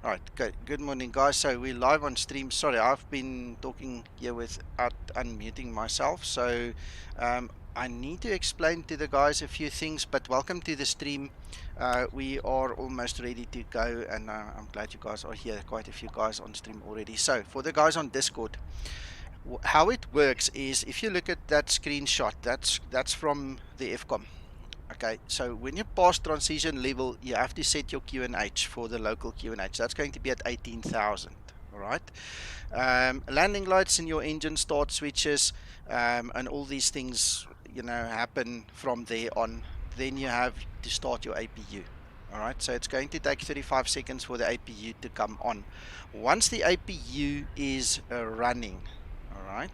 Right, good morning, guys. So we're live on stream. Sorry, I've been talking here without unmuting myself. So I need to explain to the guys a few things, but welcome to the stream. We are almost ready to go, and I'm glad you guys are here. Quite a few guys on stream already. So for the guys on Discord, how it works is if you look at that screenshot, that's from the FCOM. Okay, so when you pass transition level, you have to set your QNH for the local QNH. That's going to be at 18,000. All right. Landing lights in your engine start switches, and all these things, happen from there on. Then you have to start your APU. All right. So it's going to take 35 seconds for the APU to come on. Once the APU is running, all right,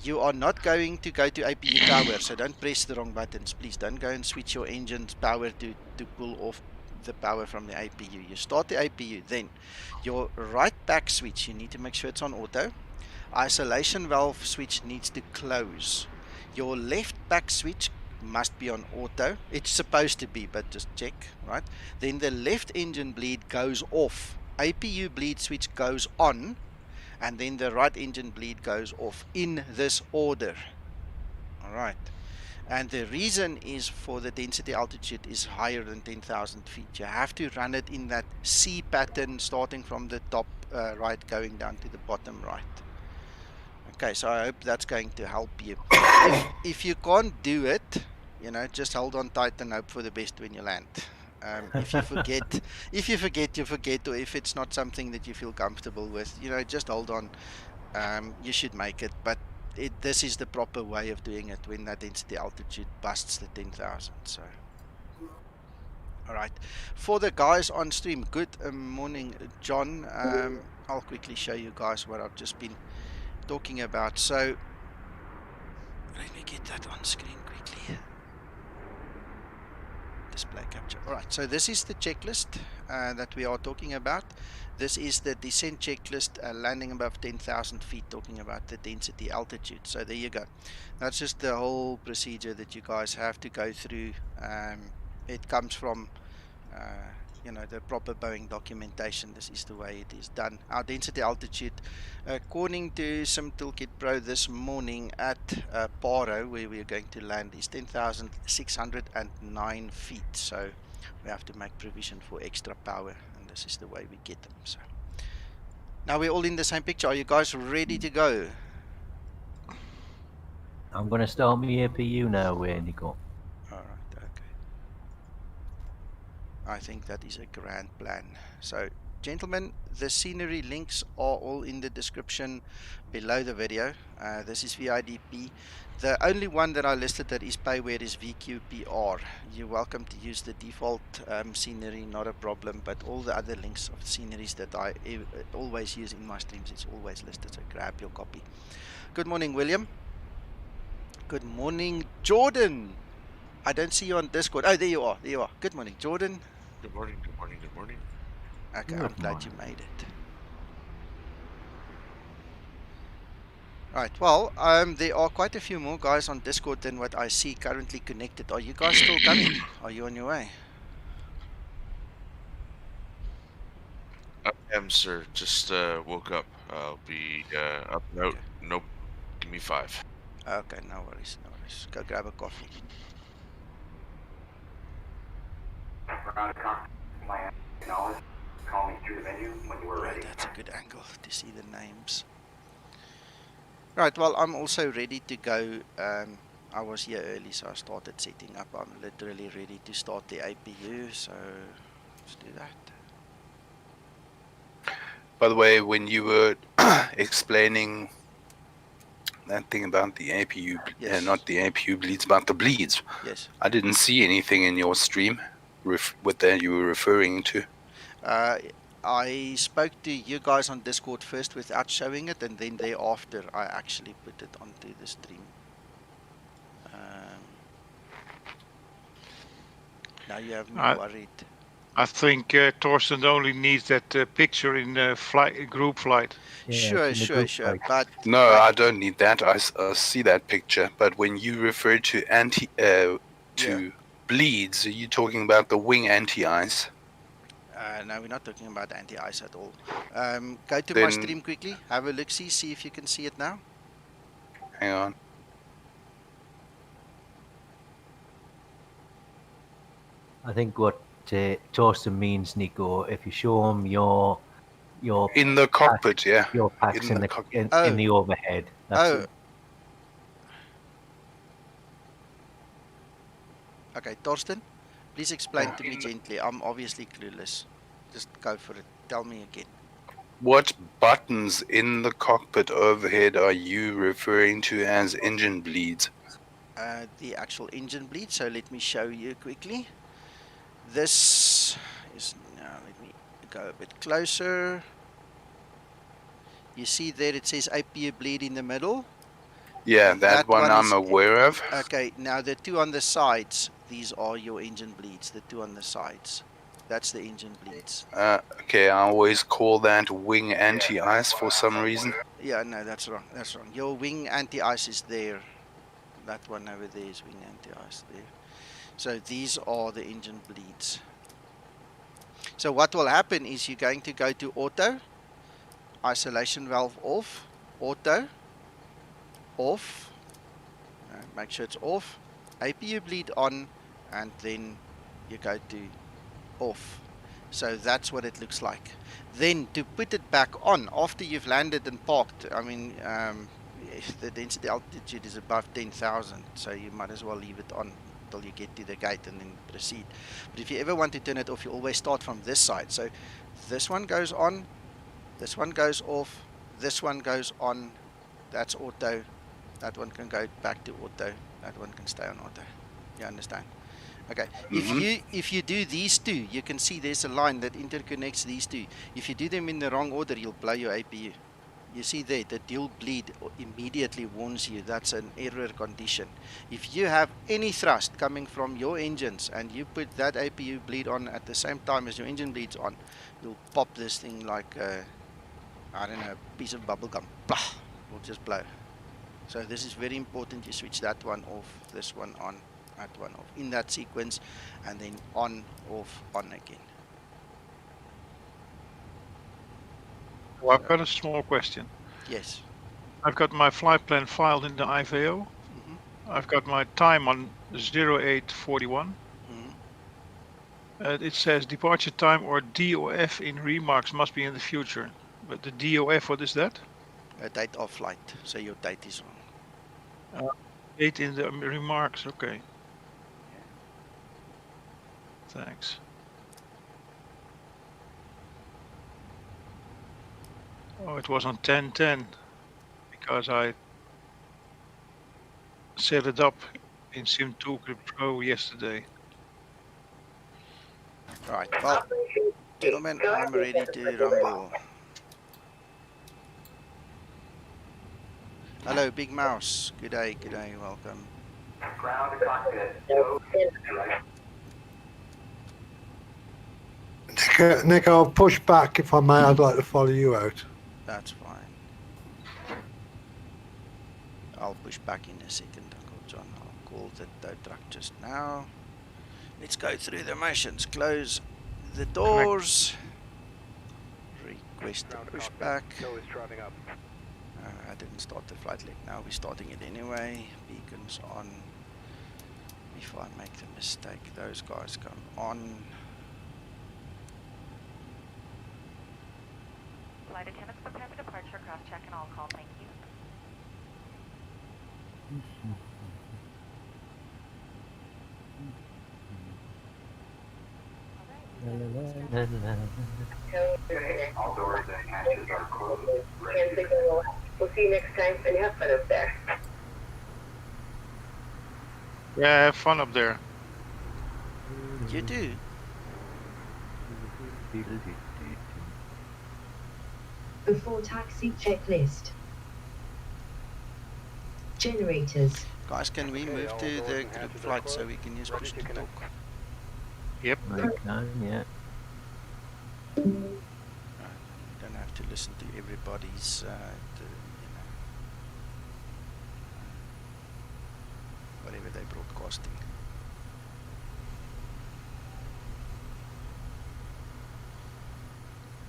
you are not going to go to APU power, so don't press the wrong buttons. Please don't go and switch your engine's power to pull off the power from the APU. You start the APU, then your right back switch, you need to make sure it's on auto. Isolation valve switch needs to close. Your left back switch must be on auto. It's supposed to be, but just check, right? Then the left engine bleed goes off. APU bleed switch goes on, and then the right engine bleed goes off in this order. All right. And the reason is for the density altitude is higher than 10,000 feet. You have to run it in that C pattern, starting from the top right, going down to the bottom right. Okay, so I hope that's going to help you. If you can't do it, just hold on tight and hope for the best when you land. If you forget, you forget, or if it's not something that you feel comfortable with, just hold on. You should make it, but this is the proper way of doing it when that density altitude busts the 10,000. So, all right. For the guys on stream, good morning, John. I'll quickly show you guys what I've just been talking about. So, let me get that on screen quickly. Display capture. All right, so this is the checklist that we are talking about. This is the descent checklist, landing above 10,000 feet, talking about the density altitude. So there you go. That's just the whole procedure that you guys have to go through. It comes from the proper Boeing documentation. This is the way it is done. Our density altitude, according to Sim Toolkit Pro this morning at Paro, where we are going to land, is 10,609 feet. So we have to make provision for extra power, and this is the way we get them. So now we're all in the same picture. Are you guys ready to go? I'm going to start my APU now, Nico. All right, okay. I think that is a grand plan. So, gentlemen, the scenery links are all in the description below the video. This is VIDP. The only one that I listed that is payware is VQPR. You're welcome to use the default scenery, not a problem, but all the other links of sceneries that I always use in my streams, it's always listed, so grab your copy. Good morning, William. Good morning, Jordan. I don't see you on Discord. Oh, there you are. There you are. Good morning, Jordan. Good morning, good morning, good morning. Okay, I'm glad you made it. Right, well, there are quite a few more guys on Discord than what I see currently connected. Are you guys still coming? Are you on your way? I am, sir. Just woke up. I'll be up. Nope, okay. Nope. Give me 5. Okay, no worries, no worries. Go grab a coffee. Call me through the menu when you were ready. That's a good angle to see the names. Right, well, I'm also ready to go. I was here early, so I started setting up. I'm literally ready to start the APU, so let's do that. By the way, when you were explaining that thing about the APU, yes. Not the APU bleeds, about the bleeds. Yes. I didn't see anything in your stream with that you were referring to. I spoke to you guys on Discord first without showing it, and then thereafter I actually put it onto the stream. Now you have me worried. I think Torsten only needs that picture in group flight. Yeah, sure. But no, I don't need that. I see that picture. But when you refer to bleeds, are you talking about the wing anti-ice? No, we're not talking about anti-ice at all. Go to my Then- stream quickly. Have a look-see. See if you can see it now. Hang on. I think what Torsten means, Nico, if you show him your In the cockpit, yeah. your packs in the cockpit. in the overhead. That's Oh. Okay, Torsten, please explain to me gently. I'm obviously clueless. Just go for it. Tell me again. What buttons in the cockpit overhead are you referring to as engine bleeds? The actual engine bleed. So let me show you quickly. This is now. Let me go a bit closer. You see there it says APU bleed in the middle. Yeah, that one I'm is aware of. Okay. Now the two on the sides. These are your engine bleeds. The two on the sides. That's the engine bleeds. Okay, I always call that wing anti-ice for some reason. Yeah, no, that's wrong. That's wrong. Your wing anti-ice is there. That one over there is wing anti-ice there. So these are the engine bleeds. So what will happen is you're going to go to auto, isolation valve off, auto, off, make sure it's off, APU bleed on, and then you go to off. So that's what it looks like. Then to put it back on after you've landed and parked, I mean, the density altitude is above 10,000, so you might as well leave it on until you get to the gate and then proceed. But if you ever want to turn it off, you always start from this side. So this one goes on, this one goes off, this one goes on, that's auto, that one can go back to auto, that one can stay on auto. You understand? Okay, if you do these two, you can see there's a line that interconnects these two. If you do them in the wrong order, you'll blow your APU. You see there, the dual bleed immediately warns you that's an error condition. If you have any thrust coming from your engines and you put that APU bleed on at the same time as your engine bleeds on, you'll pop this thing like I don't know, a piece of bubble gum. Blah, will just blow. So this is very important. You switch that one off, this one on, that one off in that sequence, and then on, off, on again. Well, I've got a small question. Yes. I've got my flight plan filed in the IVO. I've got my time on 0841. It says departure time or DOF in remarks must be in the future. But the DOF, what is that? A date of flight, so your date is wrong. Date in the remarks, okay. Thanks. Oh, it was on 10:10 because I set it up in Sim2 Pro yesterday. Right, well, gentlemen, I'm ready to rumble. Hello, Big Mouse. Good day, welcome. Nick, I'll push back if I may. I'd like to follow you out. That's fine. I'll push back in a second, Uncle John. I'll call the tow truck just now. Let's go through the motions. Close the doors. Request a pushback. I didn't start the flight leg. Now we're starting it anyway. Beacons on. Before I make the mistake, those guys come on. Flight attendants prepare for departure, cross check and all call, thank you. All doors and hatches are closed. We'll see you next time, and have fun up there. Yeah, have fun up there. You do. Before taxi checklist. Generators. Guys, can we move to the group flight so we can use push to talk? Yep. I can, yeah. Don't have to listen to everybody's, whatever they're broadcasting.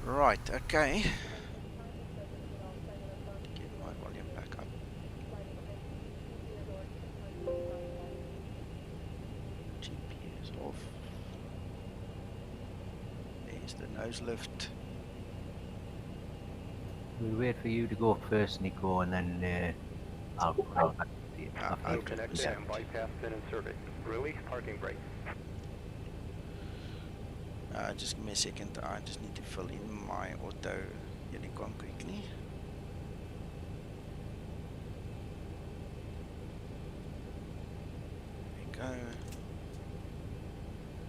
Right, okay. Get my volume back up. GPS off. There's the nose lift. We'll wait for you to go first, Nico, and then I'll come back to you after you've Okay. just Connected. bypass pin and service. Release parking brake. Just give me a second. I just need to fill in my auto unicorn quickly. There we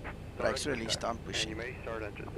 go. Brakes released, I'm And you pushing. may start engine.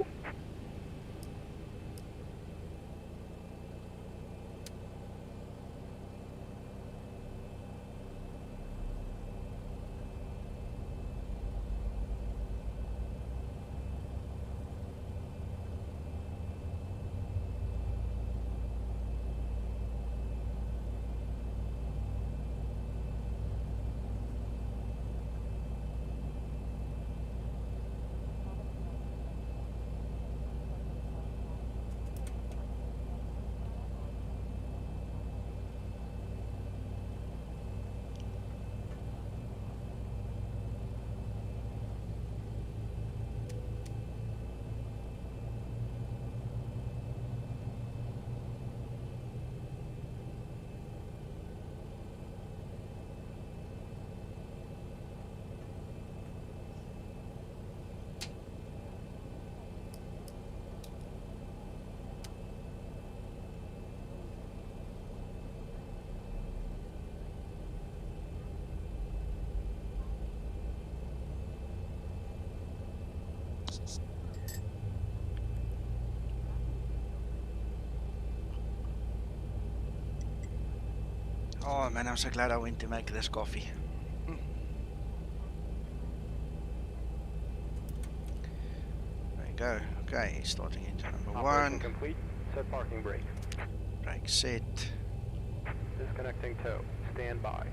Oh man, I'm so glad I went to make this coffee. There you go. Okay, starting engine number Operation 1. complete. Set parking brake. Brake set. Disconnecting tow. Stand by.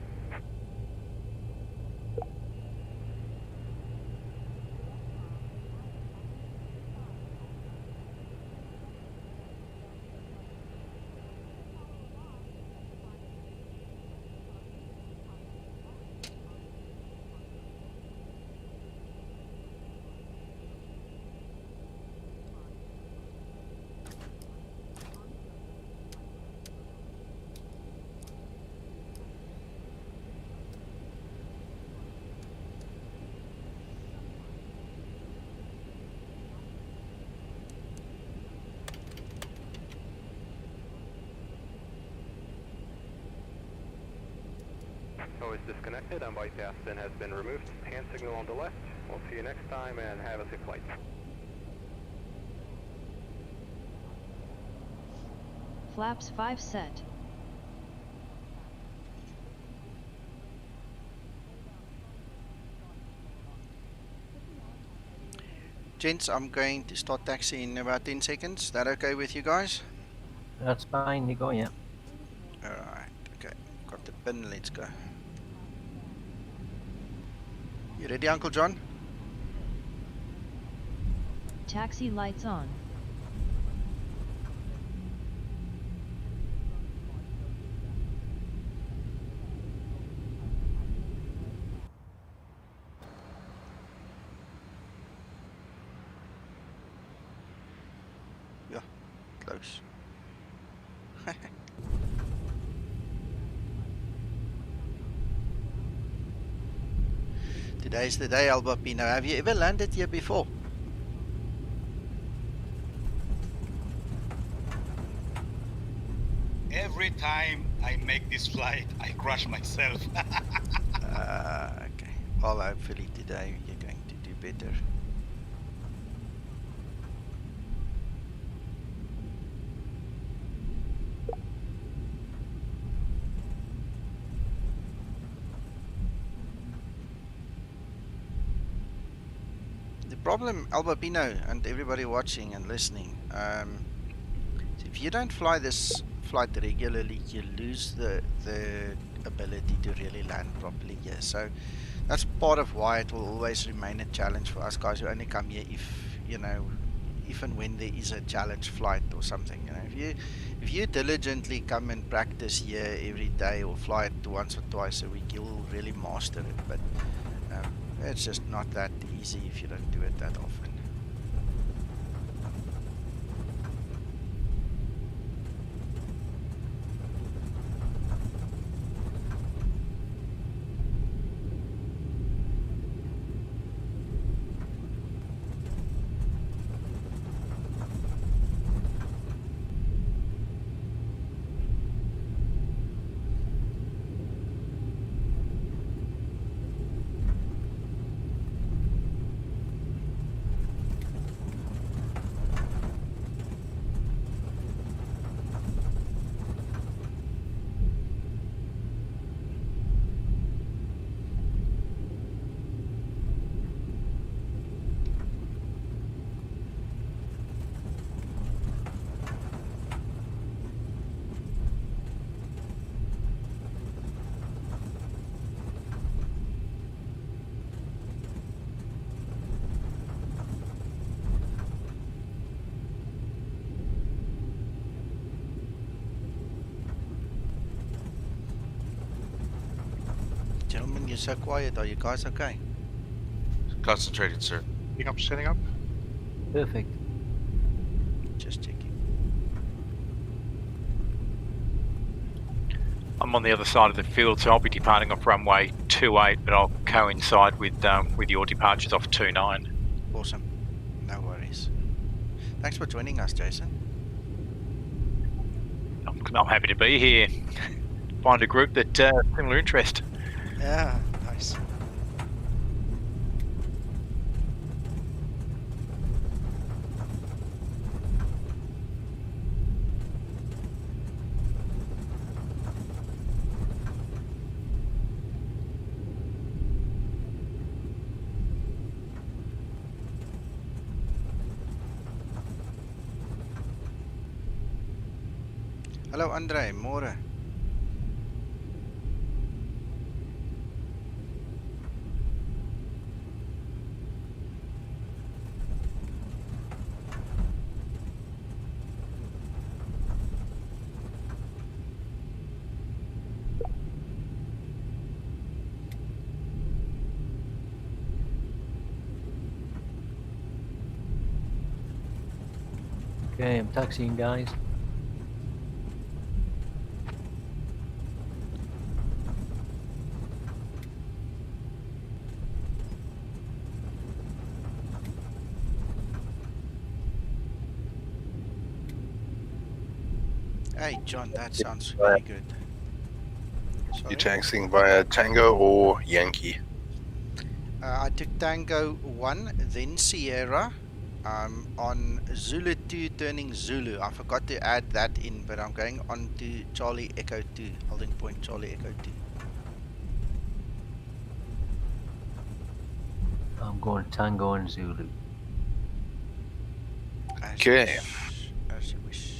Tow is disconnected and bypass pin has been removed. Hand signal on the left. We'll see you next time and have a safe flight. Flaps 5 set. Gents, I'm going to start taxi in about 10 seconds. Is that okay with you guys? That's fine, Nico, yeah. Alright, okay. Got the pin, let's go. You ready, Uncle John? Taxi lights on. Yeah, close. Today's the day, Albapino. Have you ever landed here before? Every time I make this flight, I crash myself. Okay. Well, hopefully today you're going to do better. The problem, Albapino, and everybody watching and listening, is if you don't fly this flight regularly, you lose the ability to really land properly here. So that's part of why it will always remain a challenge for us guys who only come here if, you know, even when there is a challenge flight or something. You know, if you diligently come and practice here every day or fly it once or twice a week, you'll really master it. But it's just not that easy if you don't do it that often. Gentlemen, you're so quiet. Are you guys okay? Concentrated, sir. Setting up. Perfect. Just checking. I'm on the other side of the field, so I'll be departing off runway 28, but I'll coincide with your departures off 29. Awesome. No worries. Thanks for joining us, Jason. I'm happy to be here. Find a group that similar interest. Yeah, nice. Hello, Andre. More. Okay, I'm taxiing, guys. Hey, John, that sounds very good. You taxiing via Tango or Yankee? I took Tango 1, then Sierra. On Zulu 2 turning Zulu. I forgot to add that in, but I'm going on to Charlie Echo 2, holding point Charlie Echo 2. I'm going Tango and Zulu. Okay. As you wish.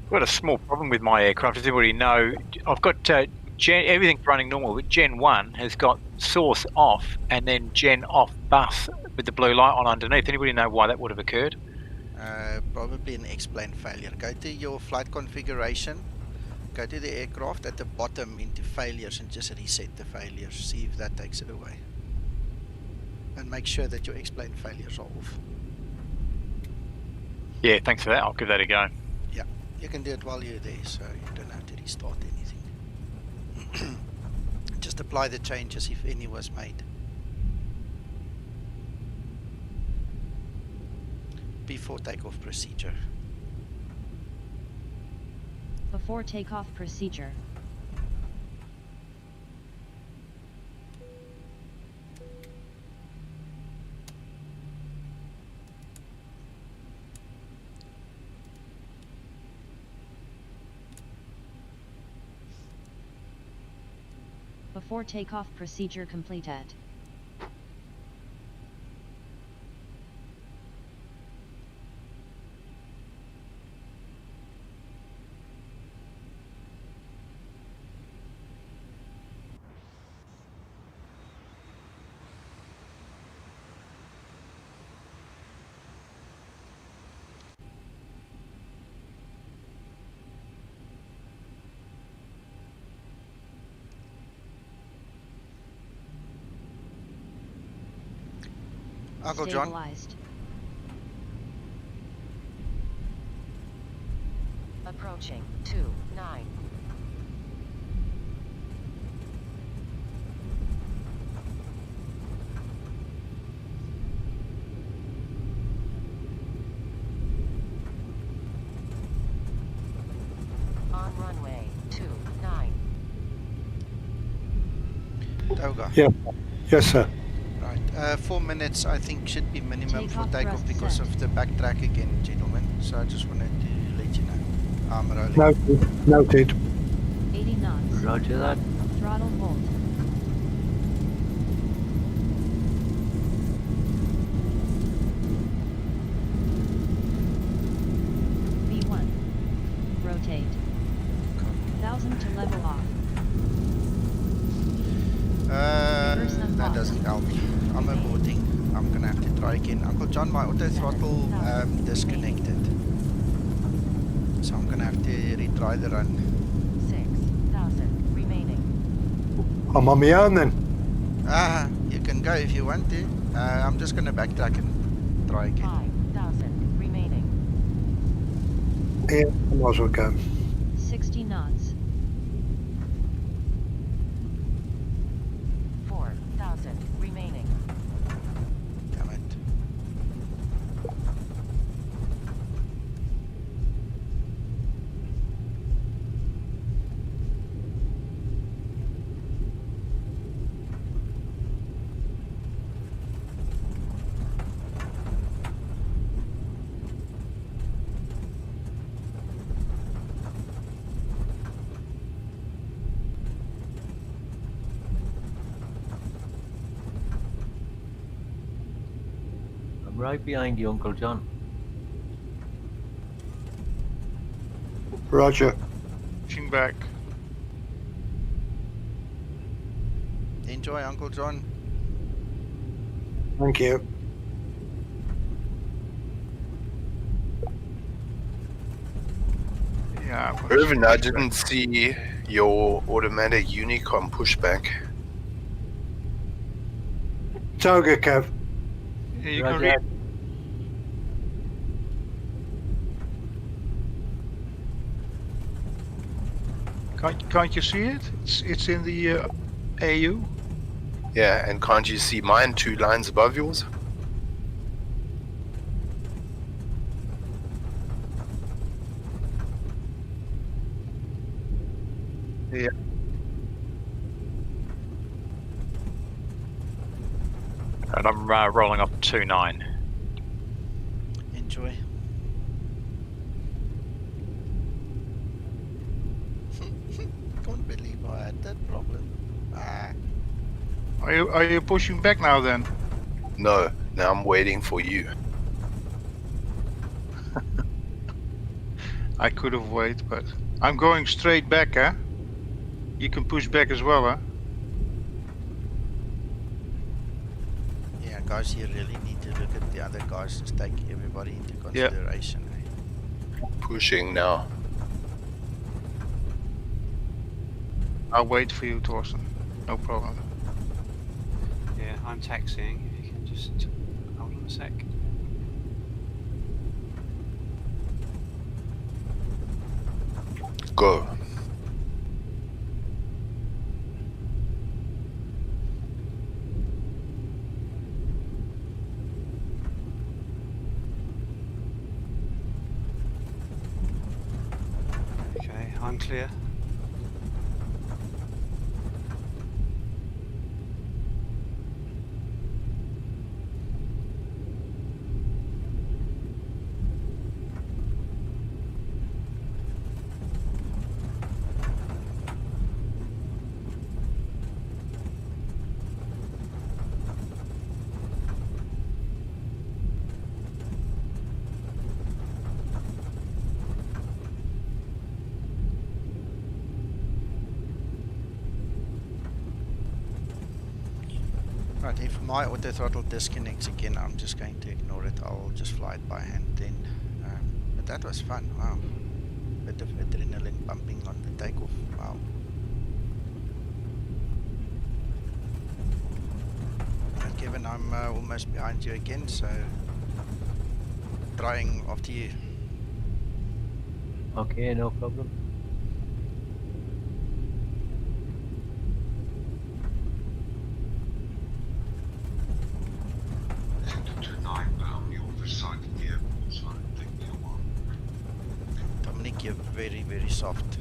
I've got a small problem with my aircraft, as everybody know. I've got everything's running normal, but Gen 1 has got source off and then Gen off bus with the blue light on underneath. Anybody know why that would have occurred? Probably an explained failure. Go to your flight configuration, go to the aircraft at the bottom into failures and just reset the failures. See if that takes it away. And make sure that your explained failures are off. Yeah, thanks for that. I'll give that a go. Yeah, you can do it while you're there, so you don't have to restart anything. Just apply the changes if any was made. Before takeoff procedure. Before takeoff procedure. Before takeoff procedure completed. Uncle John. Stabilized. Approaching 29. On runway 29. Toga. Yeah. Yes, sir. Right. 4 minutes, I think, should be minimum for Takeoff takeoff thrust because set. of the backtrack again, gentlemen. So I just wanted to let you know. I'm rolling. Noted. Noted. 80 knots. Roger that. Throttle hold. V1. Rotate. 1000 to level off. Reverse That unlock. doesn't help. I'm aborting. I'm gonna have to try again. Uncle John, my auto throttle disconnected. So I'm gonna have to retry the run. 6,000 remaining. I'm on my own then. You can go if you want to. I'm just gonna backtrack and try again. 5,000 remaining. Yeah, I might as well go. 60 knots. 4,000 remaining. Damn it. I'm right behind you, Uncle John. Roger. Pushing back. Enjoy, Uncle John. Thank you. Yeah. I'm gonna Irvin, I push back. didn't see your automatic Unicom pushback. Toga, Kev. Yeah, you can Roger. read. Can't you see it? It's in the AU. Yeah, and can't you see mine 2 lines above yours? Yeah. And I'm rolling off 29. Enjoy. Can't believe I had that problem. Are you pushing back now then? No, now I'm waiting for you. I could have waited, but I'm going straight back, huh? You can push back as well, huh? Yeah, guys, you really need to look at the other guys. Just take everybody into consideration. Pushing now. I'll wait for you, Thorsten. No problem. Yeah, I'm taxiing. If you can just hold on a sec. Go. Okay, I'm clear. Right, if my auto throttle disconnects again, I'm just going to ignore it. I'll just fly it by hand then. But that was fun. Wow. Bit of adrenaline pumping on the takeoff. Wow. Right, Kevin, I'm almost behind you again, so trying after you. Okay, no problem. Dominic, you're very, very soft.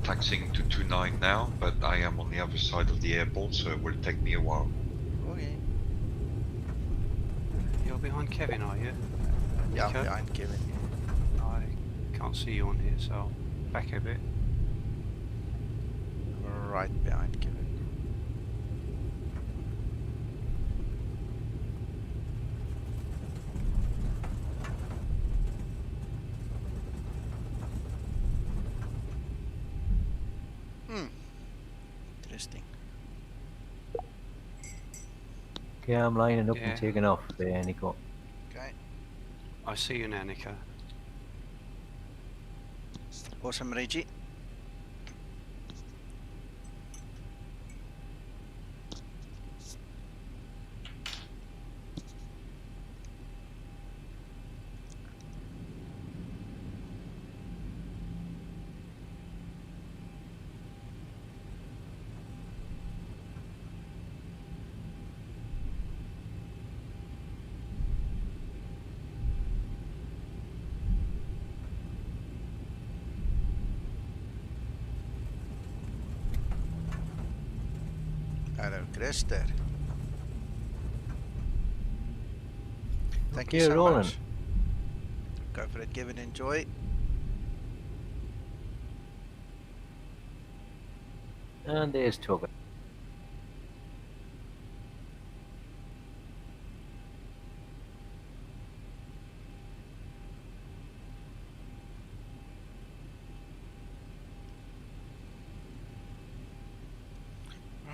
Taxiing to 29 now, but I am on the other side of the airport, so it will take me a while. Okay. You're behind Kevin, are you? Yeah, Nico? behind Kevin. I can't see you on here, so I'll back a bit. Right behind Kevin. Interesting. Okay, I'm lining up and taking off there, Nico. Okay. I see you now, Nico. Awesome, Reggie. Hello, Christer. Thank you Okay, so rolling. much. Go for it, Kevin. Enjoy. And there's Tugger.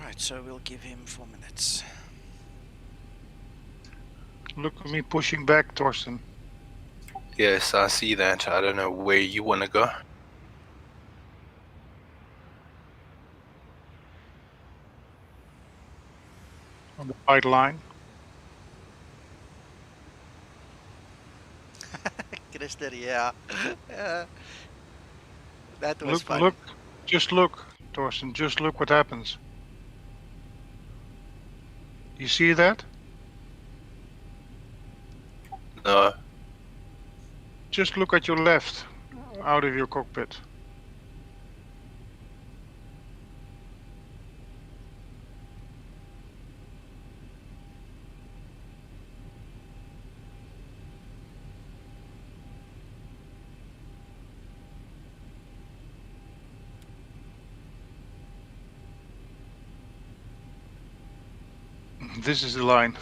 Right, so we'll give him 4 minutes. Look at me pushing back, Torsten. Yes, I see that. I don't know where you want to go. On the right line. Christer, yeah. That was fun. Look, just look, Torsten, just look what happens. You see that? No. Just look at your left, out of your cockpit. This is the line.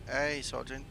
Hey, Sergeant.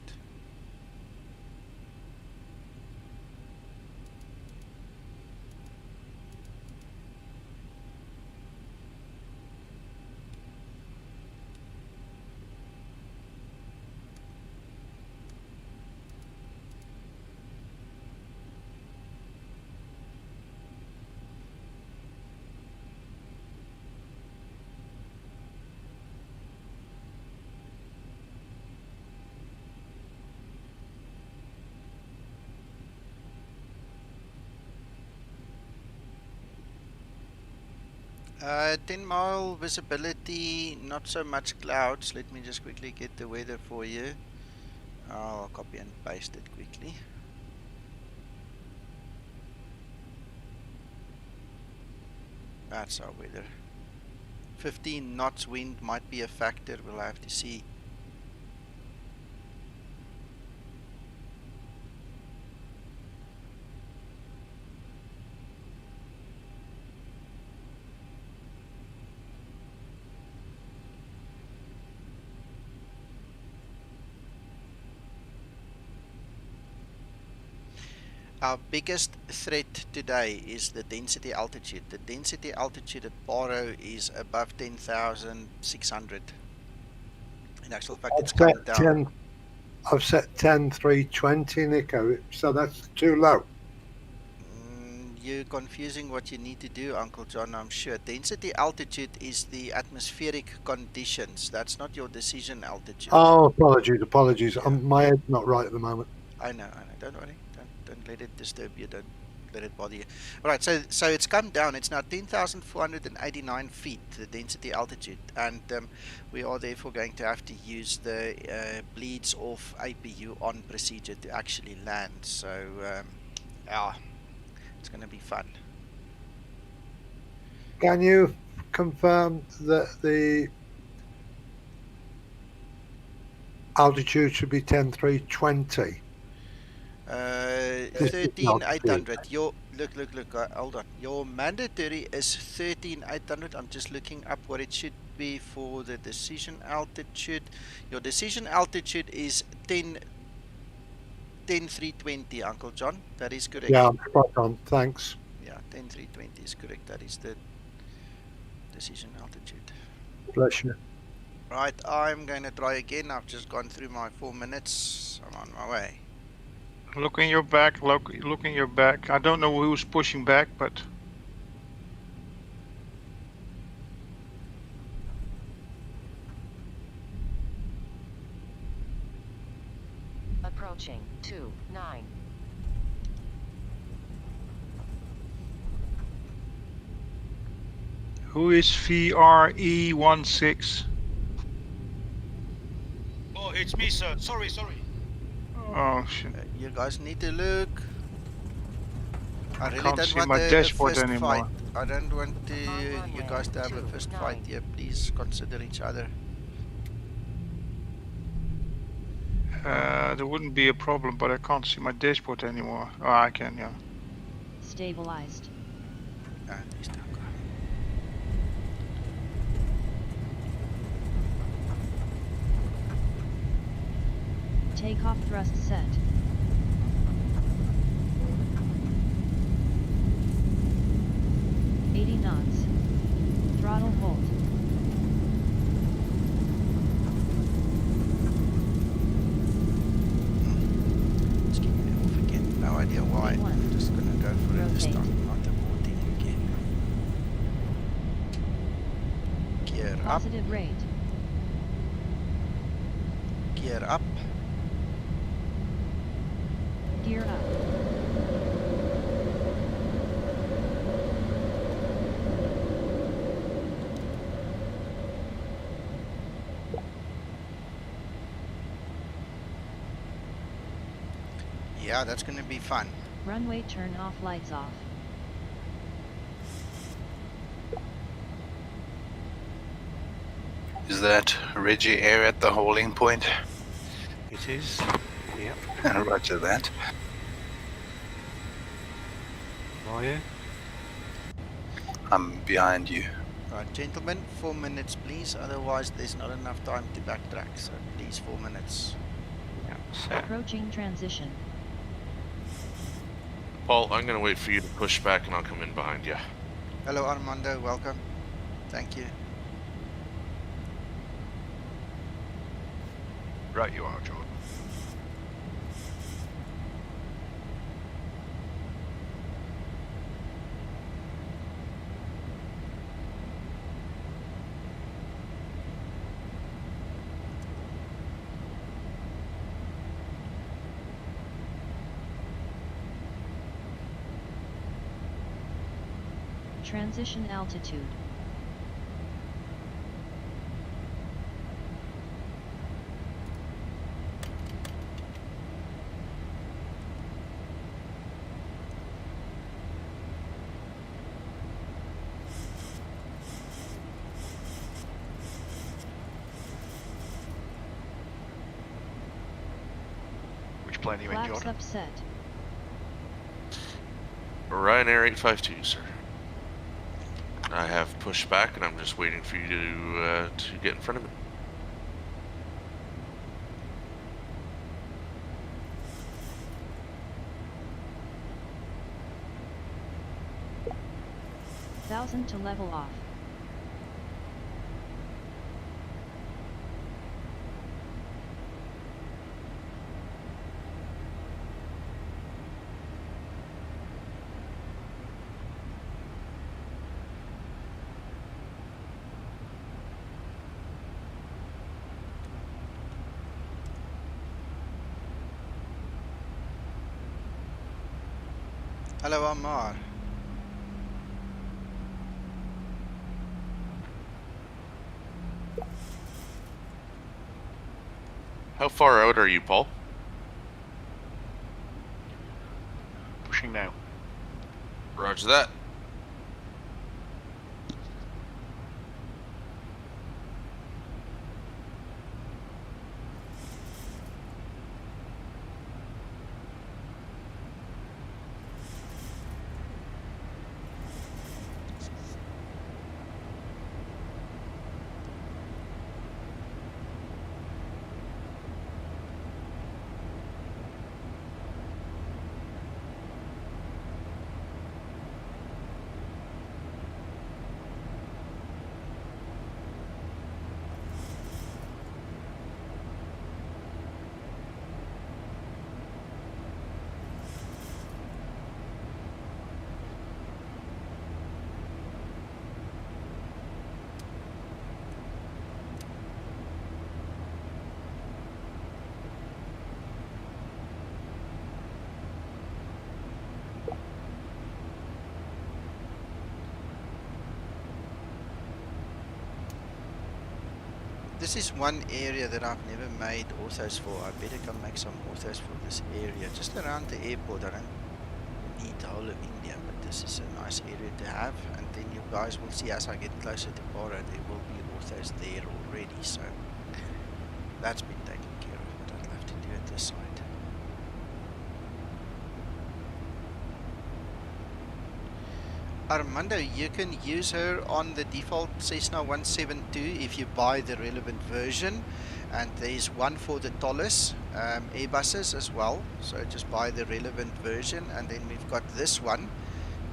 Uh, 10-mile visibility, not so much clouds. Let me just quickly get the weather for you. I'll copy and paste it quickly. That's our weather. 15 knots wind might be a factor, we'll have to see. Our biggest threat today is the density altitude. The density altitude at Barrow is above 10,600. In actual fact, it's come down. I've set 10,320, Nico, so that's too low. You're confusing what you need to do, Uncle John, I'm sure. Density altitude is the atmospheric conditions. That's not your decision altitude. Oh, apologies. Yeah. My head's not right at the moment. I know. Don't worry. Don't let it disturb you. Don't let it bother you. All right, so it's come down. It's now 10,489 feet, the density altitude. And we are therefore going to have to use the bleeds off APU on procedure to actually land. So, yeah. It's going to be fun. Can you confirm that the altitude should be 10,320? 13,800. Your look. Hold on. Your mandatory is 13,800. I'm just looking up what it should be for the decision altitude. Your decision altitude is 10,320, Uncle John. That is correct. Yeah, spot on. Thanks. Yeah, 10,320 is correct. That is the decision altitude. Bless you. Right, I'm going to try again. I've just gone through my 4 minutes. I'm on my way. Look in your back. Look in your back. I don't know who's pushing back, but. Approaching 29. Who is VRE16? Oh, it's me, sir. Sorry. Oh shit. You guys need to look. I really can't don't see want my a dashboard fist anymore. fight. I don't want you guys to have a fist fight here. Please consider each other. There wouldn't be a problem, but I can't see my dashboard anymore. Oh, I can, yeah. Stabilized. He's down. Takeoff thrust set. knots. Throttle hold. Let's keep it off again. No idea why. I'm just gonna go for it this time. Not aborting again. Gear up. Positive rate. Gear up. Gear up. Yeah, that's gonna be fun. Runway turn off, lights off. Is that Reggie Air at the holding point? It is. Yep. Roger that. Are you? I'm behind you. Right, gentlemen, 4 minutes please, otherwise there's not enough time to backtrack, so please 4 minutes. Approaching transition. Paul, I'm going to wait for you to push back and I'll come in behind you. Hello Armando, welcome. Thank you. Right you are, Jordan. Transition altitude. Which plane are you in, Flaps Jordan? upset. Ryanair 852, sir. I have pushed back and I'm just waiting for you to get in front of me. 1000 to level off. Hello, Amar. How far out are you, Paul? Pushing now. Roger that. This is one area that I've never made orthos for. I better come make some orthos for this area. Just around the airport. I don't need the whole of India, but this is a nice area to have. And then you guys will see as I get closer to Para, there will be orthos there already. So that's been taken care of, but I'd love to do it this side. Armando, you can use her on the default Cessna 172 if you buy the relevant version, and there's one for the Tolles Airbuses as well, so just buy the relevant version. And then we've got this one.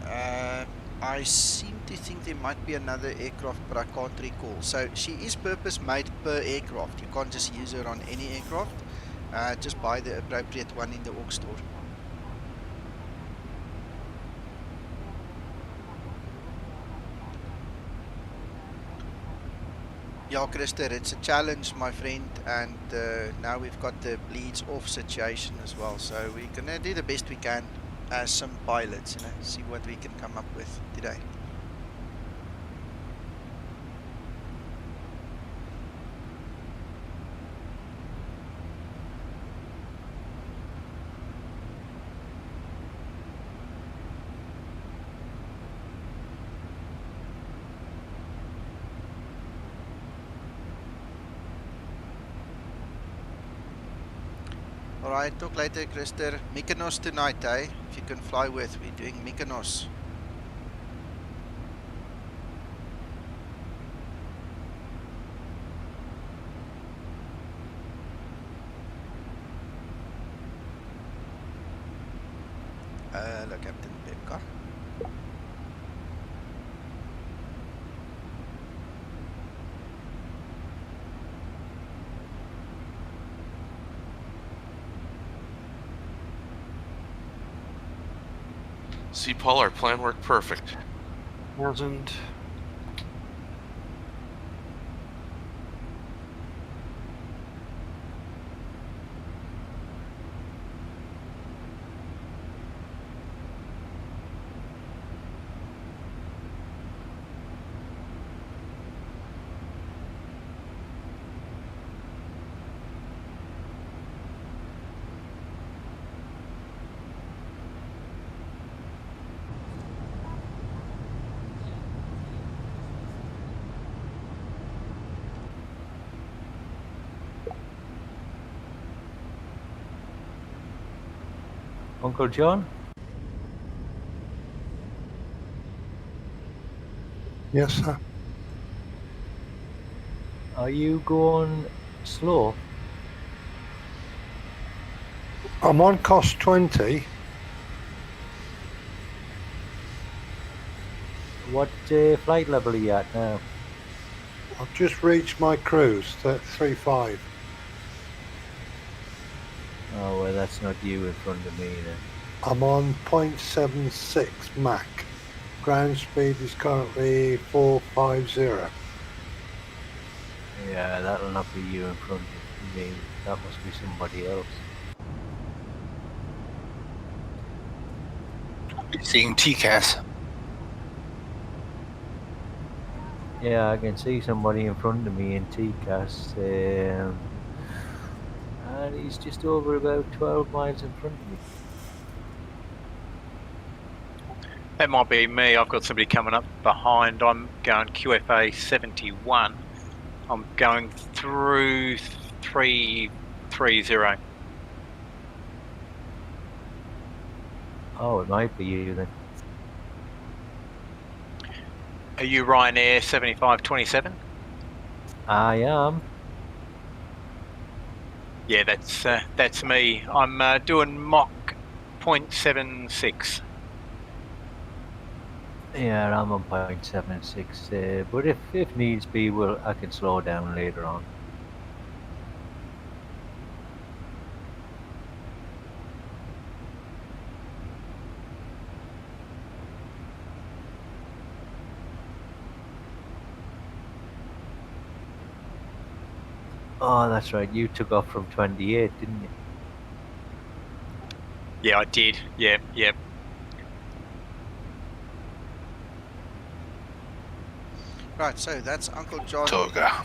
I seem to think there might be another aircraft, but I can't recall. So she is purpose made per aircraft. You can't just use her on any aircraft. Just buy the appropriate one in the AUK store. Yeah, Christer, it's a challenge, my friend, and now we've got the bleeds off situation as well, so we're gonna do the best we can as some pilots, you know, see what we can come up with today. Alright, talk later, Christer. Mykonos tonight, eh? If you can fly with, we're doing Mykonos. Hello, Captain Pepka. See, Paul, our plan worked perfect. 1000. Uncle John? Yes, sir. Are you going slow? I'm on cost 20. What flight level are you at now? I've just reached my cruise, 35. Oh, well, that's not you in front of me then. I'm on 0.76 Mach. Ground speed is currently 450. Yeah, that'll not be you in front of me. That must be somebody else. You're seeing TCAS. Yeah, I can see somebody in front of me in TCAS. And he's just over about 12 miles in front of me. That might be me. I've got somebody coming up behind. I'm going QFA 71. I'm going through 330. Oh, it might be you then. Are you Ryanair 7527? I am. Yeah, that's me. I'm doing Mach 0.76. Yeah, I'm on 0.76. But if needs be, I can slow down later on. Oh, that's right. You took off from 28, didn't you? Yeah, I did. Yeah. Right, so that's Uncle John. Toga.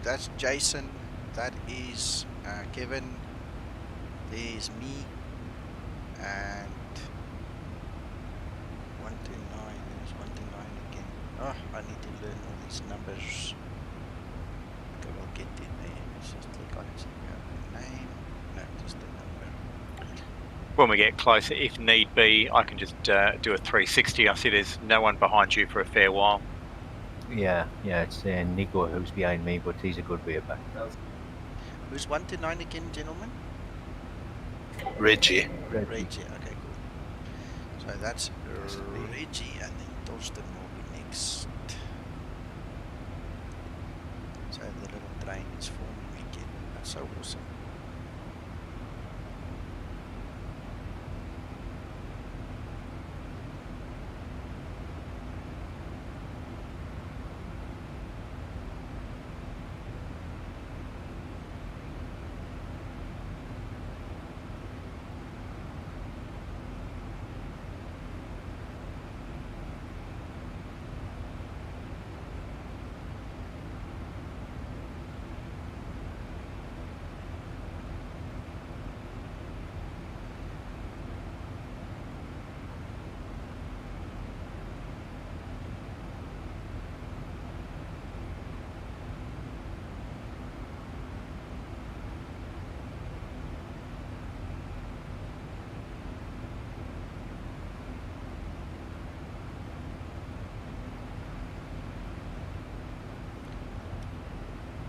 That's Jason. That is Kevin. There's me. And 129. There's 129 again. Oh, I need to learn all these numbers. Okay, we'll get in there. Let's just click on it. Name. No, just the number. When we get closer, if need be, I can just do a 360. I see there's no one behind you for a fair while. Yeah, it's Nico who's behind me, but he's a good way back. Who's 129 again, gentlemen? Reggie. Reggie, okay, cool. So that's Reggie, and then Torsten will be next. So the little train is forming again. That's so awesome.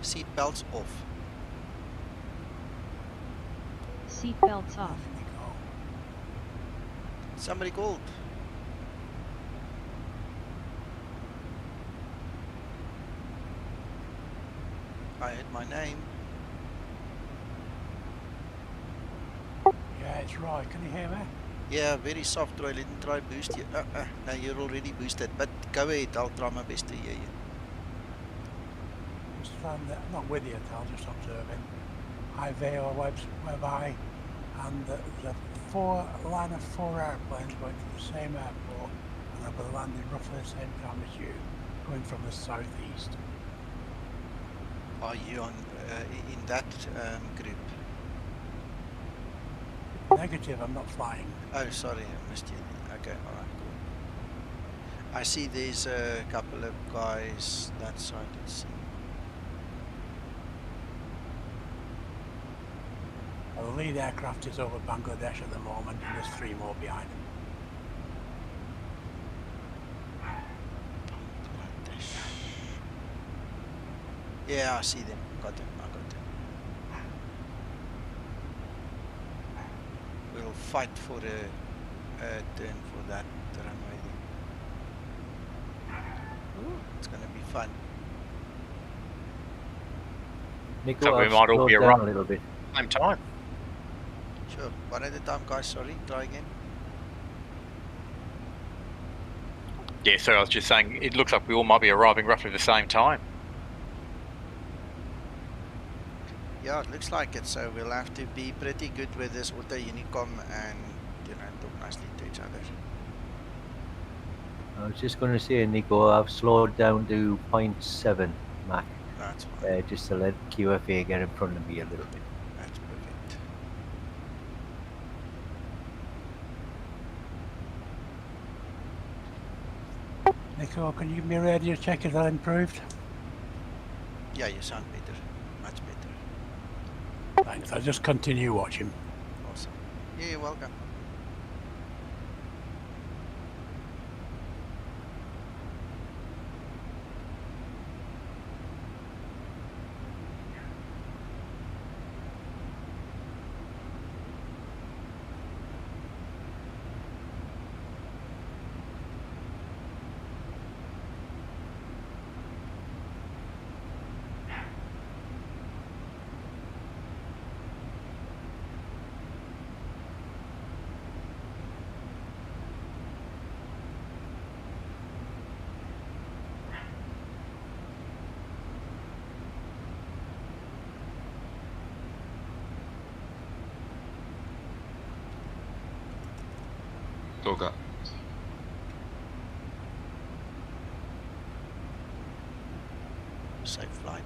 Seat belts off. Seat belts off. Somebody called. I heard my name. Yeah, it's Roy. Can you hear me? Yeah, very soft, Roy. Let me try boost you. No, you're already boosted. But go ahead. I'll try my best to hear you. I'm not with you, I'm just observing. IVO whereby, and there's a line of four airplanes going to the same airport, and they'll be landing roughly the same time as you, going from the southeast. Are you on in that group? Negative, I'm not flying. Oh, sorry, I missed you. Okay, alright, cool. I see there's a couple of guys that side, let's see. Well, the lead aircraft is over Bangladesh at the moment, and there's three more behind him. Yeah, I see them. Got them. I got them. We'll fight for a turn for that runway then. It's going to be fun. Nico, So we I've might all slowed be down arriving a little bit. at the same time. Sure. One at a time, guys. Sorry. Try again. Yeah, so I was just saying, it looks like we all might be arriving roughly the same time. Yeah, it looks like it. So we'll have to be pretty good with this auto unicom and, you know, talk nicely to each other. I was just going to say, Nico, I've slowed down to 0.7 Mach. That's fine. Just to let QFA get in front of me a little bit. That's perfect. Nico, can you give me a radio check if that improved? Yeah, you sound better. Much better. Thanks, I'll just continue watching. Awesome. Yeah, you're welcome. Toga. Safe flight.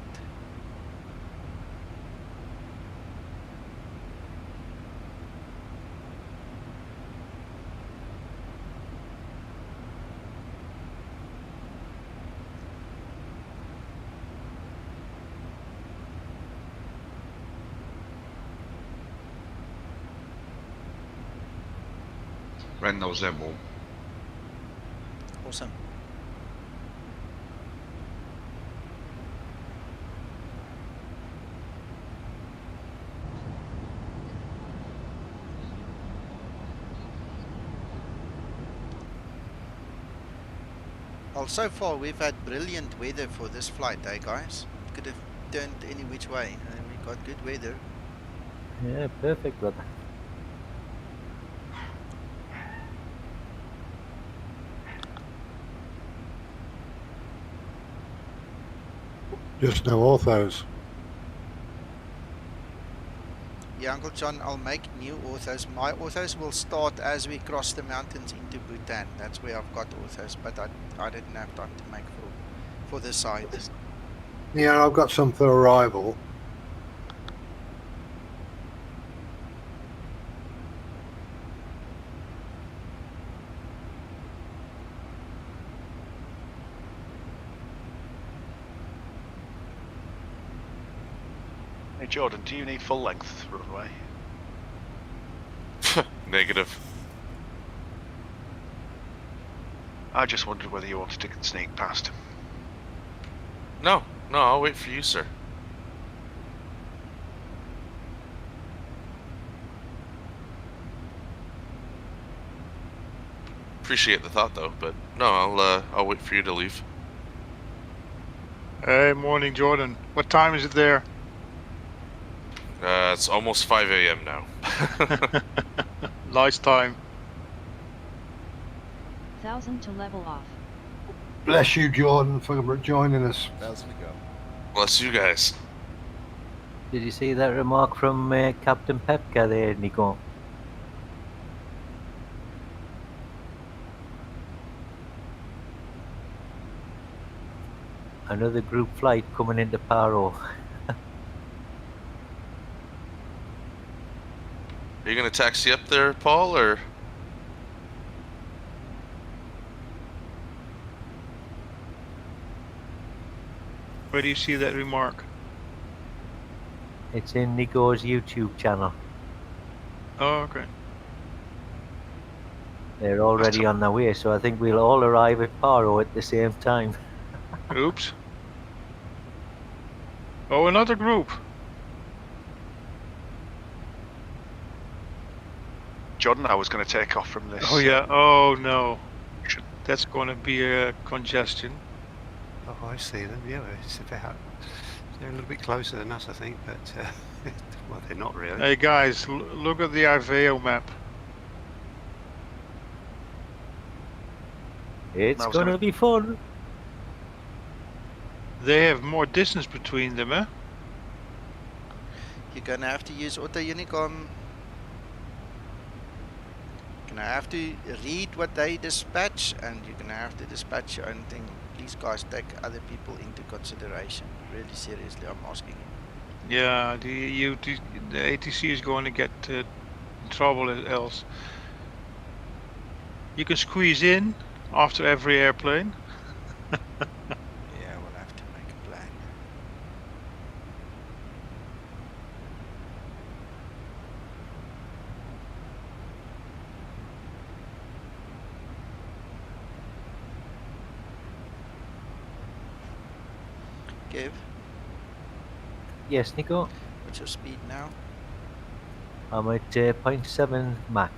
Randall Zibo. Awesome. Well, so far we've had brilliant weather for this flight, eh guys? Could have turned any which way, and we got good weather. Yeah, perfect weather. Just no orthos. Yeah, Uncle John, I'll make new orthos. My orthos will start as we cross the mountains into Bhutan. That's where I've got orthos, but I didn't have time to make for this side. Yeah, I've got some for arrival. Hey Jordan, do you need full length runway? Negative. I just wondered whether you wanted to sneak past. No, I'll wait for you, sir. Appreciate the thought, though, but no, I'll wait for you to leave. Hey, morning, Jordan. What time is it there? It's almost 5 a.m. now. Nice time. 1000 to level off. Bless you, Jordan, for joining us. Bless you guys. Did you see that remark from Captain Pepka there, Nico? Another group flight coming into Paro. Are you gonna taxi up there, Paul, or? Where do you see that remark? It's in Nico's YouTube channel. Oh, okay. They're already on their way, so I think we'll all arrive at Paro at the same time. Oops. Oh, another group. Jordan, I was going to take off from this. Oh yeah. Oh no. That's going to be a congestion. Oh, I see them. Yeah, it's about. They're a little bit closer than us, I think, but well, they're not really. Hey guys, look at the IVO map. It's gonna be fun. They have more distance between them, eh? You're gonna have to use auto unicom. You're gonna have to read what they dispatch, and you're gonna have to dispatch your own thing. Please, guys, take other people into consideration. Really seriously, I'm asking you. Yeah, the ATC is going to get in trouble else. You can squeeze in after every airplane. Yeah, we'll have to make a plan. Kev, Yes, Nico. what's your speed now? I'm at 0.7 Mach.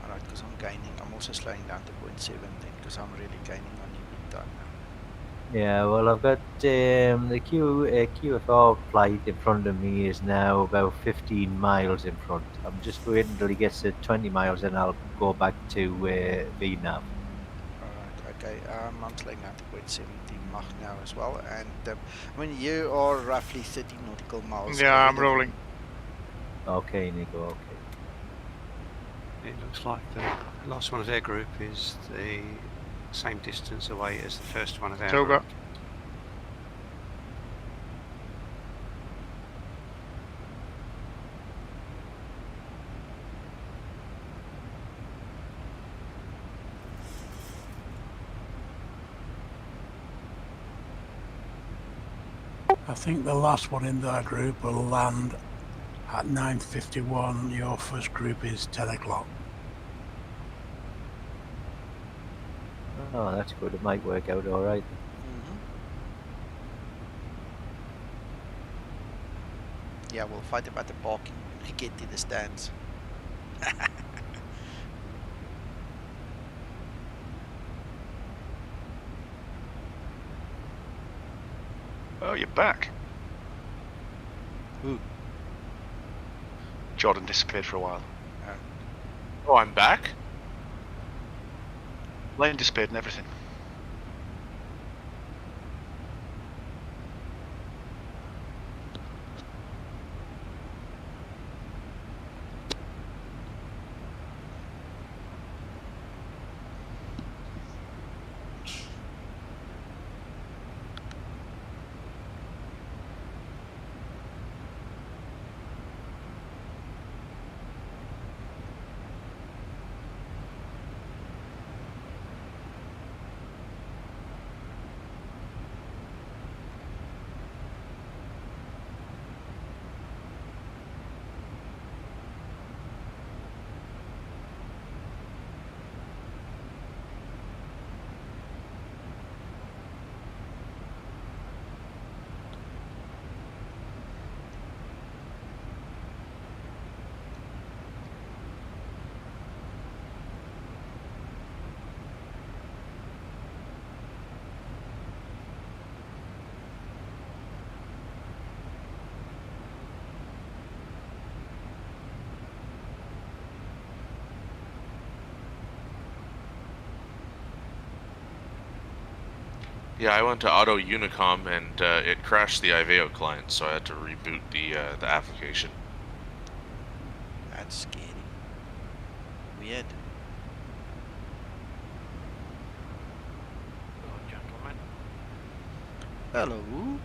Alright, because I'm gaining. I'm also slowing down to 0.7 then, because I'm really gaining on you big time now. Yeah, well, I've got the QFR flight in front of me is now about 15 miles in front. I'm just waiting until he gets to 20 miles and I'll go back to VNAV. Alright, okay. I'm slowing down to 0.70 Mach now as well, and I mean, you are roughly 30 nautical miles. Yeah, ahead I'm of rolling. me. Okay, Nico, okay. It looks like the last one of their group is the same distance away as the first one of our Toga. group. I think the last one in their group will land at 9:51. Your first group is 10 o'clock. Oh, that's good. It might work out all right. Yeah, we'll fight about the parking when we get to the stands. Oh, you're back. Who? Jordan disappeared for a while. Oh, I'm back? Lane disappeared and everything. Yeah, I went to Auto Unicom and it crashed the IVEO client, so I had to reboot the application. That's scary. Weird. Hello, gentlemen. Hello.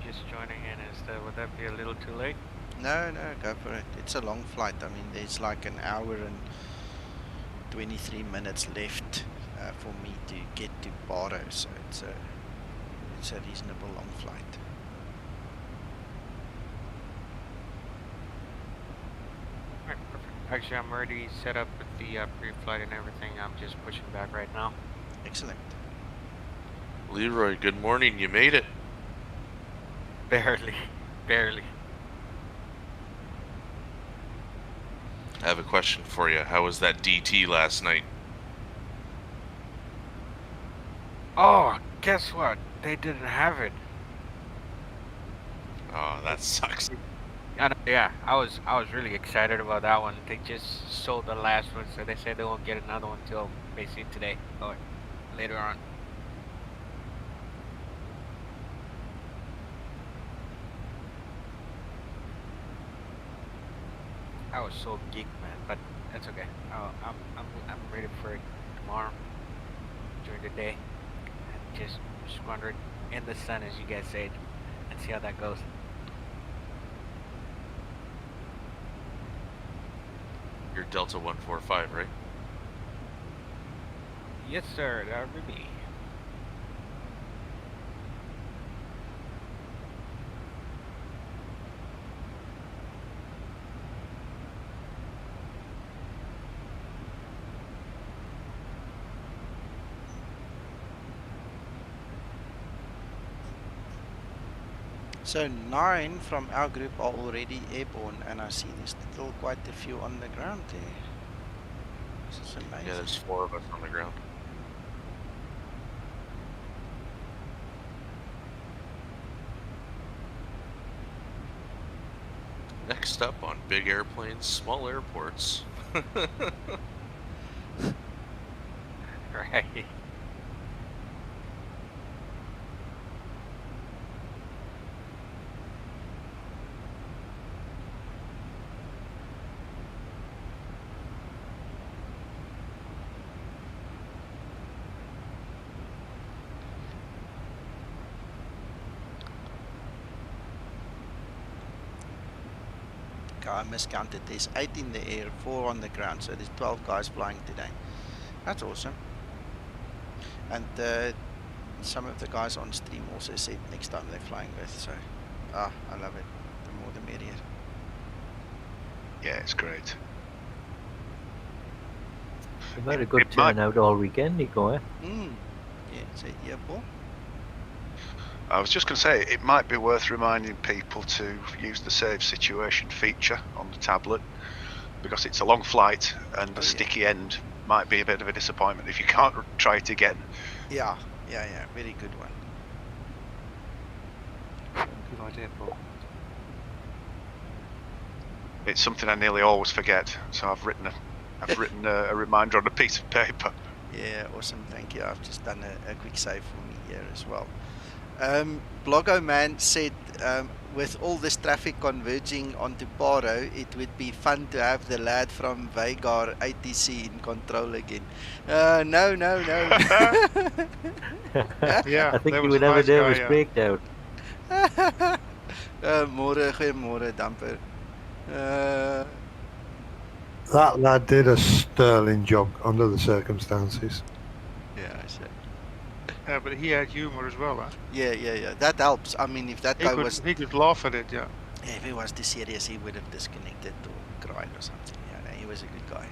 Just joining in. Would that be a little too late? No, go for it. It's a long flight. I mean, there's like an hour and 23 minutes left for me to get to Barrow, so it's a reasonable long flight. Alright, perfect. Actually, I'm already set up with the pre-flight and everything. I'm just pushing back right now. Excellent. Leroy, good morning. You made it. Barely. I have a question for you. How was that DT last night? Oh, guess what? They didn't have it. Oh, that sucks. Yeah, I was really excited about that one. They just sold the last one, so they said they won't get another one until basically today or later on. I was so geeked, man, but that's okay. I'm ready for it tomorrow during the day, and just squander it in the sun, as you guys said, and see how that goes. You're Delta 145, right? Yes, sir. That would be me. So 9 from our group are already airborne, and I see there's still quite a few on the ground there. This is amazing. Yeah, there's 4 of us on the ground. Next up on big airplanes, small airports. Right. I miscounted. There's 8 in the air, 4 on the ground, so there's 12 guys flying today. That's awesome. And some of the guys on stream also said next time they're flying with, so I love it. The more the merrier. Yeah, it's great. We've had a good turnout all weekend, Nico, eh? Yeah, so yeah, Paul. I was just going to say, it might be worth reminding people to use the save situation feature on the tablet, because it's a long flight and the sticky end might be a bit of a disappointment if you can't try it again. Yeah, very good one. Good idea, Paul. It's something I nearly always forget, so I've written a reminder on a piece of paper. Yeah, awesome, thank you. I've just done a quick save for me here as well. Bloggo Man said, with all this traffic converging onto Paro, it would be fun to have the lad from Vagar ATC in control again. No. Yeah, I think that you was would a have nice a nervous guy, breakdown. Goeiemorgen, Damper. That lad did a sterling job under the circumstances. Yeah, I said. Yeah, but he had humor as well, huh? Yeah. That helps. I mean, if that guy was... He could laugh at it, yeah. If he was too serious, he would have disconnected or cried or something. Yeah, no, he was a good guy.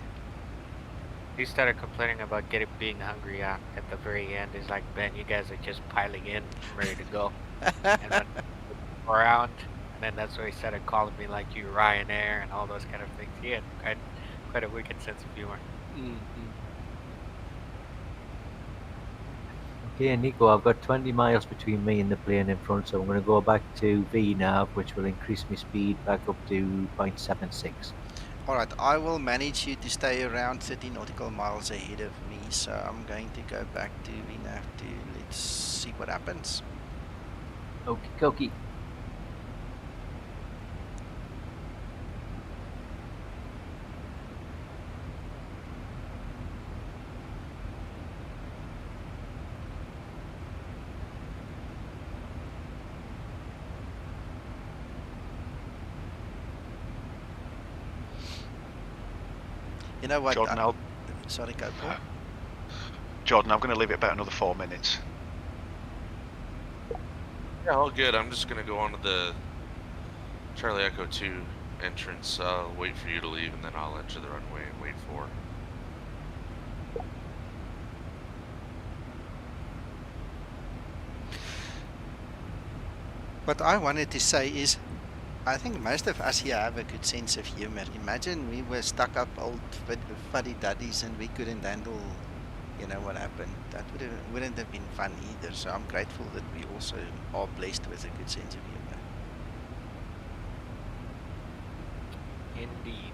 He started complaining about being hungry at the very end. He's like, Ben, you guys are just piling in, ready to go. And then around, and then that's where he started calling me like you Ryanair and all those kind of things. He had quite a wicked sense of humor. Okay, Nico, I've got 20 miles between me and the plane in front, so I'm going to go back to VNAV, which will increase my speed back up to 0.76. Alright, I will manage you to stay around 30 nautical miles ahead of me, so I'm going to go back to VNAV to let's see what happens. Okie dokie. You know what? Jordan, sorry, go Paul. Jordan, I'm going to leave it about another 4 minutes. Yeah, all good. I'm just going to go on to the Charlie Echo 2 entrance. I'll wait for you to leave, and then I'll enter the runway and wait for... What I wanted to say is, I think most of us here have a good sense of humor. Imagine we were stuck up old fuddy-duddies and we couldn't handle, you know, what happened. That wouldn't have been fun either. So I'm grateful that we also are blessed with a good sense of humor. Indeed.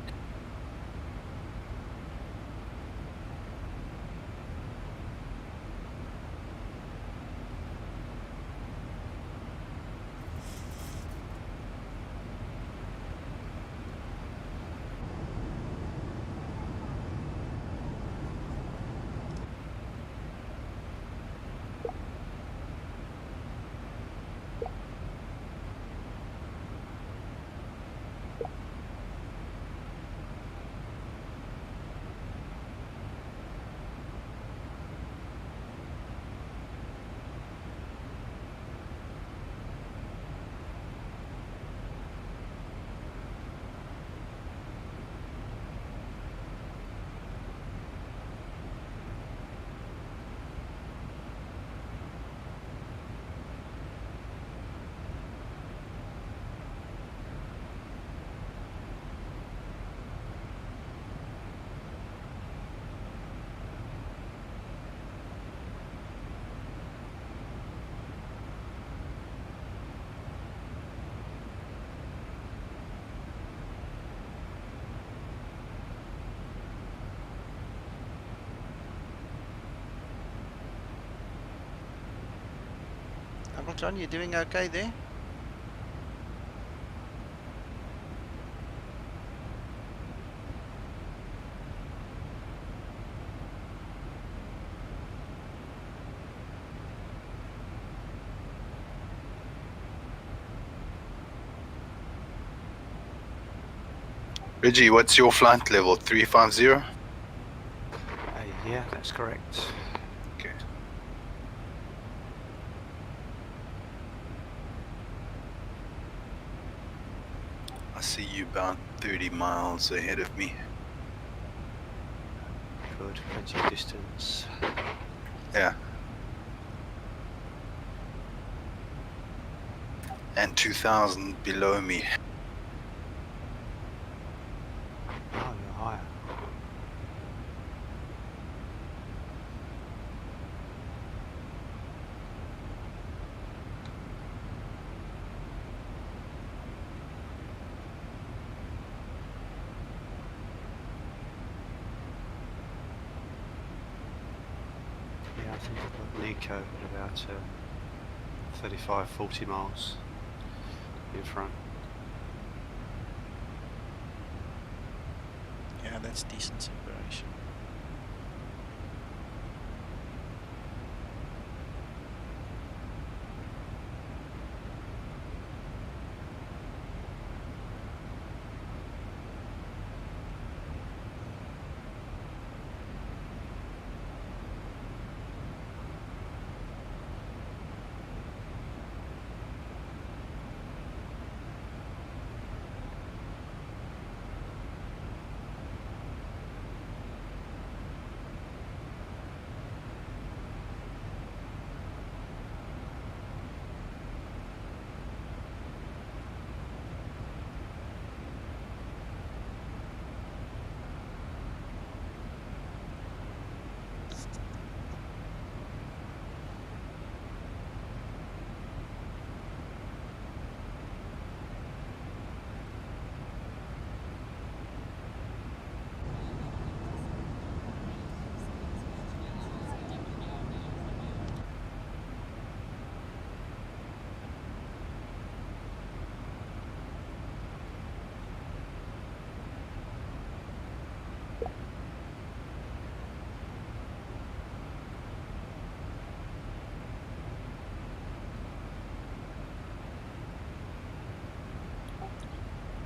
Uncle John, you doing okay there? Reggie, what's your flight level? 350? Yeah, that's correct. Okay. I see you about 30 miles ahead of me. Good, plenty of distance. Yeah. And 2,000 below me. Oh, you're higher. Yeah, I think I've got Nico at about 35, 40 miles in front. Yeah, that's decent separation.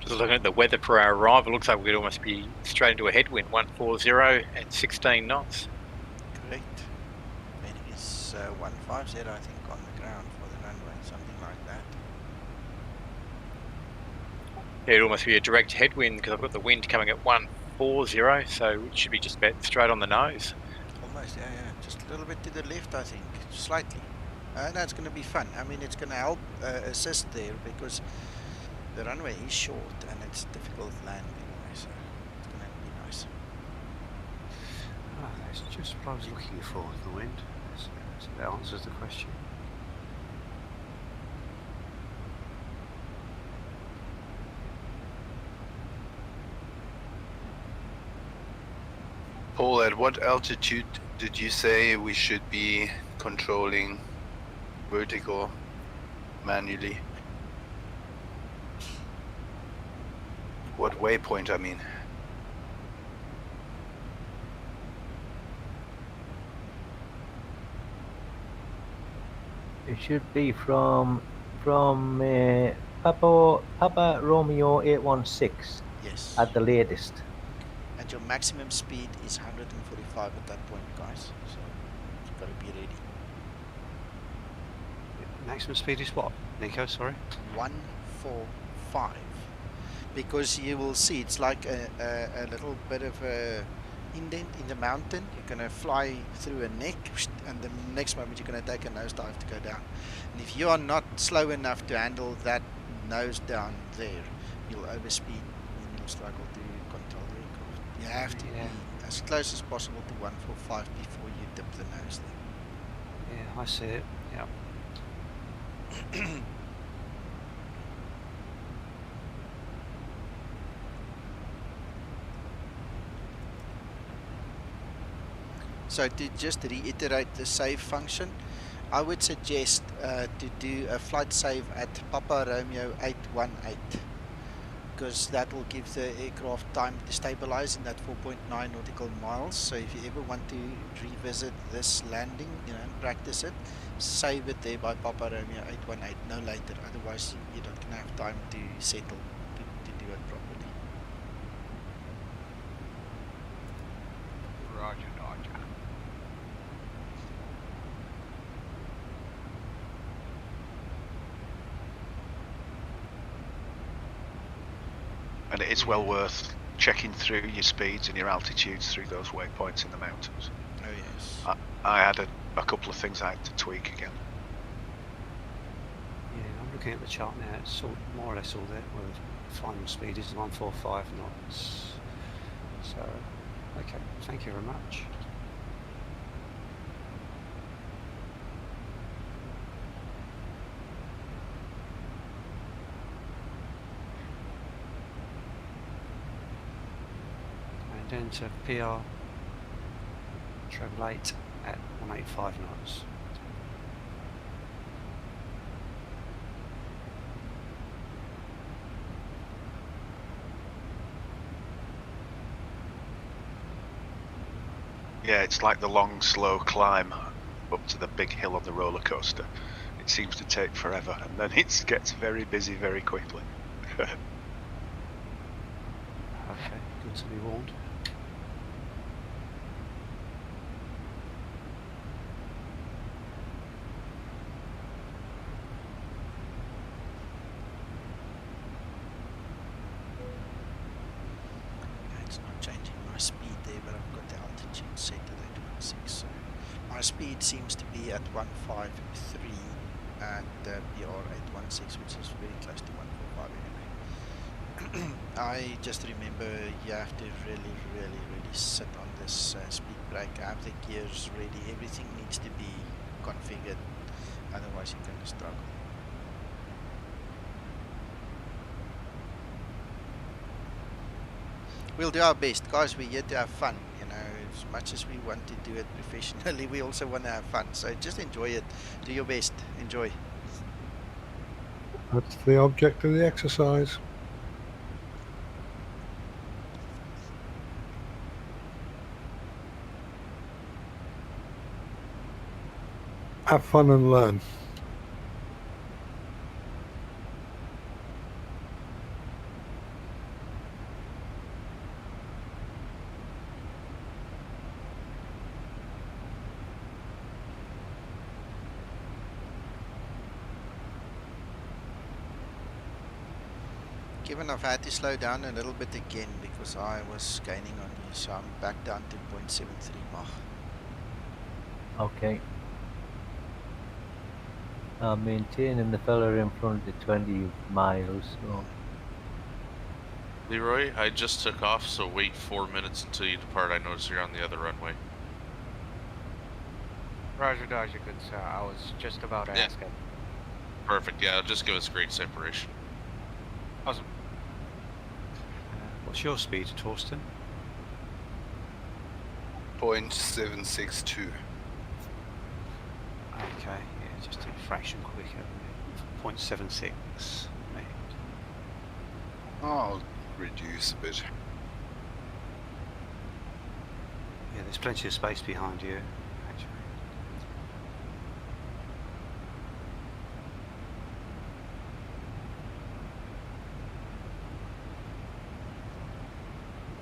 Just looking at the weather for our arrival, looks like we'd almost be straight into a headwind, 140 and 16 knots. Correct. It is 150, I think, on the ground for the runway, something like that. Yeah, it'd almost be a direct headwind because I've got the wind coming at 140, so it should be just about straight on the nose. Almost, yeah. Just a little bit to the left, I think, slightly. No, it's going to be fun. I mean, it's going to help assist there because The runway is short and it's difficult land anyway, so it's gonna be nice. Ah, that's just what I was looking for, the wind. So that answers the question. Paul, at what altitude did you say we should be controlling vertical manually? What waypoint, I mean? It should be from Papa Romeo 816. Yes. At the latest. And your maximum speed is 145 at that point, guys. So you've got to be ready. Maximum speed is what, Nico? Sorry. 145. Because you will see it's like a little bit of a indent in the mountain. You're gonna fly through a neck, and the next moment you're gonna take a nosedive to go down. And if you are not slow enough to handle that nose down there, you'll overspeed and you'll struggle to control the aircraft. You have to be as close as possible to 145 before you dip the nose there. Yeah, I see it. Yeah. So to just reiterate the save function, I would suggest to do a flight save at Papa Romeo 818, because that will give the aircraft time to stabilize in that 4.9 nautical miles. So if you ever want to revisit this landing, and practice it, save it there by Papa Romeo 818, no later. Otherwise you're not going to have time to settle to do it properly. Roger, Roger. And it is well worth checking through your speeds and your altitudes through those waypoints in the mountains. Oh yes. I had a couple of things I had to tweak again. Yeah, I'm looking at the chart now. It's all, more or less all there. Well, the final speed is 145 knots. So, okay, thank you very much. And then to PR treble 8 at 185 knots. Yeah, it's like the long, slow climb up to the big hill on the roller coaster. It seems to take forever, and then it gets very busy very quickly. Okay, good to be warned. It's not changing my speed there, but I've got the altitude set to 816. So my speed seems to be at 153 at PR 816, which is very close to 145 anyway. I just remember you have to really sit on this speed brake, have the gears ready, everything needs to be configured, otherwise you're going to struggle. We'll do our best, guys. We're here to have fun, as much as we want to do it professionally, we also want to have fun, so just enjoy it, do your best, enjoy. That's the object of the exercise. Have fun and learn. Given I've had to slow down a little bit again because I was gaining on you, so I'm back down to 0.73 Mach. Okay. I'm maintaining the fella in front at 20 miles, so Leroy, I just took off, so wait 4 minutes until you depart. I notice you're on the other runway. Roger, Dodger, good sir. I was just about to ask him. Perfect, yeah, just give us great separation. Awesome. What's your speed, Torsten? 0.762. Okay, yeah, just a fraction quicker. 0.76. I'll reduce a bit. Yeah, there's plenty of space behind you, actually.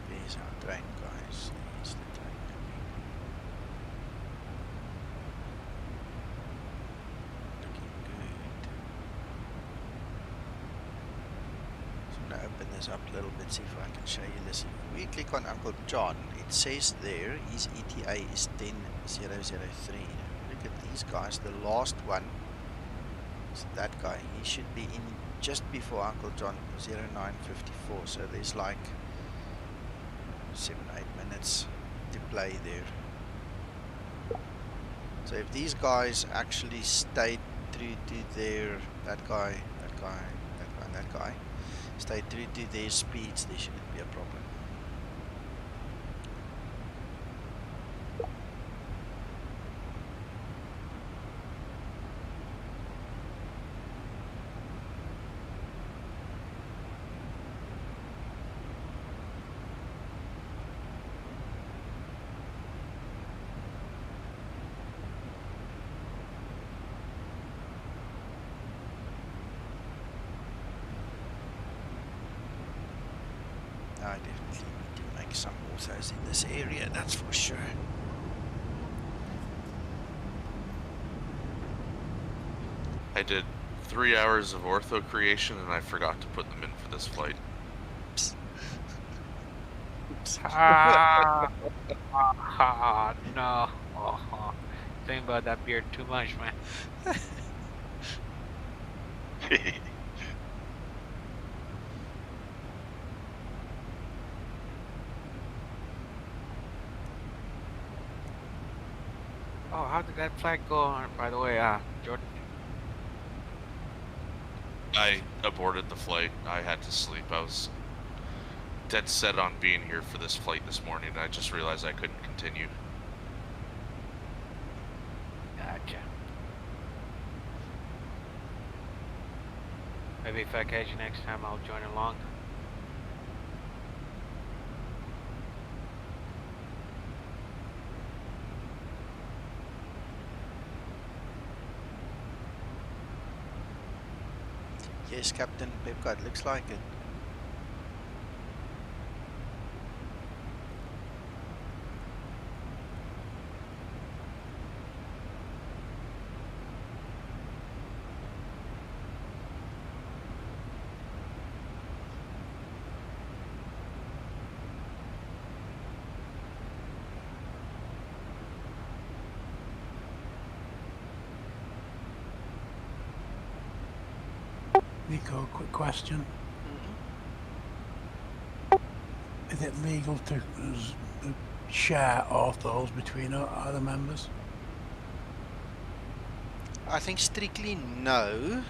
There's our train, guys. There's the train coming. Looking good. So I'm going to open this up a little bit, see if I can show you this. If we click on Uncle John, it says there his ETA is 10.003. Look at these guys. The last one is that guy. He should be in just before Uncle John, 0954. So there's like 7-8 minutes to play there. So if these guys actually stayed true to their that guy, and that guy stayed true to their speeds, there shouldn't be a problem. I definitely need to make some autos in this area, that's for sure. I did 3 hours of ortho creation and I forgot to put them in for this flight. No. Oh, think about that beard too much, man. Oh, how did that flight go on, by the way, Jordan? I aborted the flight. I had to sleep. I was dead set on being here for this flight this morning, and I just realized I couldn't continue. Gotcha. Maybe if I catch you next time, I'll join along. Yes, Captain Pepcard, looks like it. Nico, quick question. Is it legal to share autos between other members? I think strictly no,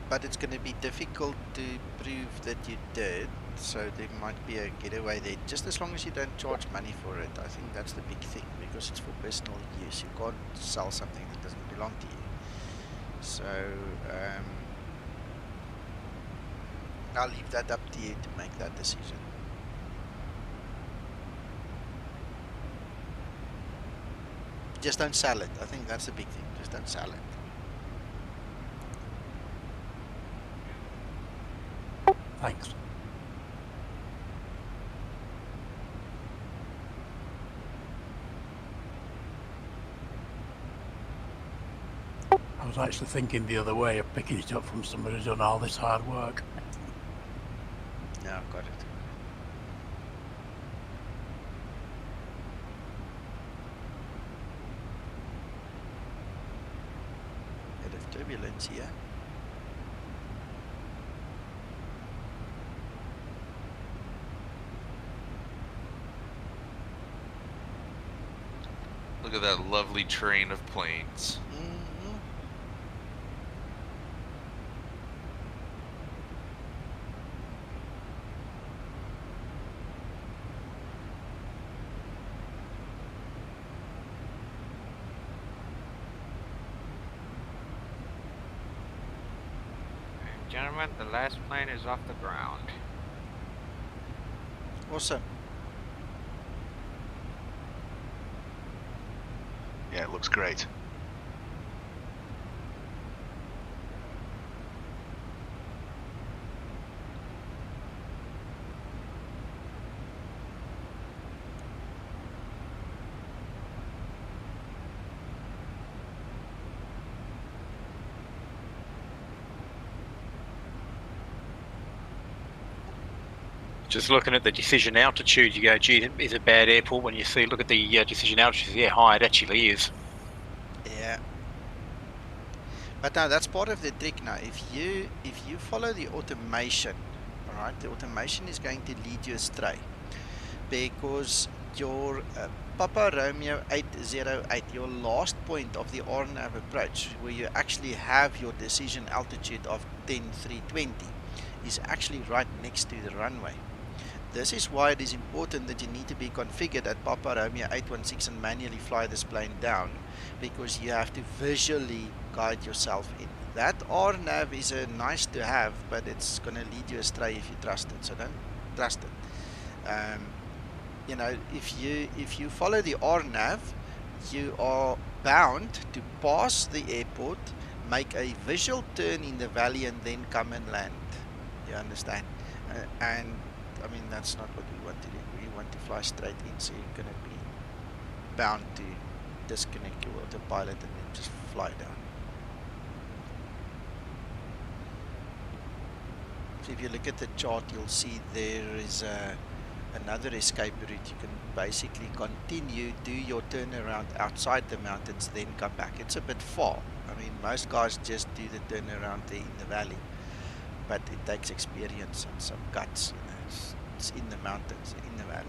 but it's going to be difficult to prove that you did, so there might be a getaway there, just as long as you don't charge money for it. I think that's the big thing, because it's for personal use. You can't sell something that doesn't belong to you. So I'll leave that up to you to make that decision. Just don't sell it. I think that's the big thing. Just don't sell it. Thanks. I was actually thinking the other way of picking it up from somebody who's done all this hard work. No, I've got it. Bit of turbulence here. Look at that lovely train of planes. Mm-hmm. And gentlemen, the last plane is off the ground. Awesome. Yeah, it looks great. Just looking at the decision altitude, you go, gee, it's a bad airport. When you see, look at the decision altitude, yeah, high, it actually is. Yeah. But now that's part of the trick now. If you follow the automation, alright, the automation is going to lead you astray. Because your Papa Romeo 808, your last point of the RNAV approach, where you actually have your decision altitude of 10,320, is actually right next to the runway. This is why it is important that you need to be configured at Papa Romeo 816 and manually fly this plane down, because you have to visually guide yourself in. That RNAV is a nice to have, but it's going to lead you astray if you trust it, so don't trust it. You know, if you follow the RNAV, you are bound to pass the airport, make a visual turn in the valley, and then come and land. You understand? And I mean, that's not what we want to do. We want to fly straight in, so you're going to be bound to disconnect your autopilot and then just fly down. So if you look at the chart, you'll see there is another escape route. You can basically continue, do your turnaround outside the mountains, then come back. It's a bit far. I mean, most guys just do the turnaround there in the valley, but it takes experience and some guts. You know, it's in the mountains, in the valley.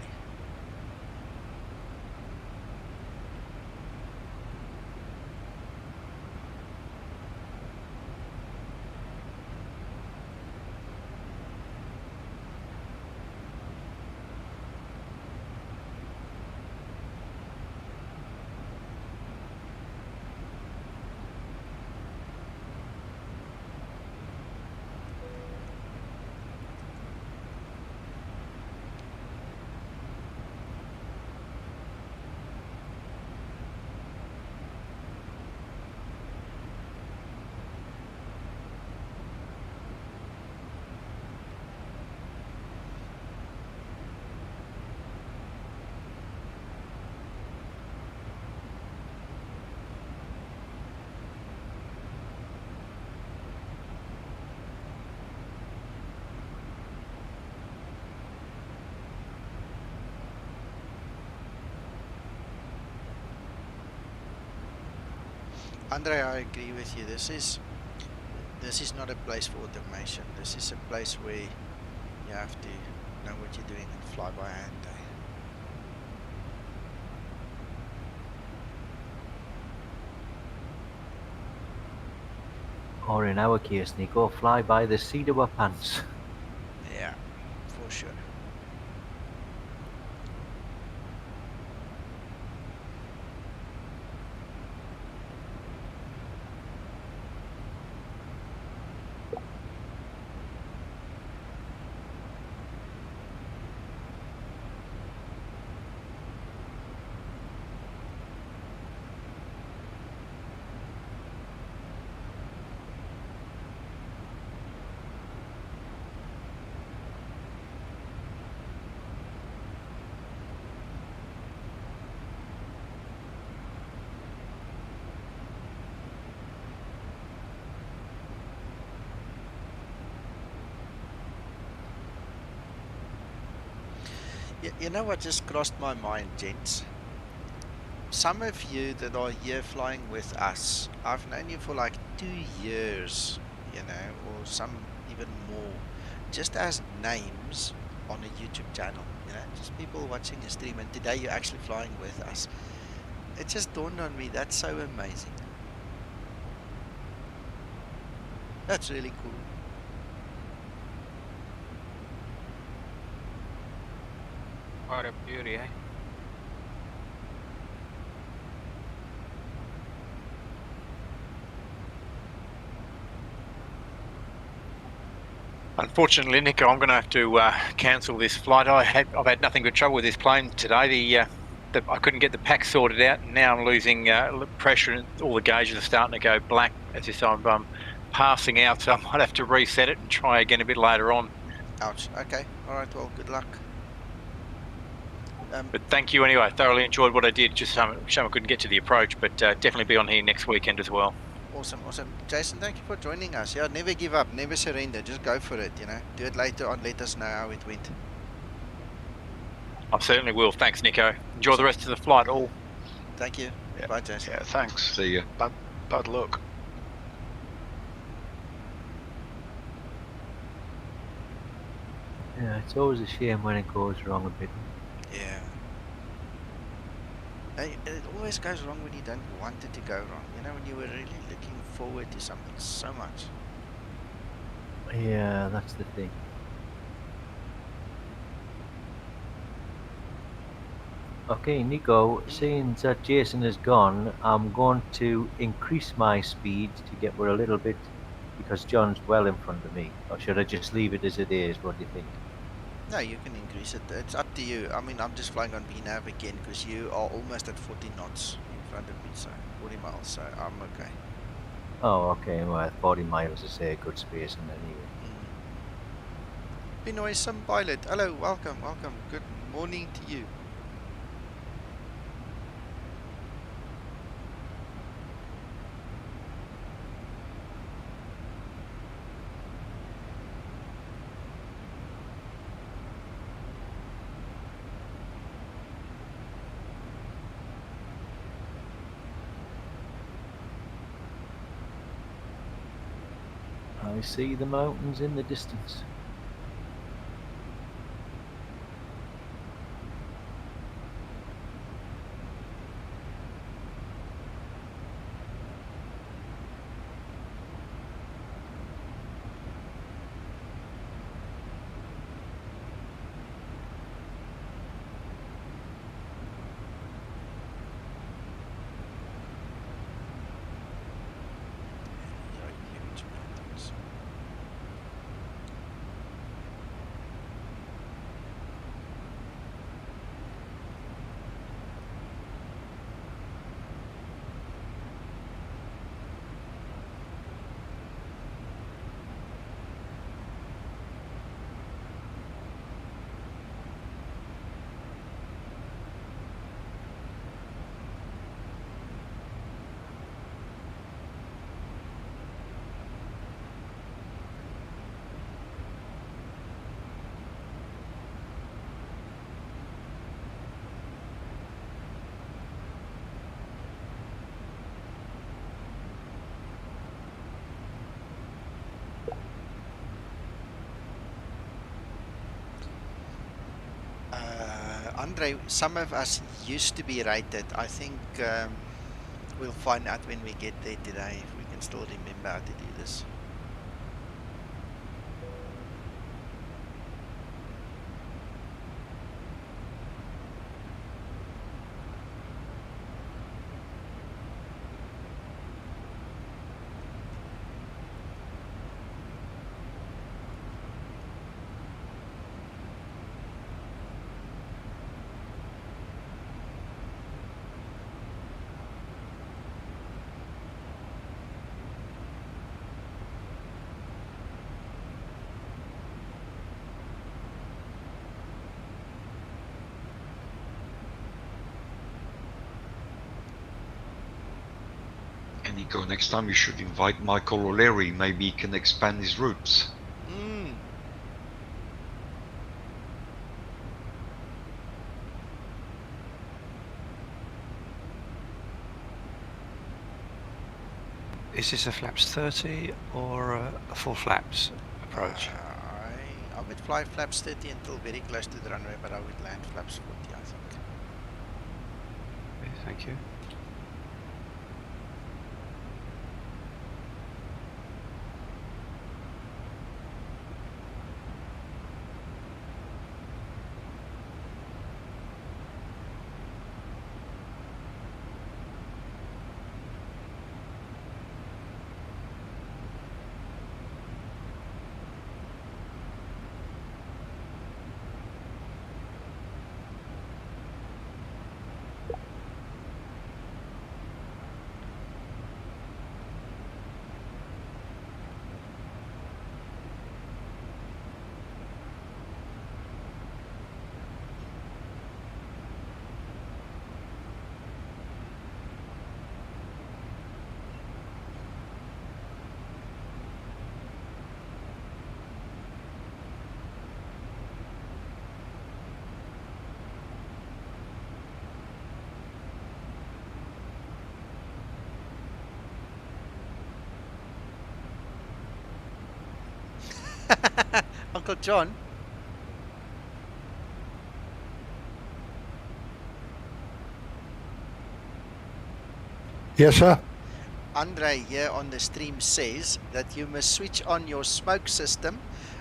Andre, I agree with you. This is not a place for automation. This is a place where you have to know what you're doing and fly by hand. Or in our case, Nico, fly by the seat of our pants. Yeah, for sure. You know what just crossed my mind, gents? Some of you that are here flying with us, I've known you for like 2 years, you know, or some even more, just as names on a YouTube channel, you know, just people watching a stream, and today you're actually flying with us. It just dawned on me, that's so amazing. That's really cool. What a beauty, eh? Unfortunately, Nico, I'm going to have to cancel this flight. I've had nothing but trouble with this plane today. I couldn't get the pack sorted out, and now I'm losing pressure, and all the gauges are starting to go black as if I'm passing out. So I might have to reset it and try again a bit later on. Ouch. Okay. All right. Well, good luck. But thank you anyway. I thoroughly enjoyed what I did. Just shame I couldn't get to the approach, but definitely be on here next weekend as well. Awesome, awesome. Jason, thank you for joining us. Yeah, never give up, never surrender. Just go for it, you know. Do it later on. Let us know how it went. I certainly will. Thanks, Nico. Enjoy the rest of the flight, all. Thanks. You. Yeah. Bye, Jason. Yeah, thanks. See you. Bad luck. Yeah, it's always a shame when it goes wrong a bit. Yeah. It always goes wrong when you don't want it to go wrong. You know, when you were really looking forward to something so much. Yeah, that's the thing. Okay, Nico, seeing that Jason is gone, I'm going to increase my speed to get a little bit, because John's well in front of me. Or should I just leave it as it is? What do you think? No, you can increase it. It's up to you. I mean, I'm just flying on VNAV again because you are almost at 40 knots in front of me, so 40 miles, so I'm okay. Oh, okay, well, 40 miles is a good space in anyway. Pinoy, some pilot. Hello, welcome, welcome. Good morning to you. I see the mountains in the distance. Andre, some of us used to be rated. I think we'll find out when we get there today if we can still remember how to do this. Nico, next time you should invite Michael O'Leary. Maybe he can expand his routes. Is this a flaps 30 or a full flaps approach? I would fly flaps 30 until very close to the runway, but I would land flaps 40, I think. Thank you. Uncle John. Yes, sir. Andre here on the stream says that you must switch on your smoke system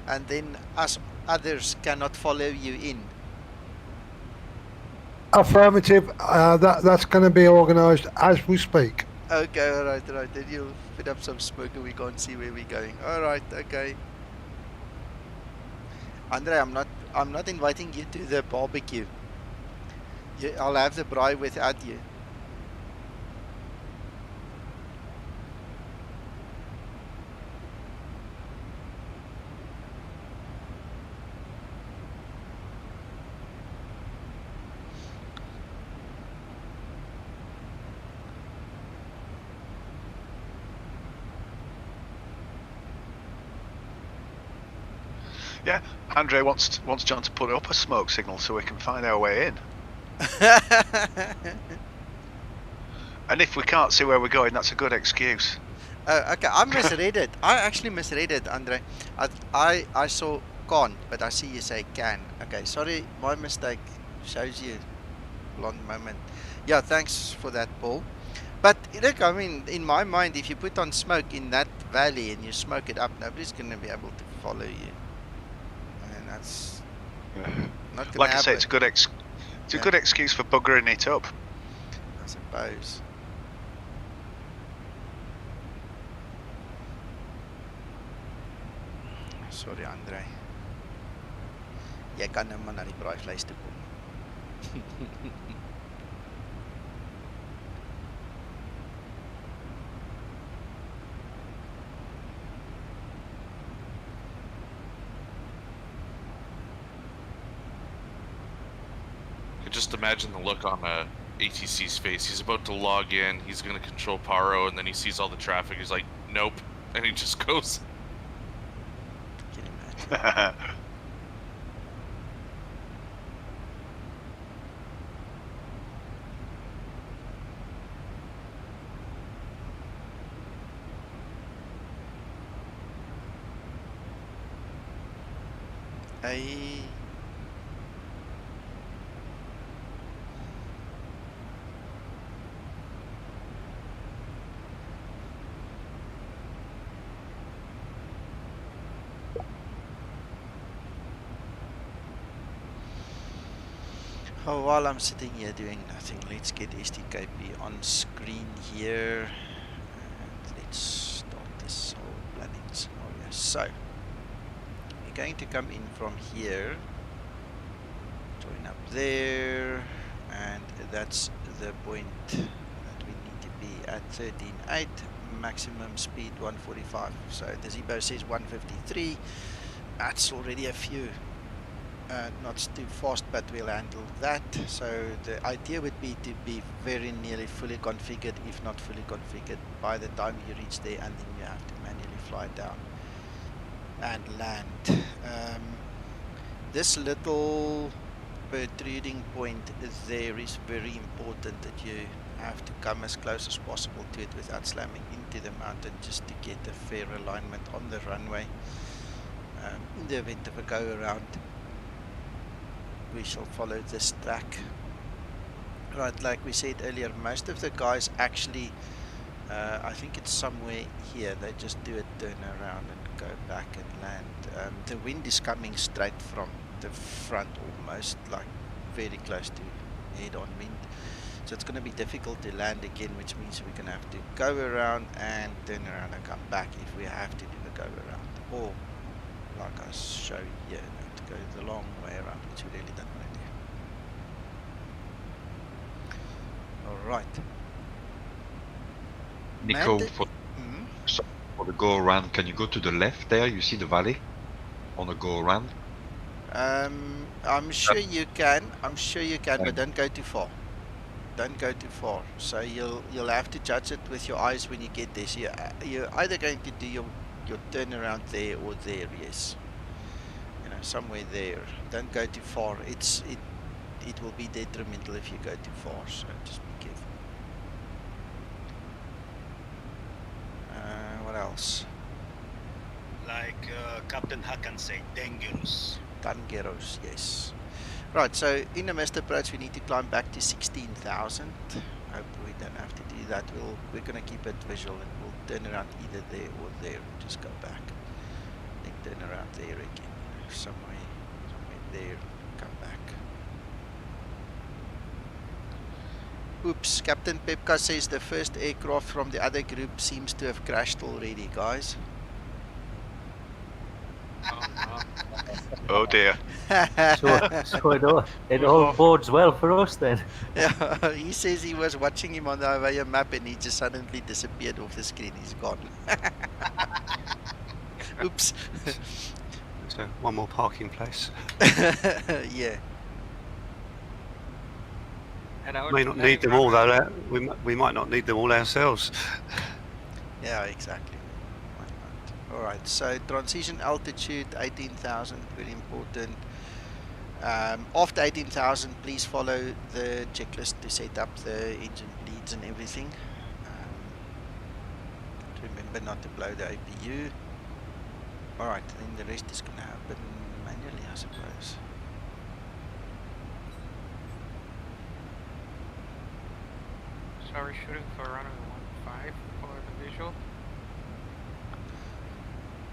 and then us others cannot follow you in. Affirmative. That's going to be organised as we speak. Okay, alright. Then you'll put up some smoke and we can't see where we're going. Alright, okay. Andre, I'm not inviting you to the barbecue. I'll have the braai without you. Yeah, Andre wants John to put up a smoke signal so we can find our way in. And if we can't see where we're going, that's a good excuse. Okay, I misread it. I actually misread it, Andre. I saw can't, but I see you say can. Okay, sorry, my mistake. Shows you blonde moment. Yeah, thanks for that, Paul. But look, I mean, in my mind, if you put on smoke in that valley and you smoke it up, nobody's going to be able to follow you. And that's not going to Like I happen. say, it's a good a good excuse for buggering it up. I suppose. Sorry, Andre. Jy kan nou maar na die braaivleis toe kom. Just imagine the look on ATC's face. He's about to log in, he's going to control Paro, and then he sees all the traffic. He's like, nope. And he just goes. Can you imagine? Hey. Oh, while I'm sitting here doing nothing, let's get STKP on screen here. And let's start this whole planning scenario. So, we're going to come in from here, join up there, and that's the point that we need to be at 13.8, maximum speed 145. So the Zibo says 153. That's already a few knots too fast, but we'll handle that. So the idea would be to be very nearly fully configured, if not fully configured, by the time you reach there, and then you have to manually fly down and land. This little protruding point there is very important, that you have to come as close as possible to it without slamming into the mountain, just to get a fair alignment on the runway. In the event of a go around, we shall follow this track. Right, like we said earlier, most of the guys actually, I think it's somewhere here, they just do a turn around and go back and land. The wind is coming straight from the front almost, like very close to head-on wind. So it's going to be difficult to land again, which means we're going to have to go around and turn around and come back if we have to do a go around. Or, like I show here, to go the long way around, which we really don't want to do. Alright. Nico, for the go around, can you go to the left there? You see the valley on the go around? I'm sure you can. I'm sure you can, but don't go too far. Don't go too far. So you'll have to judge it with your eyes when you get there. So you're either going to do your turnaround there or there. Yes. You know, somewhere there. Don't go too far. It will be detrimental if you go too far. So just be careful. What else? Like Captain Hakan said, dangerous. Dangerous, yes. Right, so in the mist approach we need to climb back to 16,000. Hope we don't have to do that. We're going to keep it visual and we'll turn around either there or there and just go back. Then turn around there again. Somewhere there, come back. Oops, Captain Pepka says the first aircraft from the other group seems to have crashed already, guys. Oh dear. So it all bodes well for us then. Yeah, he says he was watching him on the Avaya map and he just suddenly disappeared off the screen. He's gone. Oops. So one more parking place. Yeah. We may not need them all though. We might not need them all ourselves. Yeah, exactly. Alright, so transition altitude 18,000, very important. After 18,000, please follow the checklist to set up the engine bleeds and everything. Remember not to blow the APU. Alright, then the rest is going to happen manually, I suppose. So we're shooting for runway 15 for the visual?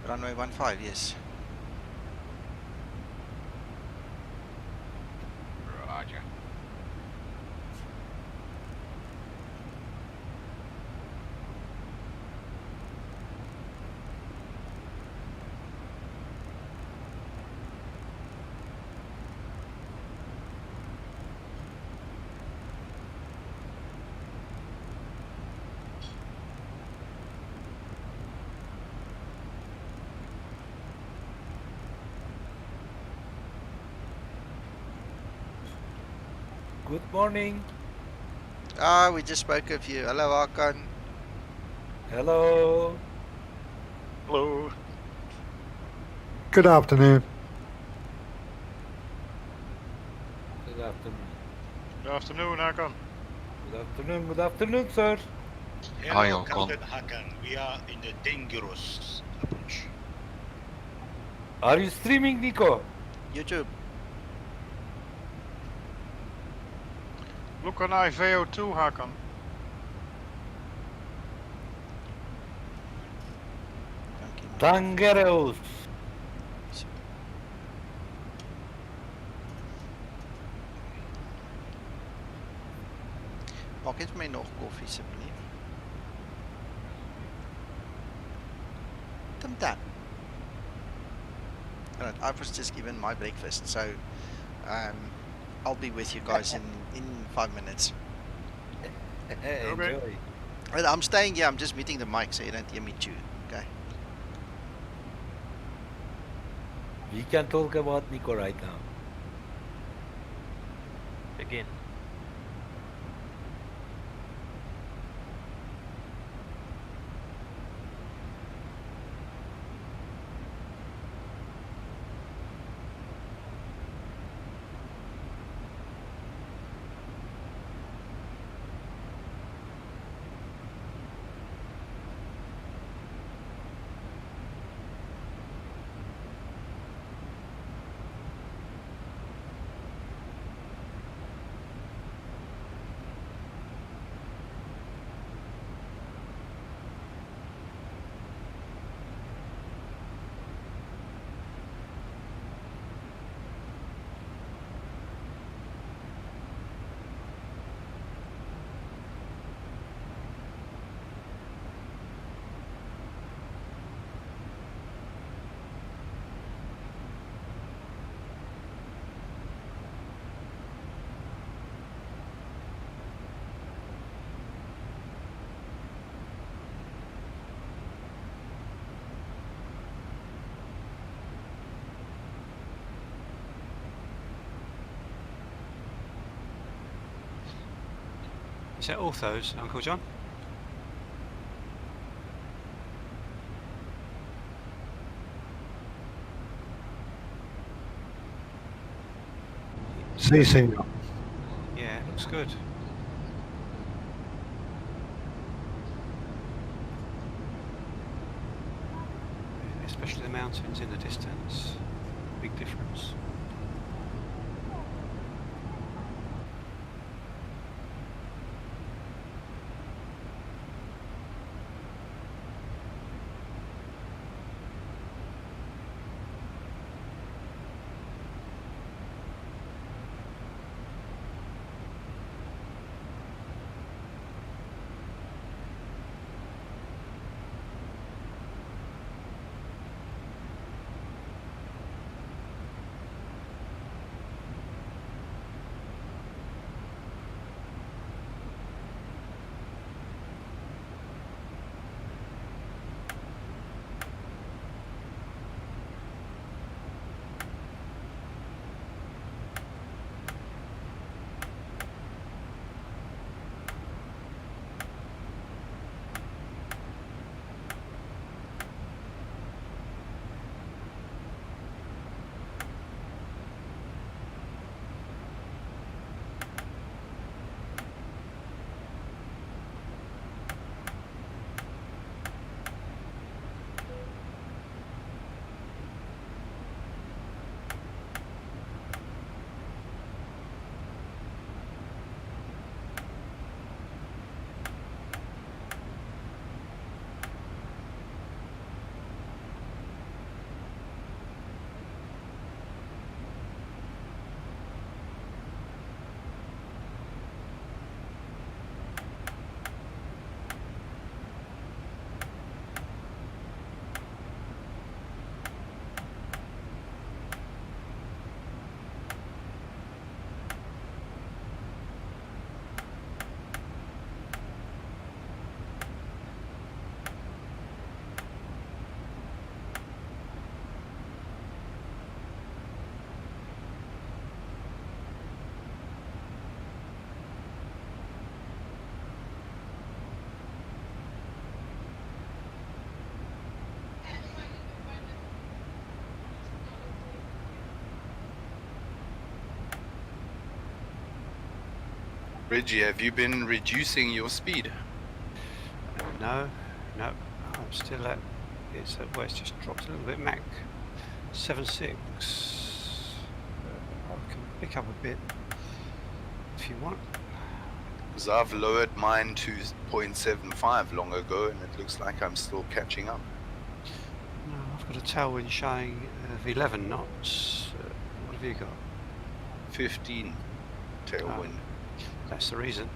Runway 15, yes. Roger. Good morning. We just spoke of you. Hello, Hakan. Hello. Hello. Good afternoon. Good afternoon. Good afternoon, Hakan. Good afternoon, sir. Hello, Captain Hakan. We are in the dangerous approach. Are you streaming, Nico? YouTube. Look on IVO 2, Hakan. Tangeros. Maak net vir my nog koffie asseblief. Tam. Alright, I was just given my breakfast, so I'll be with you guys in 5 minutes. Enjoy. Right, I'm staying here, I'm just muting the mic so you don't hear me chew, okay? We can talk about Nico right now. Begin. Is that orthos, Uncle John? Si, senor. Yeah, it looks good. Especially the mountains in the distance. Big difference. Reggie, have you been reducing your speed? No, I'm still at, it's just dropped a little bit, Mach 7.6. I can pick up a bit if you want. Because I've lowered mine to 0.75 long ago, and it looks like I'm still catching up. No, I've got a tailwind showing of 11 knots. What have you got? 15 tailwind. That's the reason.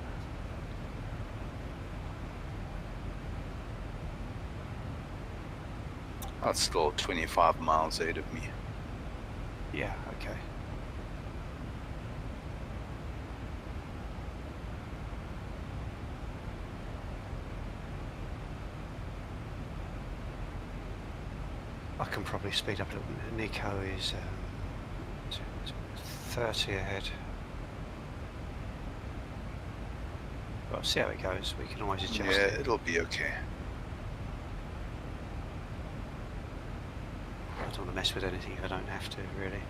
That's still 25 miles ahead of me. Yeah, okay. I can probably speed up a little bit. Nico is 30 ahead. Well, see how it goes. We can always adjust. Yeah, it'll be okay. I don't want to mess with anything if I don't have to, really.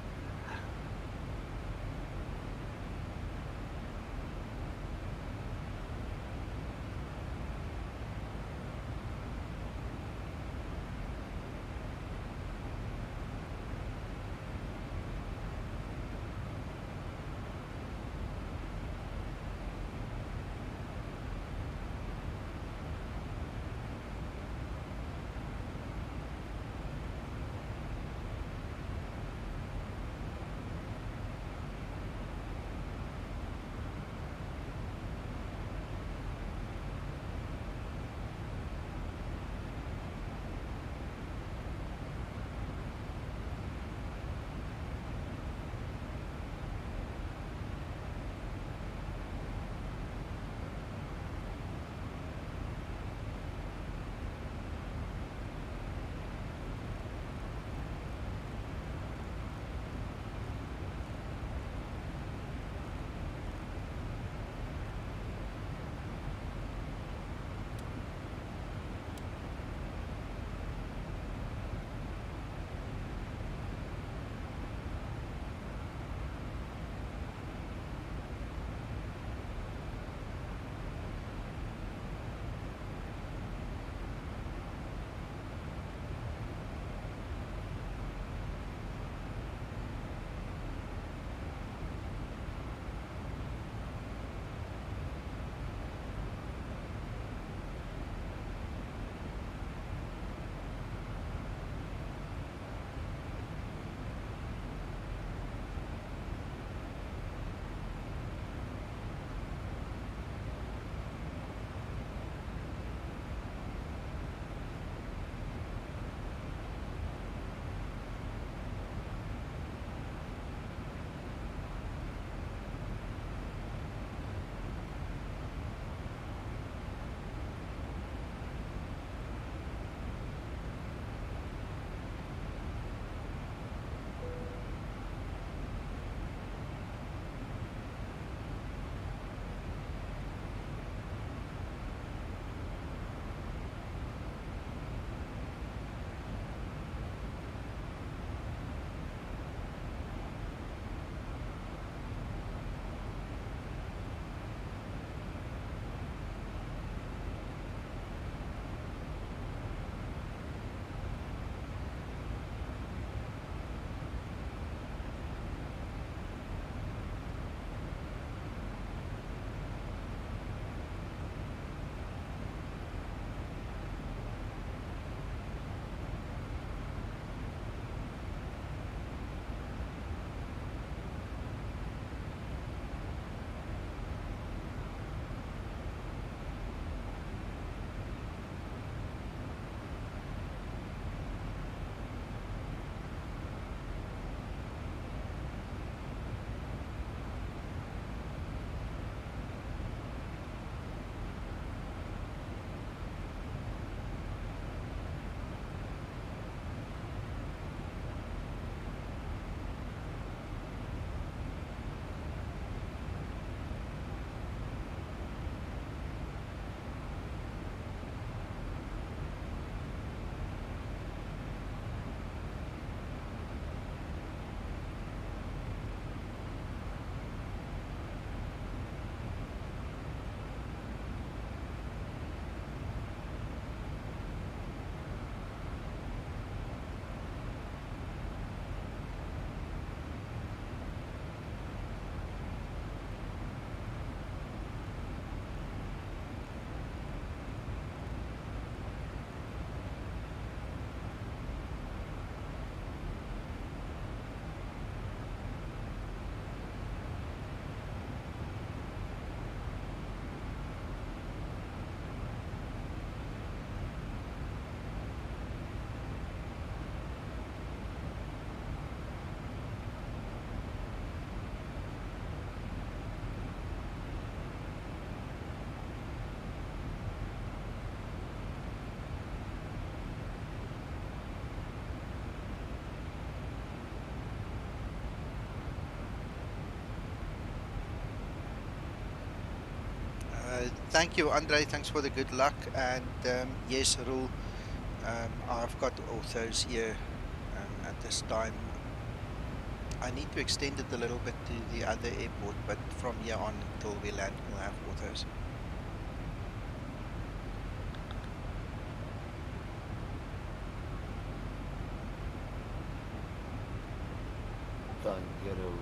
thank you, Andre. Thanks for the good luck. And yes, Roel, I've got authos here at this time. I need to extend it a little bit to the other airport, but from here on until we land, we'll have authos. Dangerous.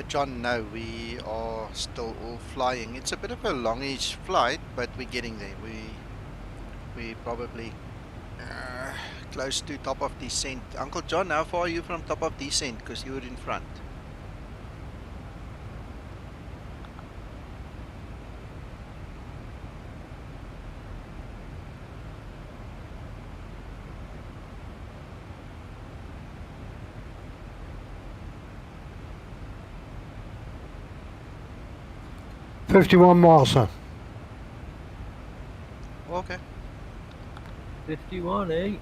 John, no, we are still all flying. It's a bit of a longish flight, but we're getting there. We probably close to top of descent. Uncle John, how far are you from top of descent? Because you were in front. $51 miles, sir. Okay. 51, eh?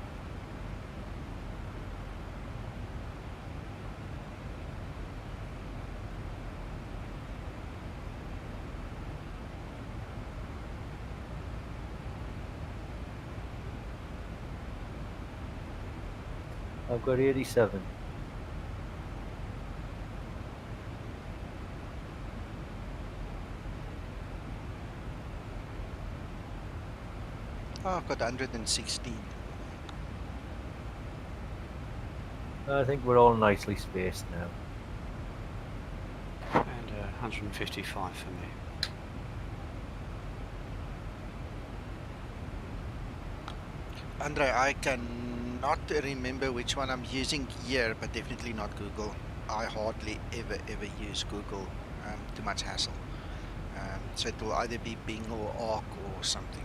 I've got 87. Oh, I've got 116. I think we're all nicely spaced now. And 155 for me. Andre, I cannot remember which one I'm using here, but definitely not Google. I hardly ever use Google. Too much hassle. So it will either be Bing or Arc or something,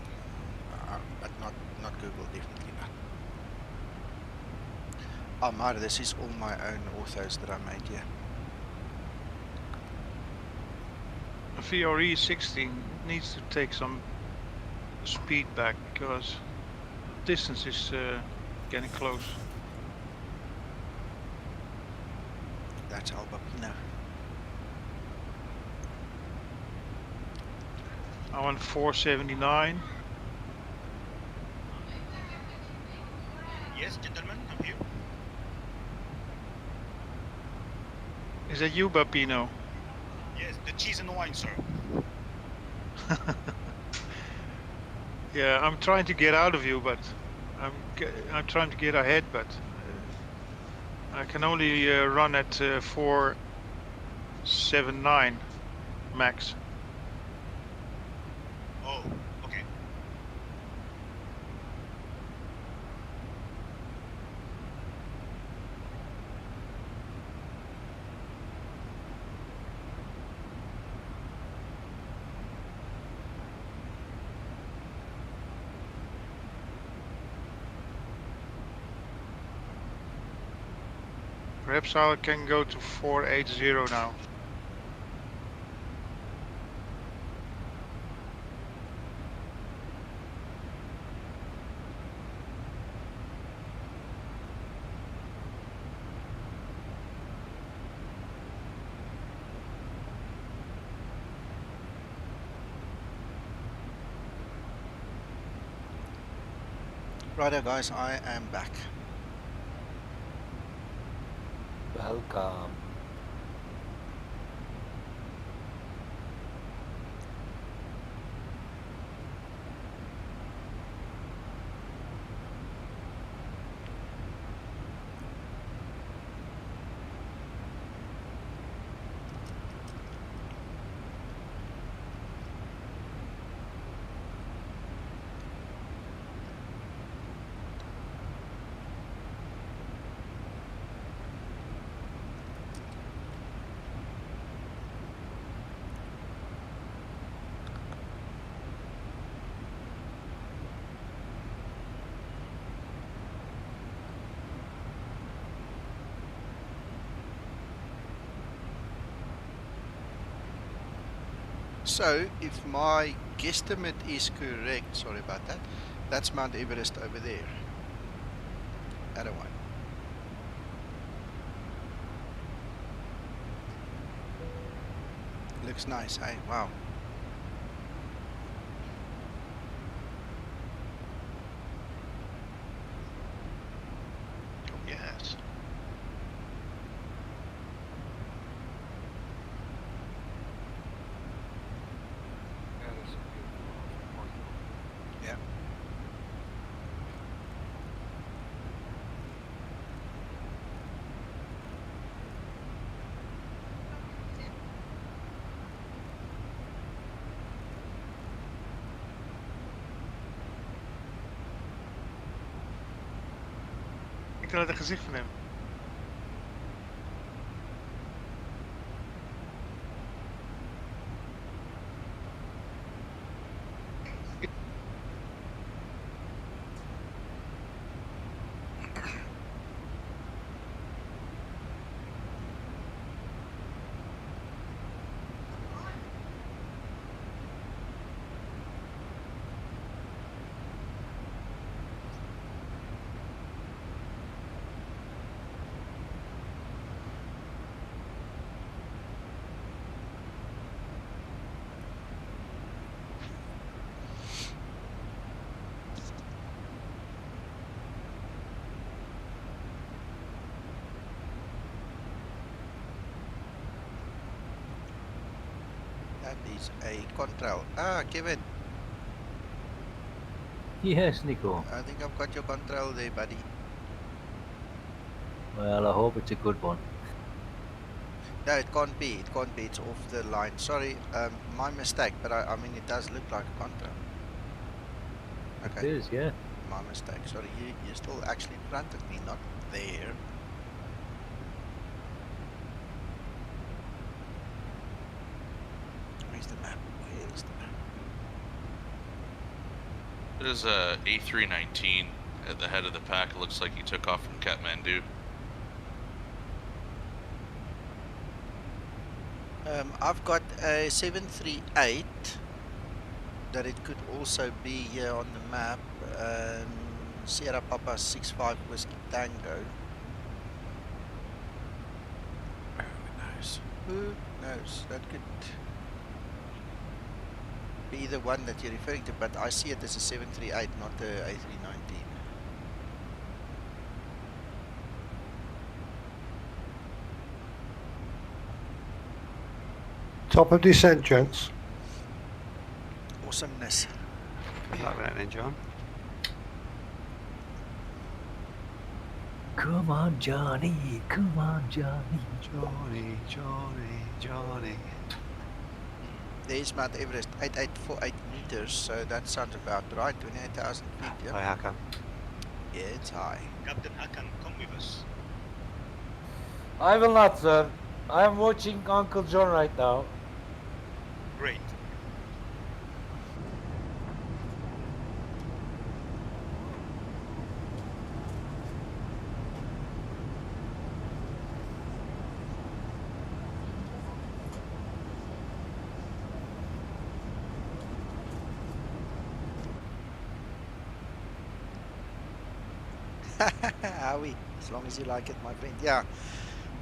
but not Google, definitely not. Oh my, this is all my own authos that I made here. VRE 16 needs to take some speed back because distance is getting close. That's Albapino. I'm on 479. Yes, gentlemen, I'm here. Is that you, Bapino? Yes, the cheese and wine, sir. Yeah, I'm trying to get out of you, but I'm trying to get ahead, but I can only run at 479 max. Oh, okay. Perhaps I can go to 480 now. Righto guys, I am back. Welcome. So, if my guesstimate is correct, sorry about that, that's Mount Everest over there. Other one. Looks nice, hey? Wow. Oh, yes. Yeah. Ik kan het gezicht van hem. That is a contrail. Ah, Kevin. Yes, Nico. I think I've got your contrail there, buddy. Well, I hope it's a good one. No, it can't be. It can't be. It's off the line. Sorry, my mistake. But I mean, it does look like a contrail. Okay. It is, yeah. My mistake. Sorry, you're still actually in front of me, not there. Where's the map? Where's the map? There's a A319 at the head of the pack. It looks like he took off from Kathmandu. I've got a 738 that it could also be here on the map. Sierra Papa 65 Whiskey Tango. Who knows? Who knows? That could be the one that you're referring to, but I see it as a 738, not a A319. Top of descent, gents. Awesomeness. Good luck with that then, John. Come on, Johnny. Come on, Johnny. Johnny, Johnny, Johnny. There's Mount Everest, 8848 meters, so that sounds about right, 28,000 feet, yeah? Hi, Hakan. Yeah, it's high. Captain Hakan, come with us. I will not, sir. I am watching Uncle John right now. Great. Howie, as long as you like it, my friend. Yeah,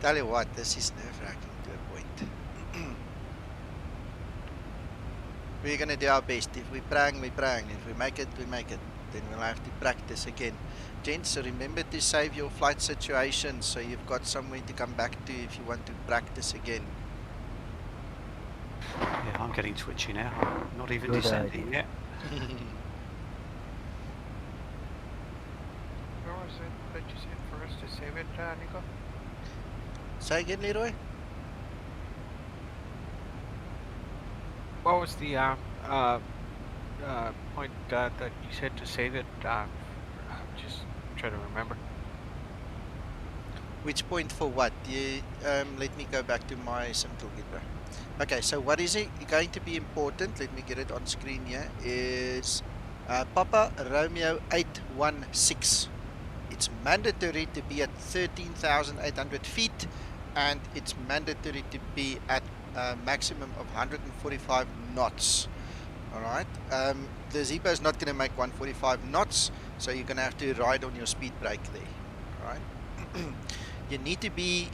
tell you what, this is nerve-wracking to a point. We're gonna do our best. If we prang, we prang. If we make it, we make it. then we'll have to practice again. Gents, remember to save your flight situation so you've got somewhere to come back to if you want to practice again. Yeah, I'm getting twitchy now. I'm not even Good descending idea. yet. Where was it that you said for us to save it, Nico? Say again, Leroy? What was the point that you said to save it? Just try to remember. Which point for what? Let me go back to my simple guitar. Okay, so what is it going to be important? Let me get it on screen here. Is Papa Romeo 816. It's mandatory to be at 13,800 feet, and it's mandatory to be at a maximum of 145 knots. Alright, the Zibo is not going to make 145 knots, so you're going to have to ride on your speed brake there. Alright, you need to be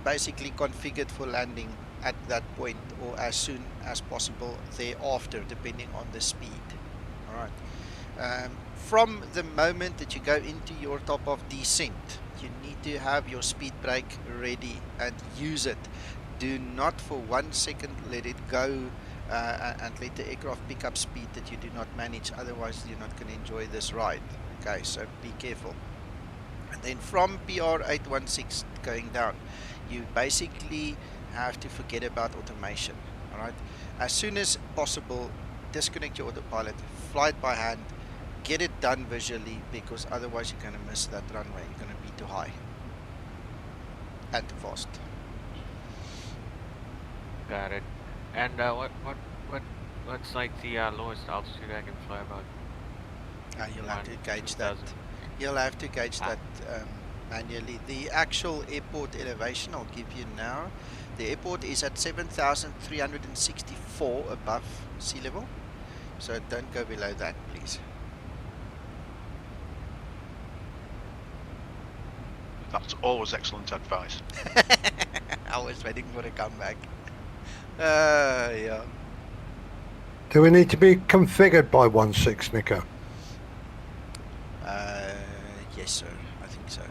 basically configured for landing at that point or as soon as possible thereafter, depending on the speed. Alright, from the moment that you go into your top of descent, you need to have your speed brake ready and use it. Do not for 1 second let it go and let the aircraft pick up speed that you do not manage, otherwise you're not going to enjoy this ride. Okay, so be careful. And then from PR 816 going down, you basically have to forget about automation. Alright, as soon as possible, disconnect your autopilot, fly it by hand, get it done visually, because otherwise you're going to miss that runway. You're going to be too high and too fast. Got it. And what's like the lowest altitude I can fly about? You'll have to gauge that. You'll have to gauge that manually. The actual airport elevation I'll give you now. The airport is at 7,364 above sea level, so don't go below that, please. That's always excellent advice. I was waiting for a comeback. Yeah. Do we need to be configured by 1.6, Nico? Yes, sir. I think so.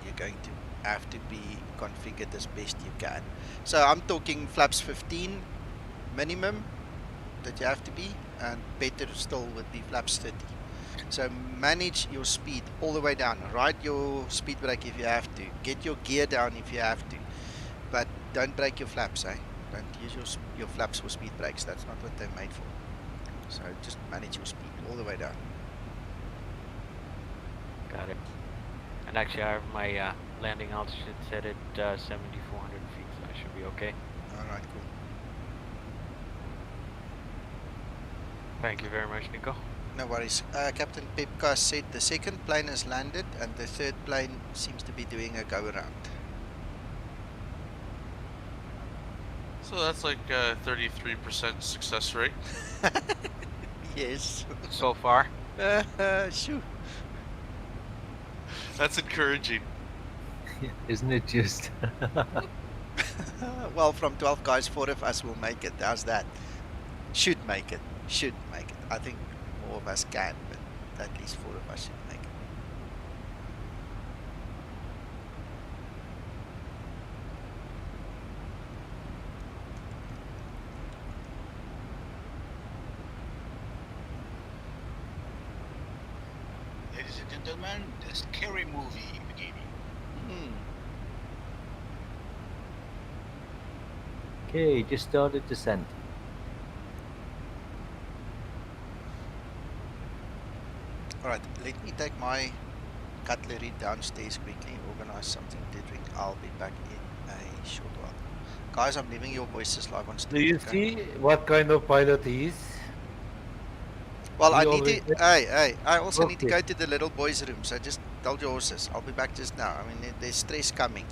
You're going to have to be configured as best you can. So I'm talking flaps 15 minimum that you have to be, and better still would be flaps 30. So manage your speed all the way down. Ride your speed brake if you have to. Get your gear down if you have to. But don't break your flaps, eh? Don't use your flaps for speed brakes. That's not what they're made for. So just manage your speed all the way down. Got it. And actually I have my landing altitude set at 7,400 feet, so I should be okay. Alright, cool. Thank you very much, Nico. No worries. Captain Pepka said the second plane has landed and the third plane seems to be doing a go-around. So that's like a 33% success rate. Yes. So far. Shoo. That's encouraging. Isn't it just? Well, from 12 guys, 4 of us will make it. How's that? Should make it. Should make it. I think more of us can, but at least 4 of us should make it. Ladies and gentlemen, the scary movie beginning. Okay, just started descent. Alright, let me take my cutlery downstairs quickly and organize something to drink. I'll be back in a short while. Guys, I'm leaving your voices live on stream. Do you see what kind of pilot he is? Well, I He need to. always- Hey, I also need to Okay. go to the little boys' room, so just hold your horses. I'll be back just now. I mean, there's stress coming.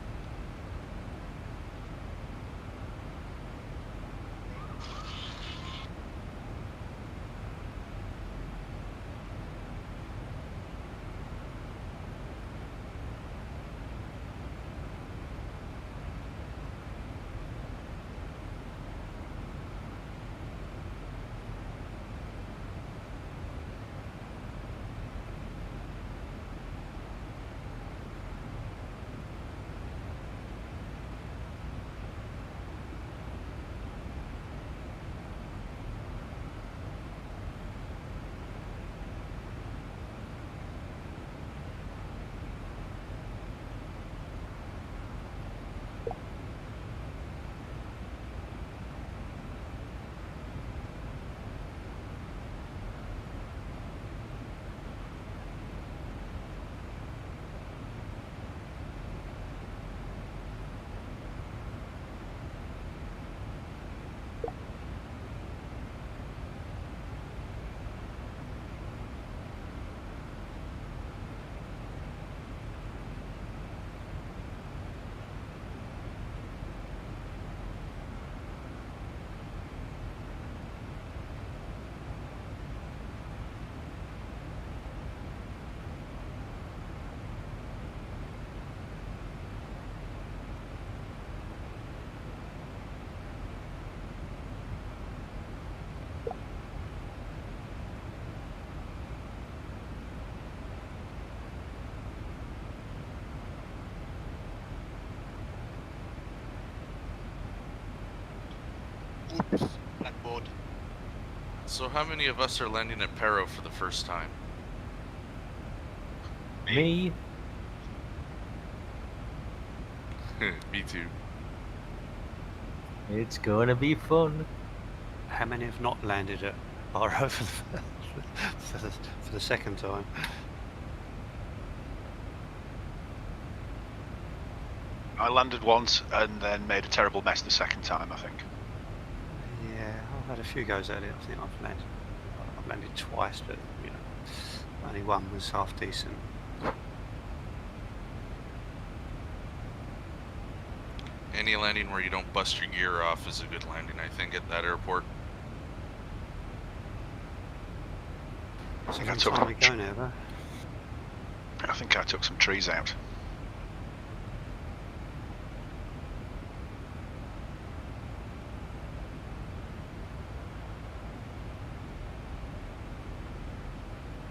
Oops, blackboard. So how many of us are landing at Paro for the first time? Me? Me too. It's gonna be fun. How many have not landed at Barrow for the second time? I landed once and then made a terrible mess the second time, I think. Yeah, I've had a few goes at it. I think I've landed twice, but you know, only one was half decent. Any landing where you don't bust your gear off is a good landing, I think, at that airport. I think I took some trees out.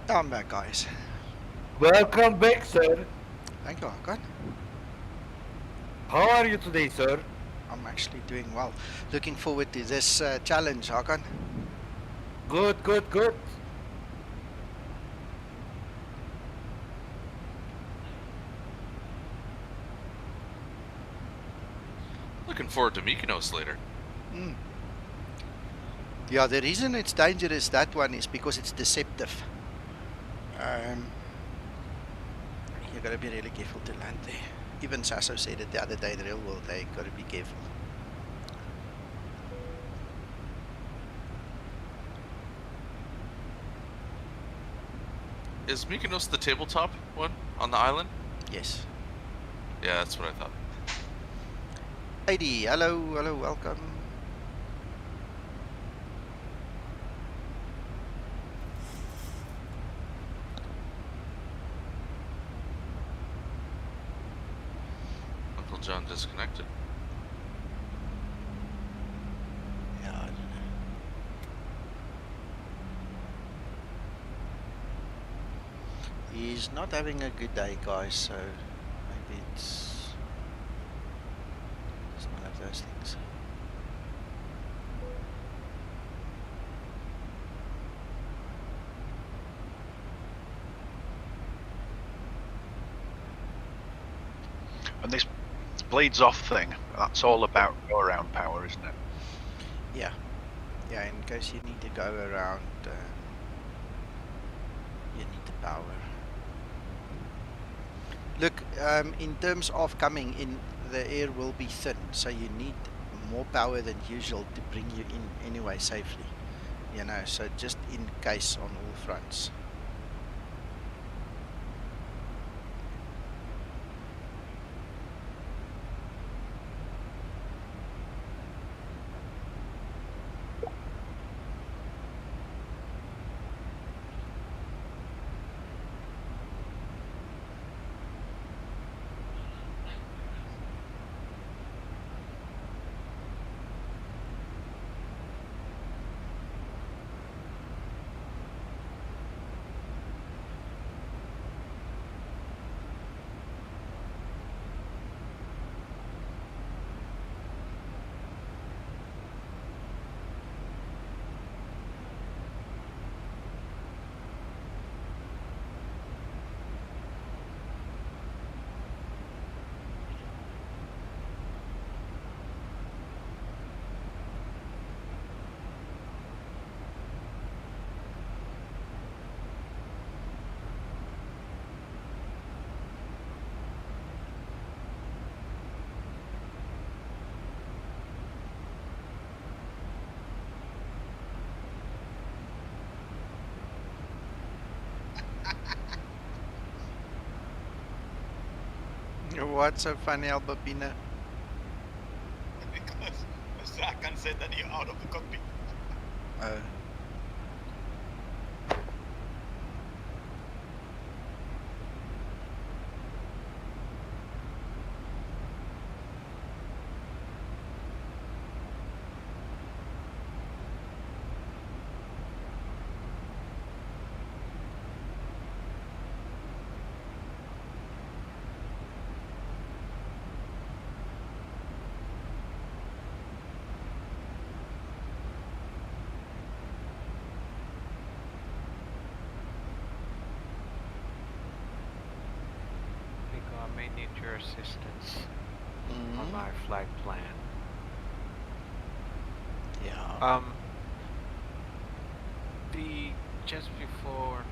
I'm back, guys. Welcome back, sir. Thank you, Hakan. How are you today, sir? I'm actually doing well. Looking forward to this challenge, Hakan. Good, good, good. Looking forward to Mykonos later. Mm. Yeah, the reason it's dangerous, that one, is because it's deceptive. You gotta be really careful to land there. Even Sasso said it the other day in the real world, they gotta be careful. Is Mykonos the tabletop one on the island? Yes. Yeah, that's what I thought. Heidi, hello, hello, welcome. Uncle John disconnected. Yeah, I don't know. He's not having a good day, guys, so maybe it's one of those things. And this bleeds off thing, that's all about go around power, isn't it? Yeah. Yeah, in case you need to go around, you need the power. Look, in terms of coming in, the air will be thin, so you need more power than usual to bring you in anyway safely. You know, so just in case on all fronts. What's so funny, Albabina? Because Mr. Hakan said that you're out of the cockpit. may need your assistance on my flight plan. Yeah. Just before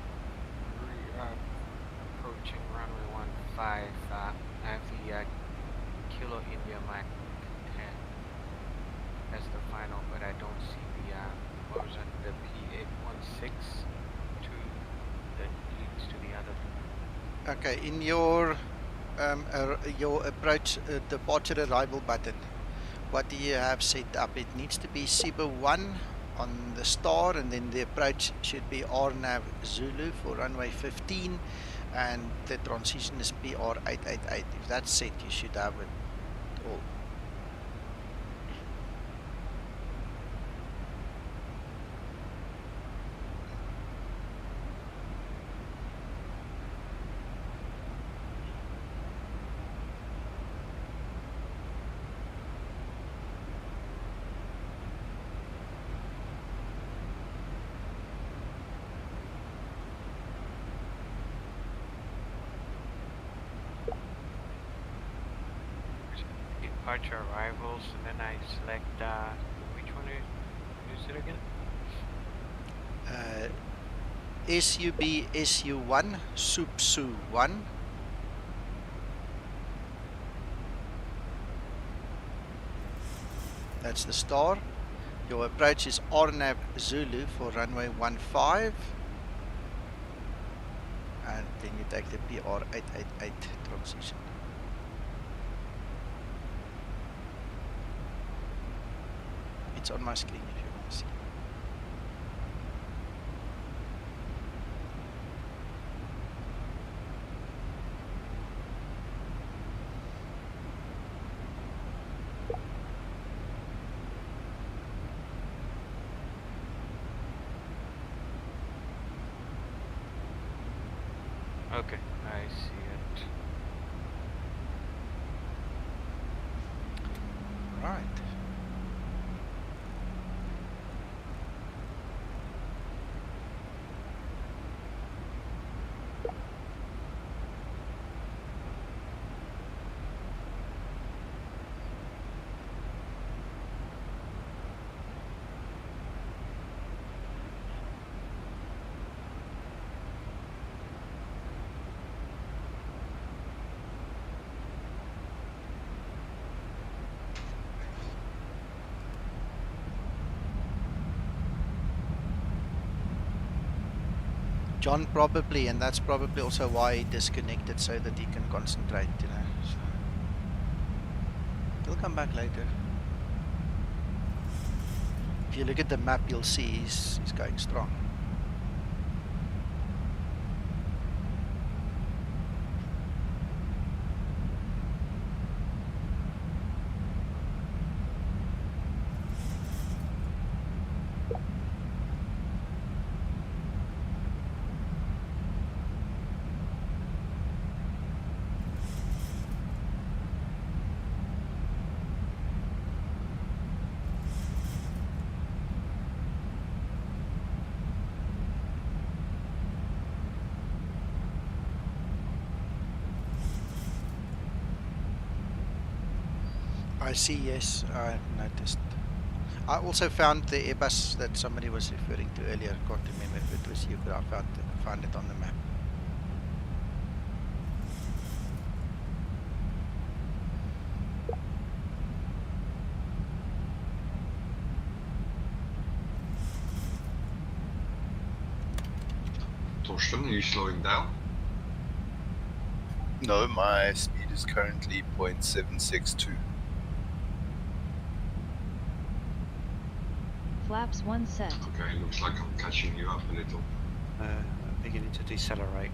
approaching runway 15, I have the Kilo India Mach 10 as the final, but I don't see the what was it, the P816 that leads to the other. Okay, in your approach departure arrival button, what do you have set up? It needs to be Zibo 1 on the star, and then the approach should be RNAV Zulu for runway 15, and the transition is PR888. If that's set, you should have it all. Departure arrivals, and then I select which one is it again? SUB SU1 SUPSU 1. That's the star. Your approach is RNAV Zulu for runway 15, and then you take the PR888 transition. It's on my screen if you want to see. Okay, I see it. Right. John probably, and that's probably also why he disconnected, so that he can concentrate, you know. So he'll come back later. If you look at the map, you'll see he's going strong. I see, yes, I noticed. I also found the Airbus that somebody was referring to earlier. Can't remember if it was you, but I found it on the map. Torsten, are you slowing down? No, my speed is currently 0.762. Flaps 1 set. Okay, looks like I'm catching you up a little. Beginning to decelerate.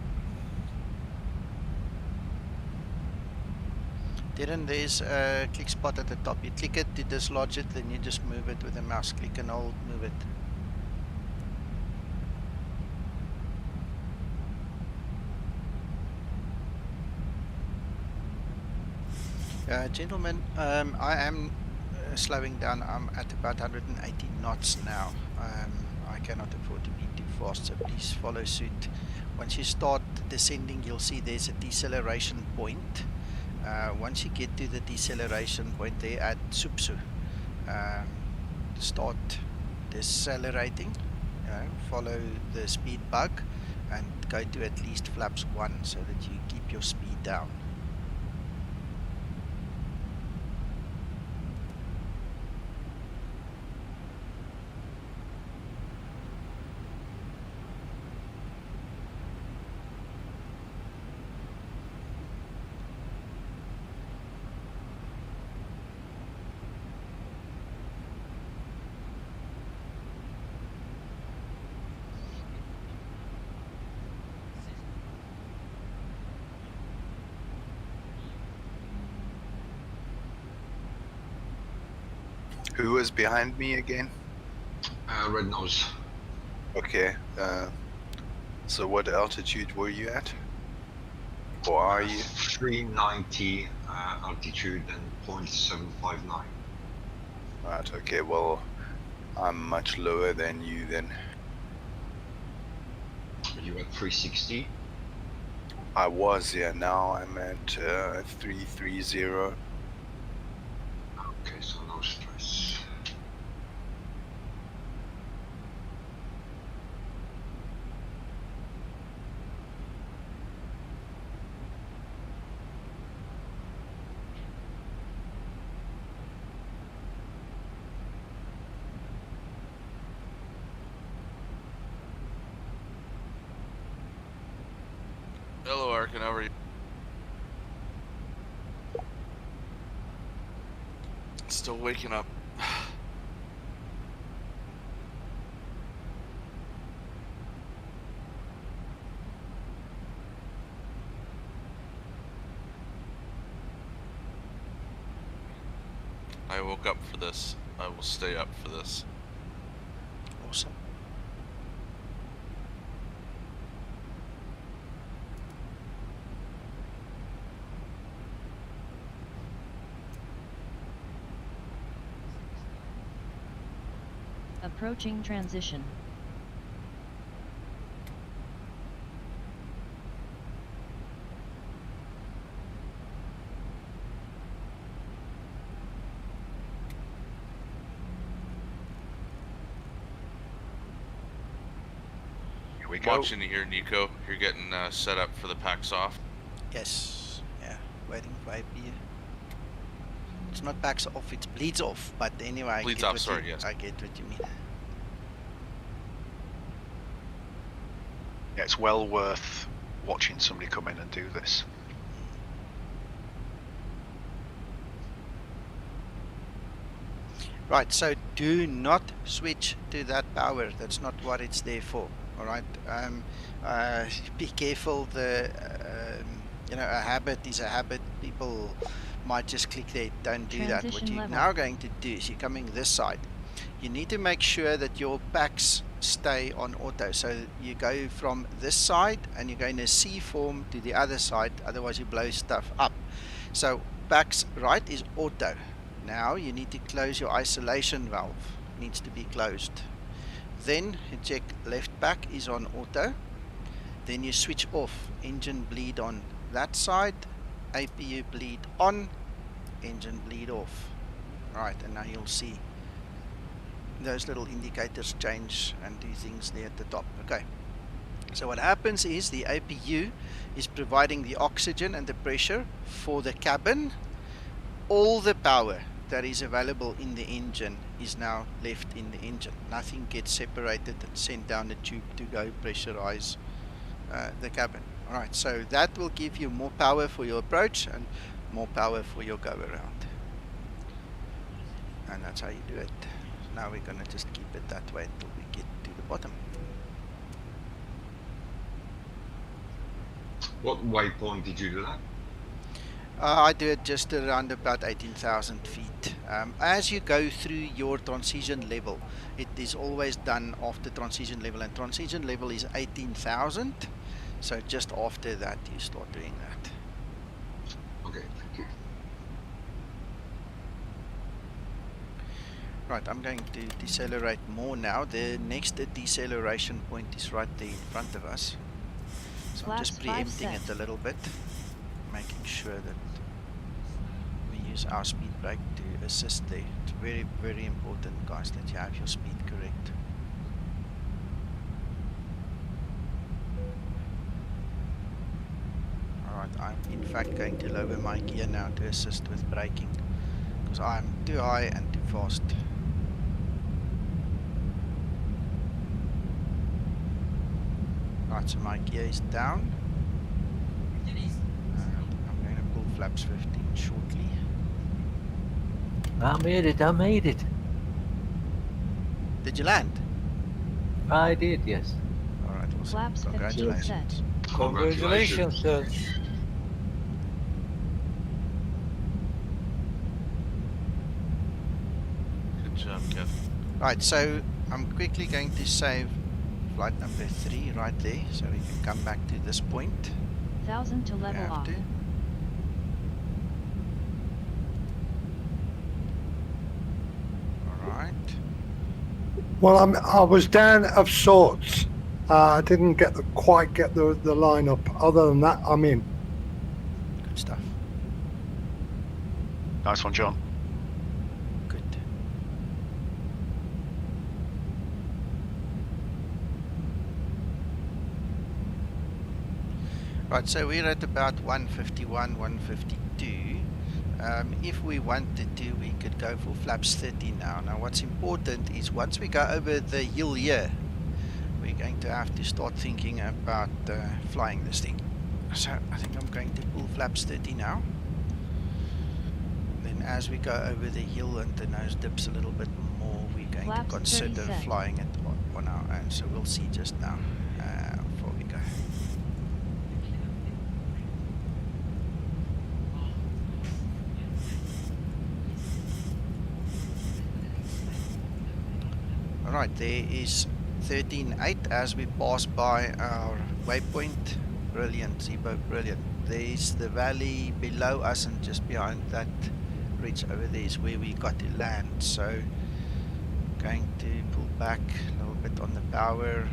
Darren, there's a click spot at the top. You click it to dislodge it, then you just move it with a mouse click and hold, move it. Gentlemen, I am slowing down. I'm at about 180 knots now. I cannot afford to be too fast, so please follow suit. Once you start descending, you'll see there's a deceleration point. Once you get to the deceleration point there at Supsu, start decelerating, follow the speed bug and go to at least flaps 1 so that you keep your speed down. Who was behind me again? Red Nose. Okay. So what altitude were you at? Or are you? 390 altitude and 0.759. Right, okay, well, I'm much lower than you then. Are you at 360? I was, yeah, now I'm at 330. Okay, so no stress. Hello, Arkin, how are you? Still waking up. I woke up for this. I will stay up for this. Awesome. Approaching transition. Here we go. Watching you here, Nico. You're getting set up for the PAX off. Yes, yeah, waiting for APU. It's not PAX off, it's bleeds off, but anyway, I Bleeds get off, what sorry, you, yes. I get what you mean. Yeah, it's well worth watching somebody come in and do this. Right, so do not switch to that power. That's not what it's there for. All right. Be careful. You know, a habit is a habit. People might just click there. Don't do that. What Transition you're level. now going to do is you're coming this side. You need to make sure that your packs stay on auto. So you go from this side and you're going to C form to the other side. Otherwise, you blow stuff up. So packs right is auto. Now you need to close your isolation valve, needs to be closed. Then you check left pack is on auto. Then you switch off engine bleed on that side, APU bleed on, engine bleed off. Right, and now you'll see those little indicators change and do things there at the top. Okay, so what happens is the APU is providing the oxygen and the pressure for the cabin. All the power that is available in the engine is now left in the engine. Nothing gets separated and sent down the tube to go pressurize the cabin. Alright, so that will give you more power for your approach and more power for your go around. And that's how you do it. Now we're gonna just keep it that way until we get to the bottom. What waypoint did you do that? I do it just around about 18,000 feet. As you go through your transition level, it is always done after transition level, and transition level is 18,000. So just after that, you start doing that. Okay, thank you. Right, I'm going to decelerate more now. The next deceleration point is right there in front of us. So I'm just Flaps 5 preempting set. it a little bit, making sure that use our speed brake to assist there. It's very, very important, guys, that you have your speed correct. Alright, I'm in fact going to lower my gear now to assist with braking, because I'm too high and too fast. Right, so my gear is down. I'm going to pull flaps 15 shortly. I made it, I made it. Did you land? I did, yes. Alright, awesome. Flaps 15 Congratulations. set. Congratulations, sir. Good job, Kevin. Right, so I'm quickly going to save flight number 3 right there, so we can come back to this point. 1000 to level have off. to. Alright. Well, I was down of sorts. I didn't quite get the line up. Other than that, I'm in. Good stuff. Nice one, John. Good. Right, so we're at about 151, 152. If we wanted to, we could go for flaps 30 now. Now, what's important is once we go over the hill here, we're going to have to start thinking about flying this thing. So I think I'm going to pull flaps 30 now. Then as we go over the hill and the nose dips a little bit more, we're going Flaps to consider 30 flying it on our own. So we'll see just now before we go. Alright, there is 13.8 as we pass by our waypoint. Brilliant, Zibo, brilliant. There's the valley below us, and just behind that ridge over there is where we got to land. So, going to pull back a little bit on the power.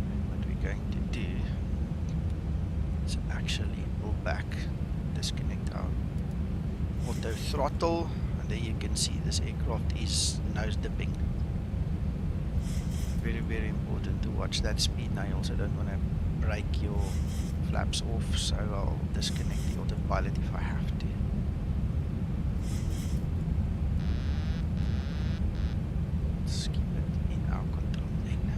And what we're going to do is actually pull back, disconnect our auto throttle. There you can see this aircraft is nose dipping. Very, very important to watch that speed. Now you also don't want to break your flaps off, so I'll disconnect the autopilot if I have to. Let's keep it in our control then.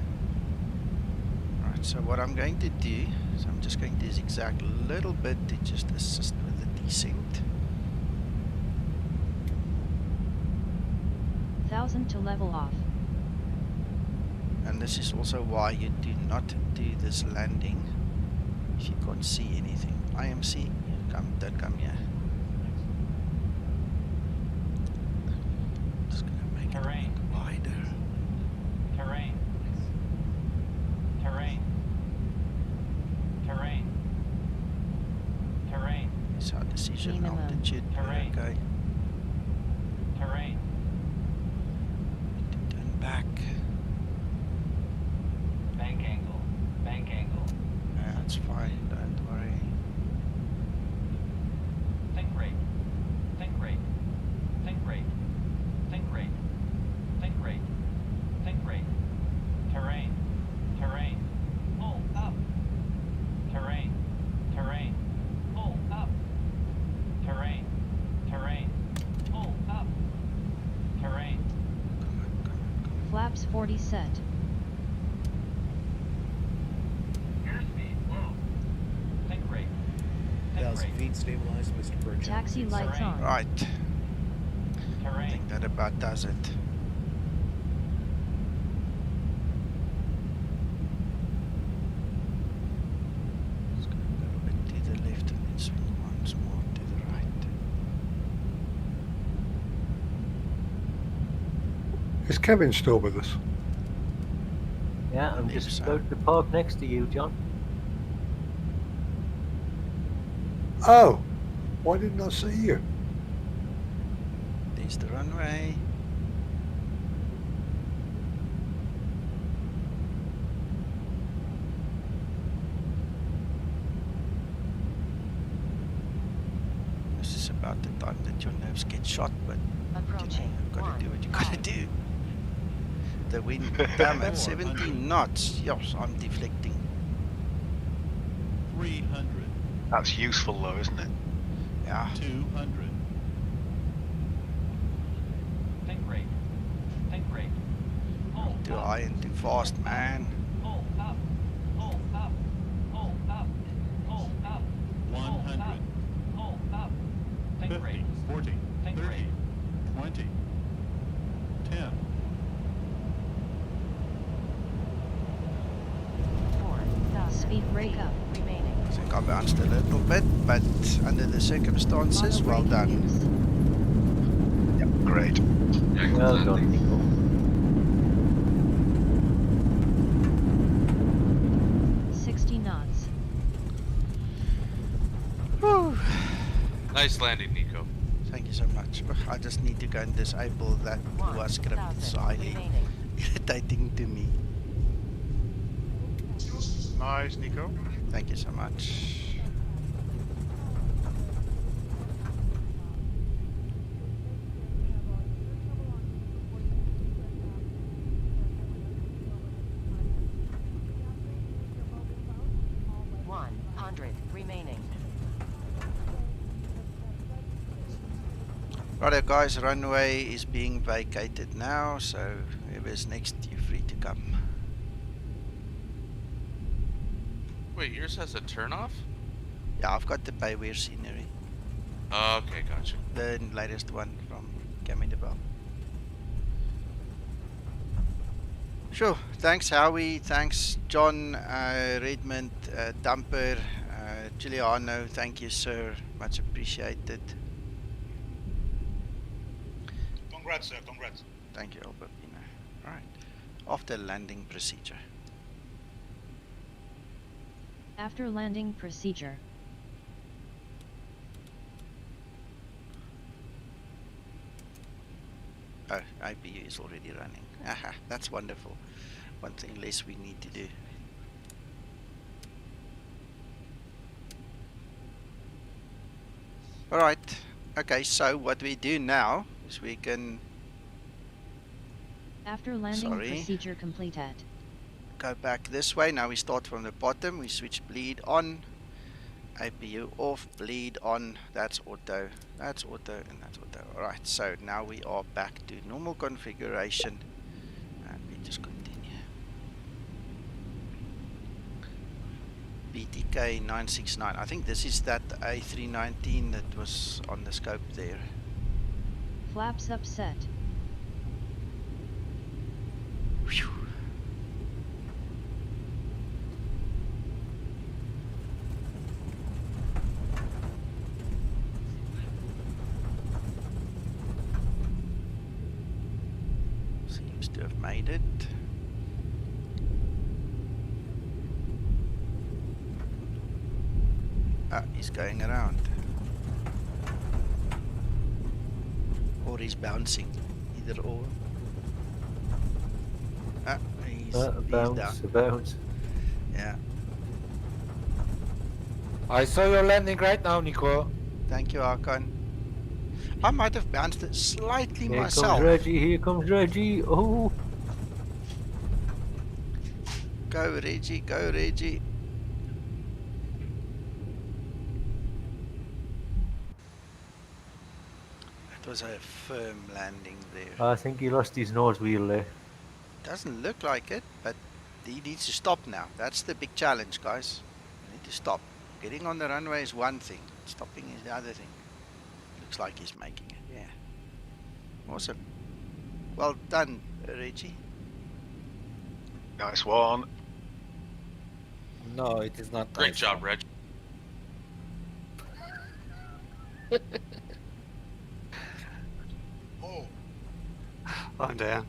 Right, so what I'm going to do is I'm just going to zigzag a little bit to just assist with the descent. 1000 to level off. And this is also why you do not do this landing if you can't see anything. IMC, don't come here. Just gonna make it wider. Terrain. Terrain. Terrain. Terrain. It's our decision. Minimum. Altitude. Terrain. Okay. Terrain. Turn back. Bank angle. Bank angle. Yeah, that's fine. Don't worry. Think rate. Think rate. Think rate. Think rate. Think rate. Think rate. Terrain. Terrain. Pull up. Terrain. Terrain. Pull up. Terrain. Terrain. Pull up. Terrain. Flaps 40 set. Airspeed low. Think rate. Think 1,000 rate. feet stabilized, Mr. Burgess. Taxi lights on. Right. I Terrain. think that about does it. Just go a little bit to the left and then swing once more to the right. Is Kevin still with us? Yeah, I'm believe just so. about to park next to you, John. Oh, why didn't I see you? There's the runway. This is about the time that your nerves get shot, but you've got to do what you got to do. The wind, damn, at 17 knots. Yes, I'm deflecting. 300. That's useful though, isn't it? Yeah. 200. Think rate. Think rate. Pull Too up. high and too fast, man. Pull up. Pull up. Pull up. Pull up. 100. Pull up. Think 50, rate. 40, Think 30, rate. 20, 10. 4. Speed brake up. Remaining. I think I bounced a little bit, but under the circumstances, Auto well brake done. induced. Yep, great. Well done, Nico. knots. Whew. Nice landing, Nico. Thank you so much. I just need to go and disable that Lua script. It's highly irritating to me. Nice, Nico. Thank you so much. Righto guys, runway is being vacated now, so whoever's next, you're free to come. Wait, yours has a turn off? Yeah, I've got the Bayware scenery. Okay, gotcha. The latest one from KIMTI. Sure, thanks Howie, thanks John, Redmond, Dumper, Giuliano, thank you sir, much appreciated. Congrats, sir. Congrats. Thank you, Albertino. Right. After landing procedure. After landing procedure. Oh, IPU is already running. Aha, that's wonderful. One thing less we need to do. Alright. Okay, so what we do now is we can... After landing procedure completed. Go back this way. Now we start from the bottom. We switch bleed on. APU off, bleed on. That's auto. That's auto and that's auto. Alright, so now we are back to normal configuration. And we just continue. BTK 969. I think this is that A319 that was on the scope there. Flaps upset. Whew. Seems to have made it. Ah, he's going around. Or he's bouncing. Either or. Ah, he's bounce, down. bounce. Yeah. I saw your landing right now, Nico. Thank you, Archon. I might have bounced it slightly Here myself. comes Reggie, here comes Reggie. Oh. Go Reggie, go Reggie. It was a firm landing there. I think he lost his nose wheel there. Doesn't look like it, but he needs to stop now. That's the big challenge, guys. You need to stop. Getting on the runway is one thing. Stopping is the other thing. Looks like he's making it, yeah. Awesome. Well done, Reggie. Nice one. No, it is not. Great nice job, one. Reg. Oh, I'm down.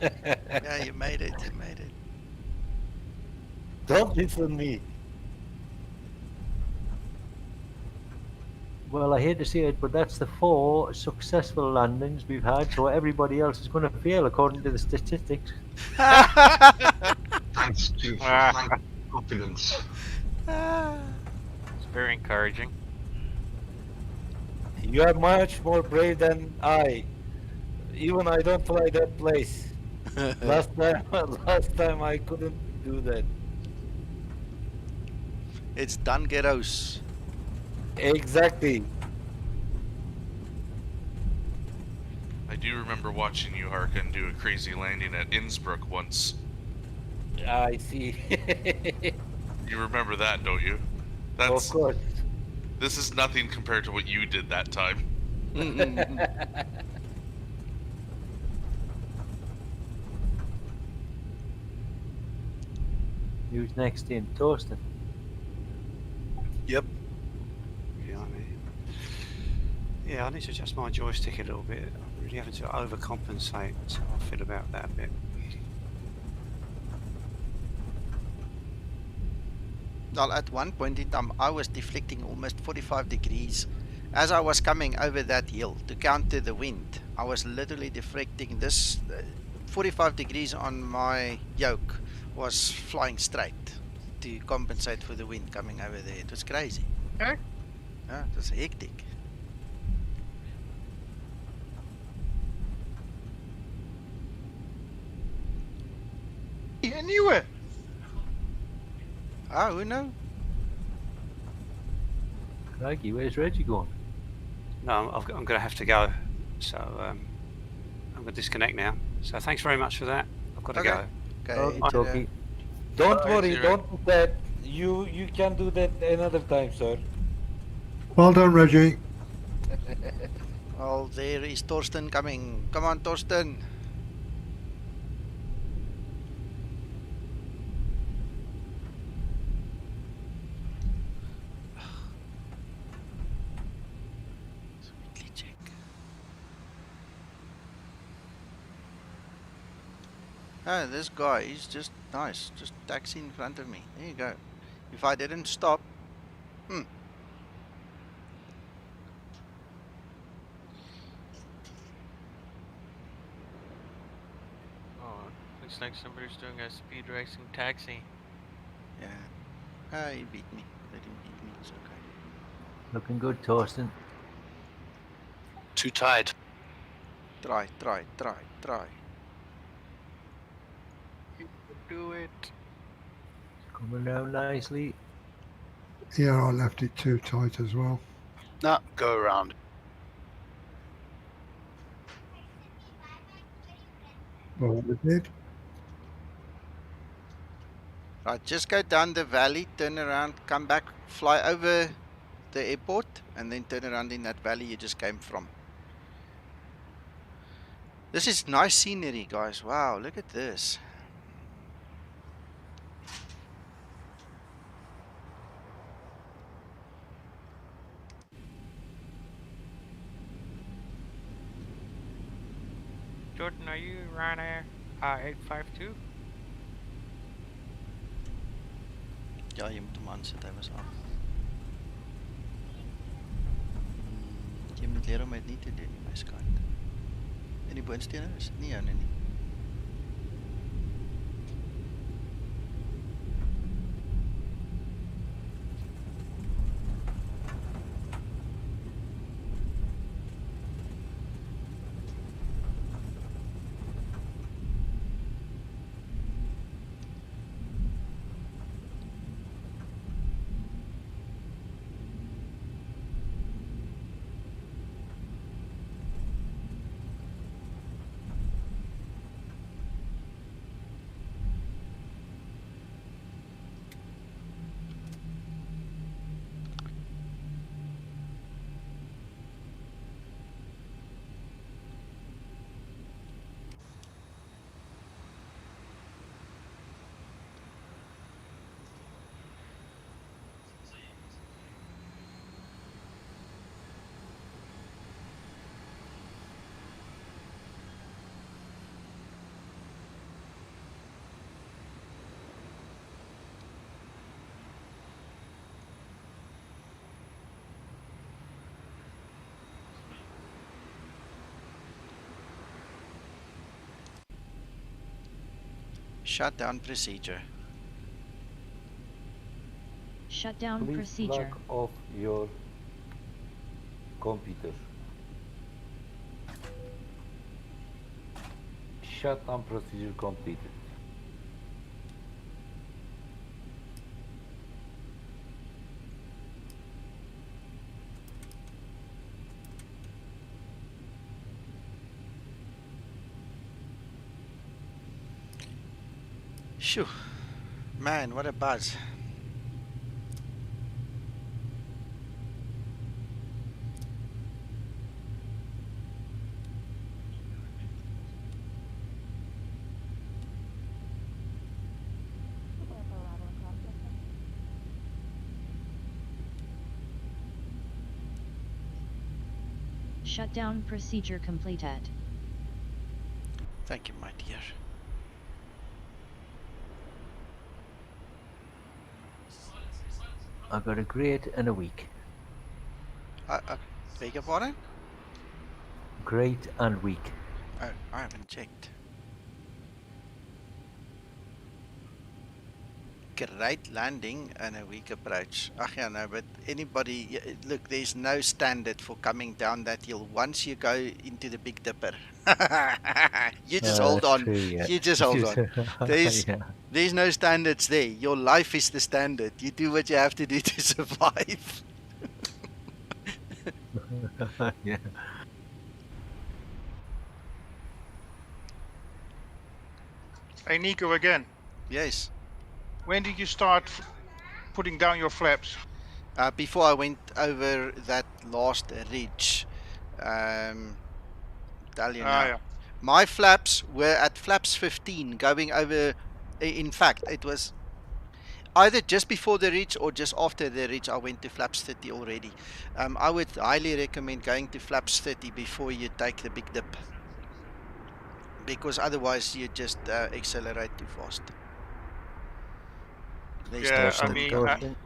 Yeah, you made it, you made it. Don't listen to me. Well, I hate to say it, but that's the 4 successful landings we've had, so everybody else is going to fail according to the statistics. Thanks to confidence. It's very encouraging. You are much more brave than I. Even I don't fly that place. last time I couldn't do that. It's done, ghettos. Exactly. I do remember watching you, Harkin, do a crazy landing at Innsbruck once. I see. You remember that, don't you? Of course. This is nothing compared to what you did that time. Who's next in? Torsten. Yep. Yeah, I need to adjust my joystick a little bit. I'm really having to overcompensate. So I feel about that a bit. Well, at one point in time, I was deflecting almost 45 degrees. As I was coming over that hill to counter the wind, I was literally deflecting this 45 degrees on my yoke was flying straight to compensate for the wind coming over there. It was crazy. Huh? Yeah, it was hectic. Anyway. Ah, who knows? Crikey, where's Reggie going? No, I'm going to have to go. So I'm going to disconnect now. So thanks very much for that. I've got to go. Okay. Okay. Don't Bye. worry, See you, don't do that. You can do that another time, sir. Well done, Reggie. Well, there is Torsten coming. Come on, Torsten. Oh, this guy, he's just nice. Just taxi in front of me. There you go. If I didn't stop... Oh, looks like somebody's doing a speed racing taxi. Yeah. Ah, he beat me. Let him beat me. It's okay. Looking good, Torsten. Too tight. Try. Do it. Coming down nicely. Yeah, I left it too tight as well. No, go around. Well, we did. Right, just go down the valley, turn around, come back, fly over the airport, and then turn around in that valley you just came from. This is nice scenery, guys. Wow, look at this. Jordan, are you Ryanair 852? Ja, jy moet hom aansit, hy was af. Jy moet leer om dit nie te doen nie, my skat. En die boonstene is nie joune nie. Shutdown procedure. Shutdown Please procedure. lock off your Computer. Shutdown procedure completed. Shoo. Man, what a buzz. Shutdown procedure completed. Thank you, my dear. I got a grade and a week. Beg your pardon? Great and weak. Oh, I haven't checked. Great landing and a weak approach. Ach yeah, no, but anybody, look, there's no standard for coming down that hill. Once you go into the Big Dipper, you just hold That's on. true, yeah. You just hold on. Yeah. There's no standards there. Your life is the standard. You do what you have to do to survive. Yeah. Hey Nico again. Yes. When did you start putting down your flaps? Before I went over that last ridge, tell you now. Yeah. My flaps were at flaps 15 going over. In fact, it was either just before the ridge or just after the ridge. I went to flaps 30 already. I would highly recommend going to flaps 30 before you take the big dip, because otherwise you just accelerate too fast. Yeah,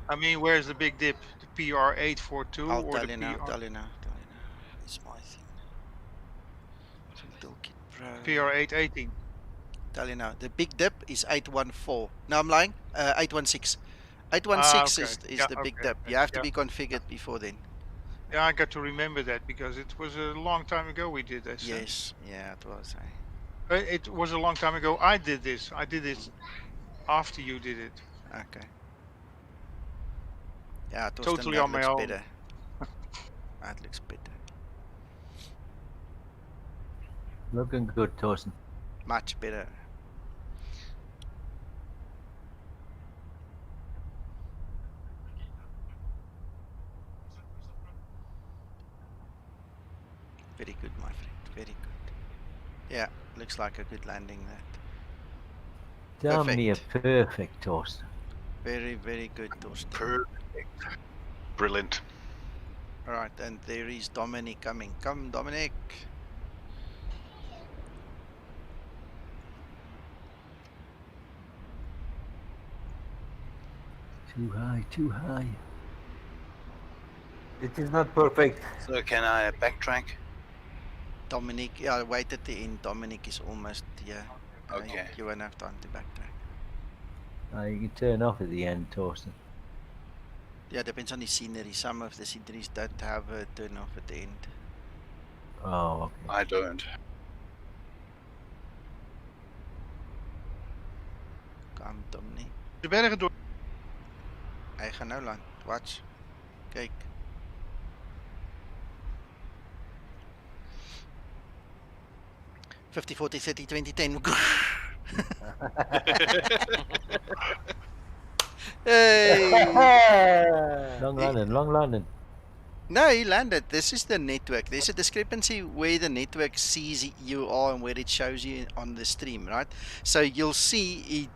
I mean, where's the big dip? The PR 842 I'll or tell the you now. PR? Tell you now. It's my thing. Toolkit Pro. PR 818. Tell you now. The big dip is 814. No, I'm lying. 816. 816 okay. is Yeah, the big okay, dip. okay. You have to Yeah. be configured before then. Yeah, I got to remember that because it was a long time ago we did this. Yes, yeah, it was. It was a long time ago I did this. I did it after you did it. Okay. Yeah, it was Totally that on my looks own. better. That looks better. Looking good, Torsten. Much better. Very good, my friend. Very good. Yeah, looks like a good landing that. Damn near perfect, Torsten. Very, very good, Torsten. Perfect. Brilliant. Alright, and there is Dominic coming. Come, Dominic. Too high, too high. It is not perfect. So can I backtrack? Dominic, yeah, wait at the end. Dominic is almost here. Okay. You won't have time to backtrack. You can turn off at the end, Torsten. Yeah, depends on the scenery. Some of the sceneries don't have a turn off at the end. Oh, okay. I don't. Kom, Dominic. De bergen door. Hij gaat nou land. Watch. Kijk. $50, 40, 30, 20, 10. Hey! Long landing. No, he landed. This is the network. There's a discrepancy where the network sees you are and where it shows you on the stream, right? So you'll see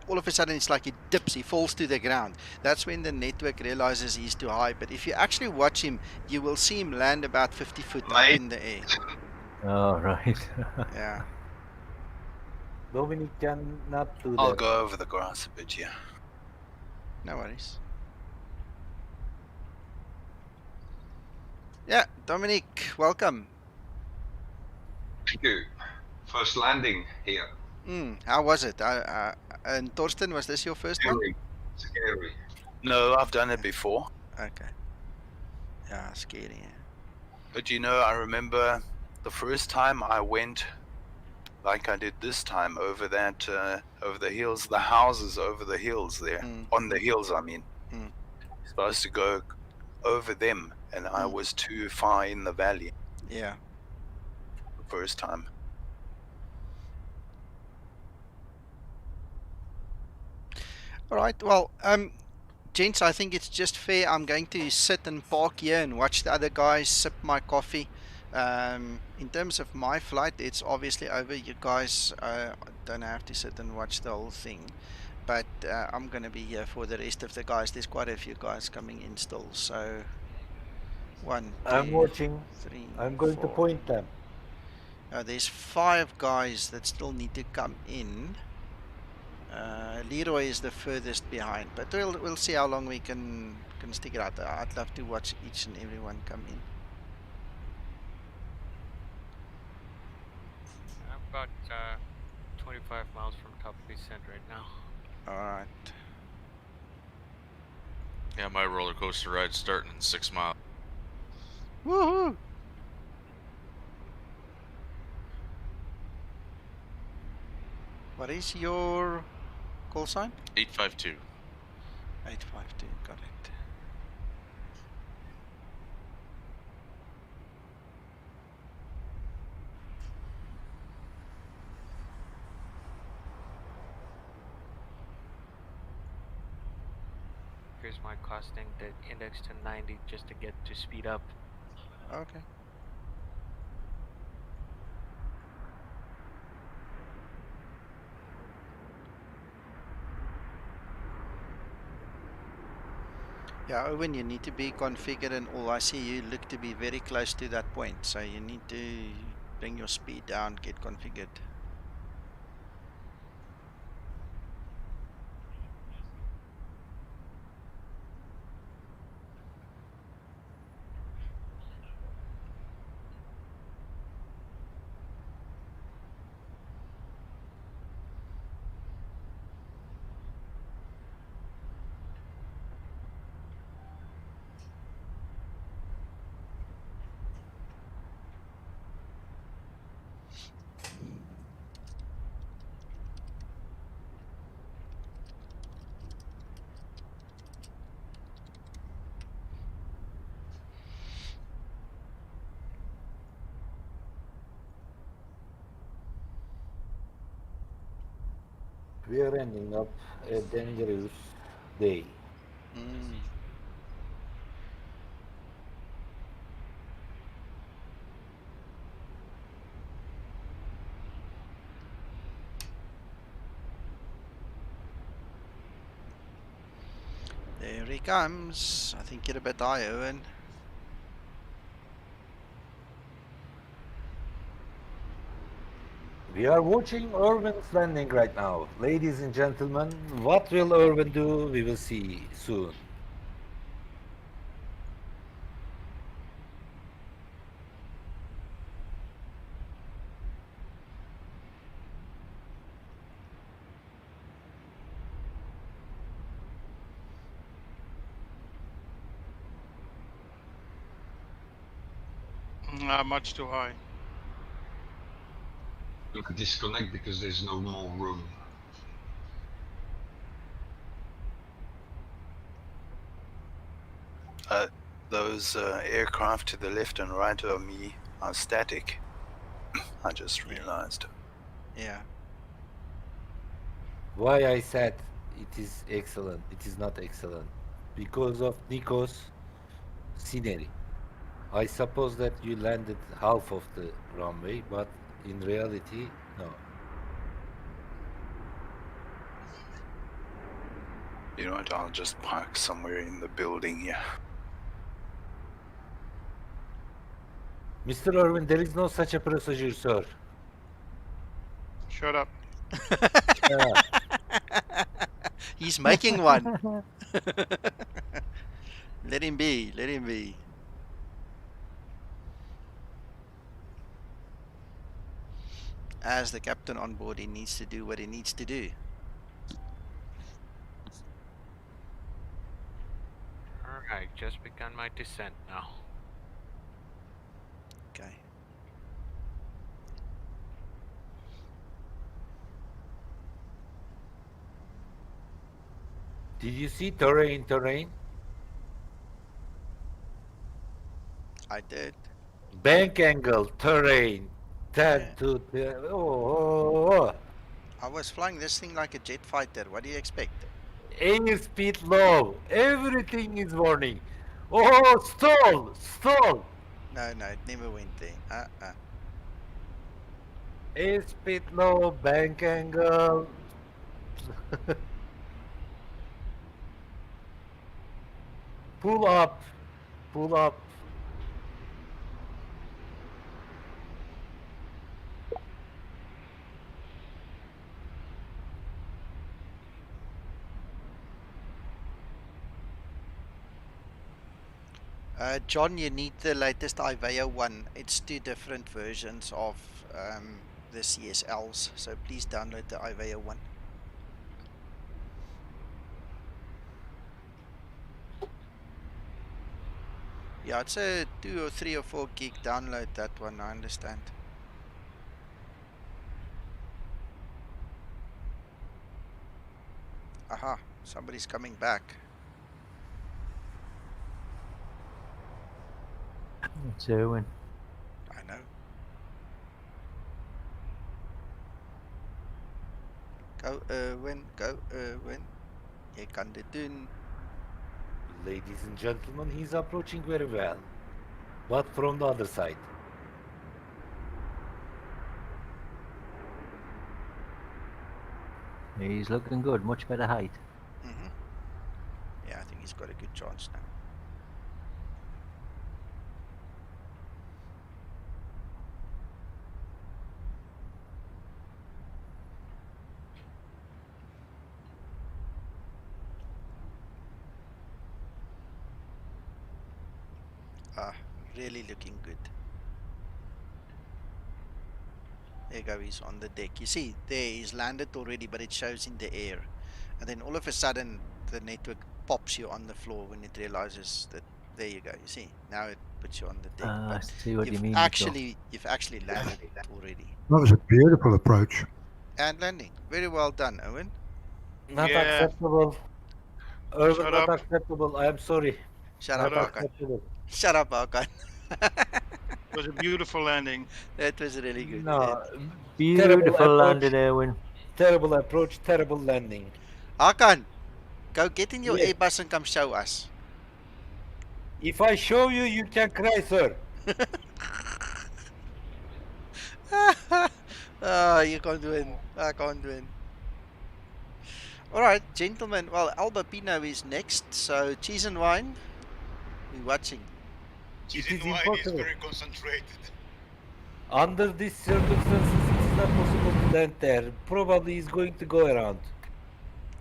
all of a sudden it's like he dips, he falls to the ground. That's when the network realizes he's too high. But if you actually watch him, you will see him land about 50 foot up in the air. Oh, right. Yeah. Dominic cannot do that. I'll go over the grass a bit, yeah. No worries. Yeah, Dominic, welcome. Thank you. First landing here. How was it? And Torsten, was this your first one? Scary. No, I've done it before. Okay. Yeah, scary. Yeah. But you know, I remember the first time I went, like I did this time, over that, over the hills, the houses over the hills there, on the hills, I mean. Supposed to go over them, and I was too far in the valley. Yeah. The first time. All right. Well, gents, I think it's just fair. I'm going to sit and park here and watch the other guys sip my coffee. In terms of my flight, it's obviously over. You guys don't have to sit and watch the whole thing. But I'm going to be here for the rest of the guys. There's quite a few guys coming in still. So 1, 2, I'm watching. 3, I'm going 4. to point them. There's 5 guys that still need to come in. Leroy is the furthest behind, but we'll see how long we can stick it out. I'd love to watch each and every one come in. I'm about 25 miles from top of Cent right now. Alright. Yeah, my roller coaster ride's starting in 6 miles. Woohoo! What is your call sign? 852. 852, got it. Here's my costing the index to 90 just to get to speed up. Okay. Yeah, Owen, you need to be configured and all. I see you look to be very close to that point, so you need to bring your speed down, get configured. We are ending up a dangerous day. There he comes. I think you're a bit high, Owen. We are watching Irvin's landing right now. Ladies and gentlemen, what will Irvin do? We will see soon. Much too high. Look, disconnect because there's no more room. Those aircraft to the left and right of me are static. I just realized. Yeah. Why I said it is excellent, it is not excellent. Because of Nikos scenery. I suppose that you landed half of the runway, but in reality, no. You know what, I'll just park somewhere in the building here. Mr. Irvin, there is no such a procedure, sir. Shut up. He's making one. Let him be, let him be. As the captain on board, he needs to do what he needs to do. Alright, just begun my descent now. Okay. Did you see terrain? I did. Bank angle, terrain, 10 Yeah. to 10. Oh. I was flying this thing like a jet fighter. What do you expect? Airspeed low. Everything is warning. Oh, stall. No, it never went there. Airspeed low, bank angle. Pull up. John, you need the latest IVEO one. It's 2 different versions of the CSLs, so please download the IVEO one. Yeah, it's a 2 or 3 or 4 gig download, that one, I understand. Aha, somebody's coming back. It's Erwin. I know. Go Erwin, Jy kan dit doen. Ladies and gentlemen, he's approaching very well. But from the other side. He's looking good, much better height. Yeah, I think he's got a good chance now. Really looking good. There you go, he's on the deck. You see, there he's landed already, but it shows in the air. And then all of a sudden, the network pops you on the floor when it realizes that, there you go, you see. Now it puts you on the deck. I But see what you mean. you've actually landed already. That was a beautiful approach. And landing. Very well done, Owen. Not Yeah. acceptable. Erwin, Shut not up. acceptable. I am sorry. Shut Not up, Hakan. acceptable. Shut up, Hakan. It was a beautiful landing. That was really good. No, Beautiful landing, Erwin. Terrible approach, terrible landing. Hakan, go get in your Yes. Airbus and come show us. If I show you, you can cry, sir. You can't win. I can't win. Alright, gentlemen. Well, Alba Pino is next, so cheese and wine. We're watching. Cheese It and is wine is impossible. very concentrated. Under these circumstances, it is not possible to land there. Probably he's going to go around.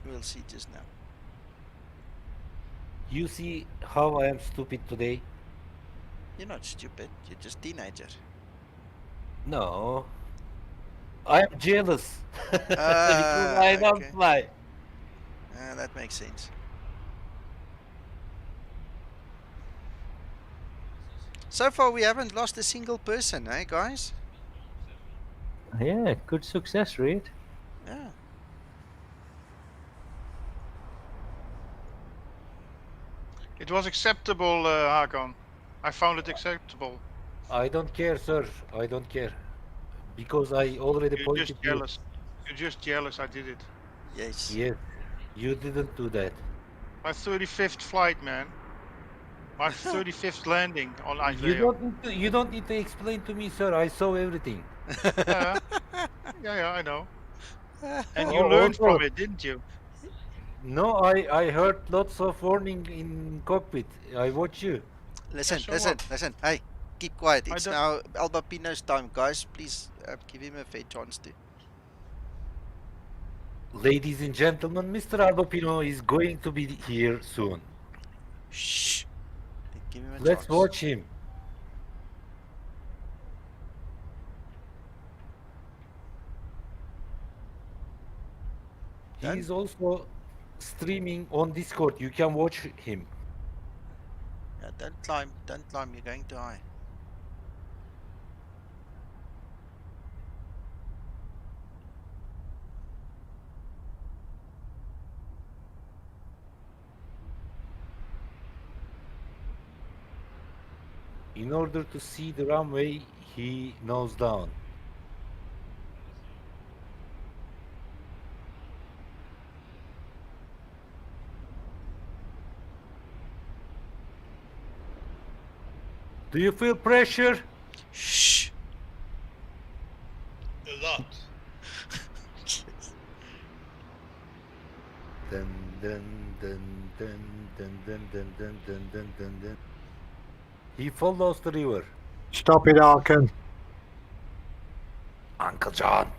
We'll see just now. You see how I am stupid today? You're not stupid. You're just teenager. No. I am jealous. Because I don't Okay. fly. That makes sense. So far, we haven't lost a single person, eh, guys? Yeah, good success rate. Yeah. It was acceptable, Hakan. I found it acceptable. I don't care, sir. I don't care. Because I already You're pointed just you. jealous. You're just jealous I did it. Yes. Yes. You didn't do that. My 35th flight, man. My 35th landing on You IVEO. don't need to explain to me, sir. I saw everything. Yeah, I know. And you Oh, learned also- from it, didn't you? No, I heard lots of warning in cockpit. I watch you. Listen, so listen, what? listen. Hey, keep quiet. I It's don't- now Alba Pino's time, guys. Please give him a fair chance to. Ladies and gentlemen, Mr. Albopino is going to be here soon. Shh. Give him a Let's chance. watch him. He is also streaming on Discord. You can watch him. Yeah, don't climb. Don't climb. You're going too high. In order to see the runway, he nose down. Do you feel pressure? Shh. A lot. Dun, dun, dun, dun, dun, dun, dun, dun, dun, dun, dun, dun. He follows the river. Stop it, Arkan. Uncle John.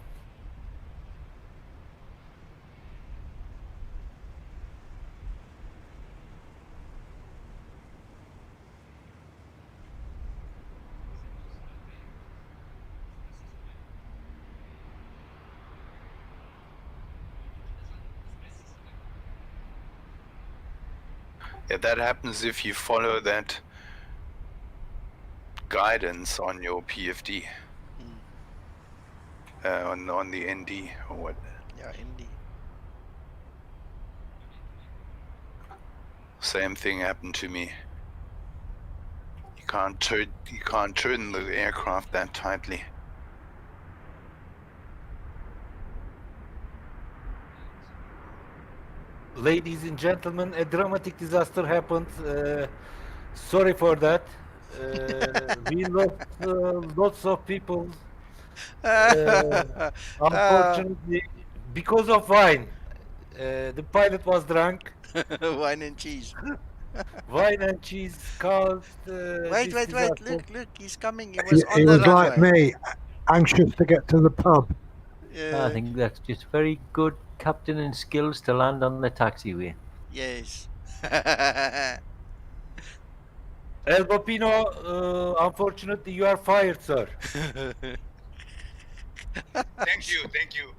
Yeah, that happens if you follow that guidance on your PFD. On the ND or what? Yeah, ND. Same thing happened to me. You can't turn the aircraft that tightly. Ladies and gentlemen, a dramatic disaster happened. Sorry for that. We lost lots of people. Unfortunately, because of wine. The pilot was drunk. Wine and cheese. Wine and cheese caused Wait, this wait, disaster. wait. Look, he's coming. He was on He the was like runway. me, anxious to get to the pub. I think that's just very good captaining skills to land on the taxiway. Yes. El Bopino, unfortunately, you are fired, sir. Thank you, thank you.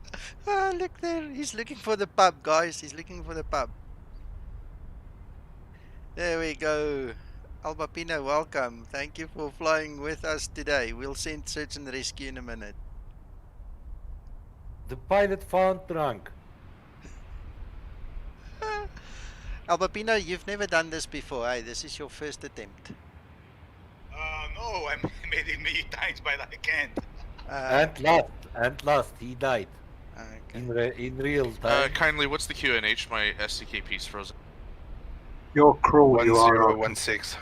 Ah, look there. He's looking for the pub, guys. He's looking for the pub. There we go. Albapino, welcome. Thank you for flying with us today. We'll send search and rescue in a minute. The pilot found drunk. Albapino, you've never done this before, eh? This is your first attempt. No, I made it many times, but I can't. And last, he died. Okay. In real time. Kindly, what's the QNH? My SCK piece frozen. You're cruel, you are. 1016.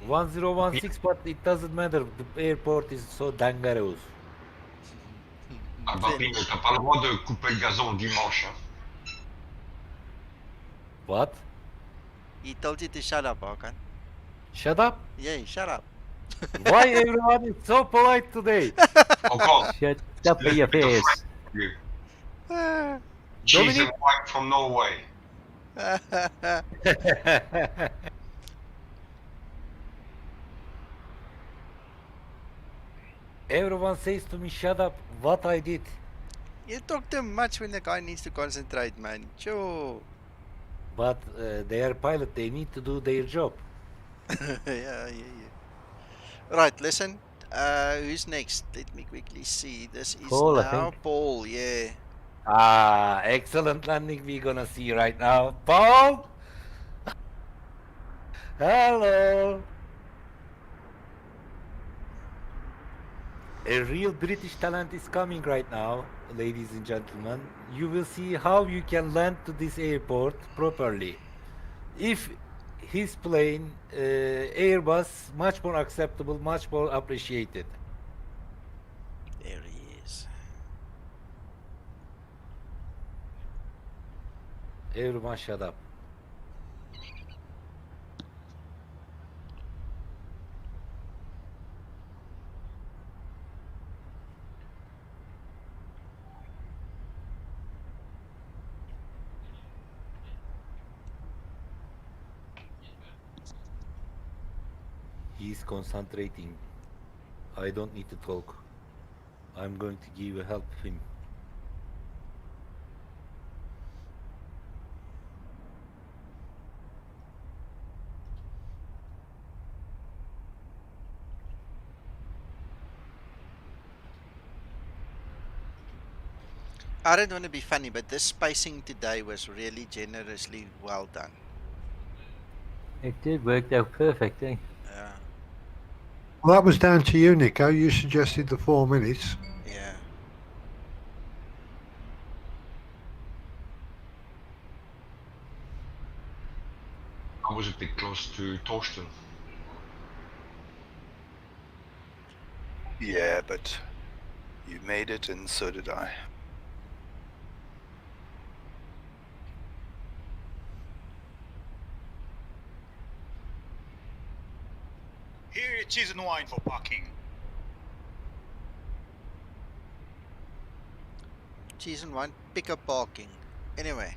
1016, but it doesn't matter. The airport is so dangerous. Albapino, t'as pas le droit de couper le gazon le dimanche. Hein. What? He told you to shut up, Hakan. Shut up? Yeah, shut up. Why everyone is so polite today? Encore. Shut up in your face. Cheese and wine from Norway. Everyone says to me, shut up, what I did. You talk too much when the guy needs to concentrate, man. Sure. But they are pilot, they need to do their job. Yeah. Right, listen. Who's next? Let me quickly see. This is Paul, I now think. Paul, yeah. Ah, excellent landing we're gonna see right now. Paul! Hello! A real British talent is coming right now, ladies and gentlemen. You will see how you can land to this airport properly. If his plane, Airbus, much more acceptable, much more appreciated. There he is. Everyone shut up. He's concentrating. I don't need to talk. I'm going to give help him. I don't want to be funny, but this spacing today was really generously well done. It did work out perfect, eh? Yeah. Well, that was down to you, Nico. You suggested the 4 minutes. Yeah. I was a bit close to Torsten. Yeah, but you made it, and so did I. Here, cheese and wine for parking. Cheese and wine, pick up parking. Anyway,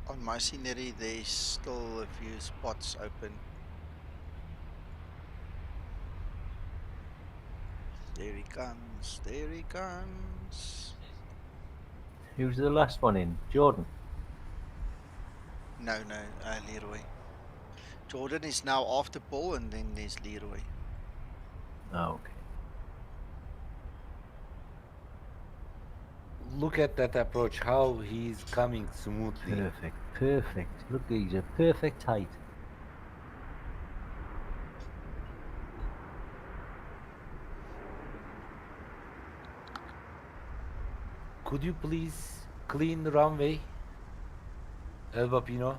on my scenery, there's still a few spots open. There he comes. There he comes. Who's the last one in? Jordan? No, Leroy. Jordan is now after Paul, and then there's Leroy. Oh, okay. Look at that approach, how he's coming smoothly. Perfect, perfect. Look, he's a perfect height. Could you please clean the runway, El Bapino?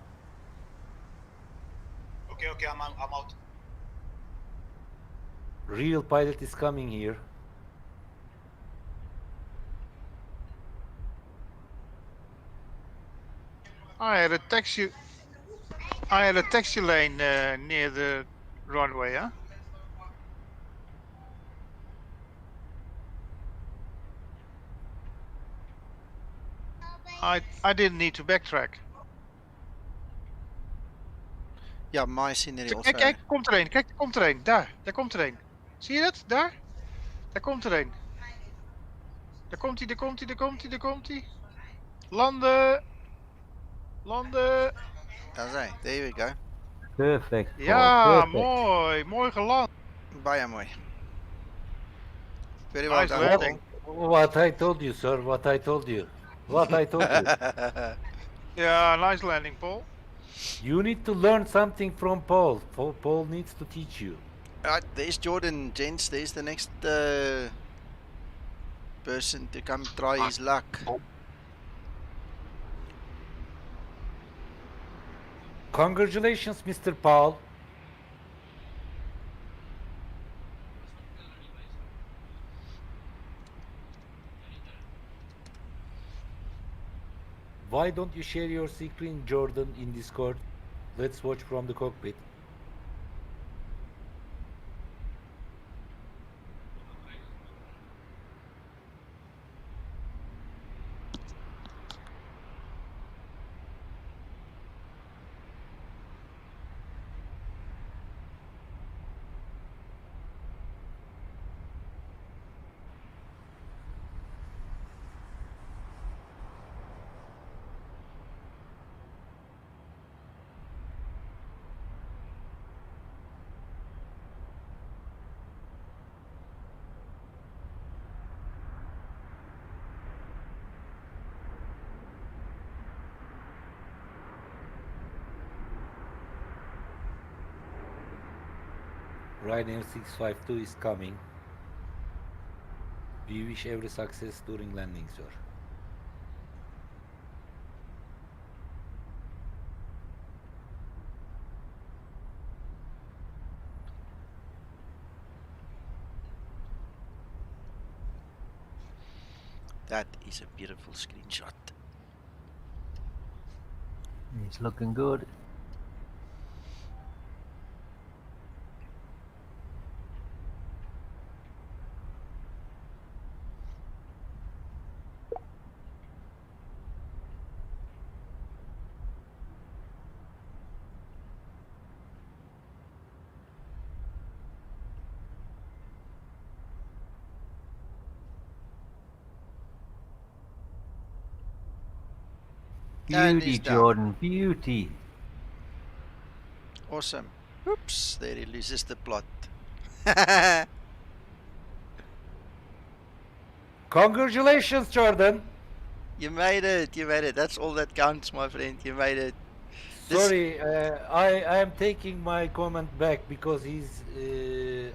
Okay, I'm out. Real pilot is coming here. I had a taxi lane near the runway, huh? I didn't need to backtrack. Ja, my scenery also. Kijk, komt er een. Kijk, er komt er een. Daar komt er een. Zie je dat? Daar komt er een. Daar komt hij. Landen. That's right. There we go. Perfect. Ja, perfect. mooi geland. Baie mooi. Very well Nice done. landing. What I told you, sir. What I told you. What I told you. Yeah, nice landing, Paul. You need to learn something from Paul. Paul needs to teach you. Right, there's Jordan, gents. There's the next person to come try his luck. Congratulations, Mr. Paul. Why don't you share your screen, Jordan, in Discord? Let's watch from the cockpit. Ryanair 652 is coming. We wish every success during landing, sir. That is a beautiful screenshot. It's looking good. Beauty, Jordan, beauty. Awesome. Oops, there he loses the plot. Congratulations, Jordan. You made it. That's all that counts, my friend. You made it. Sorry, I am taking my comment back because he's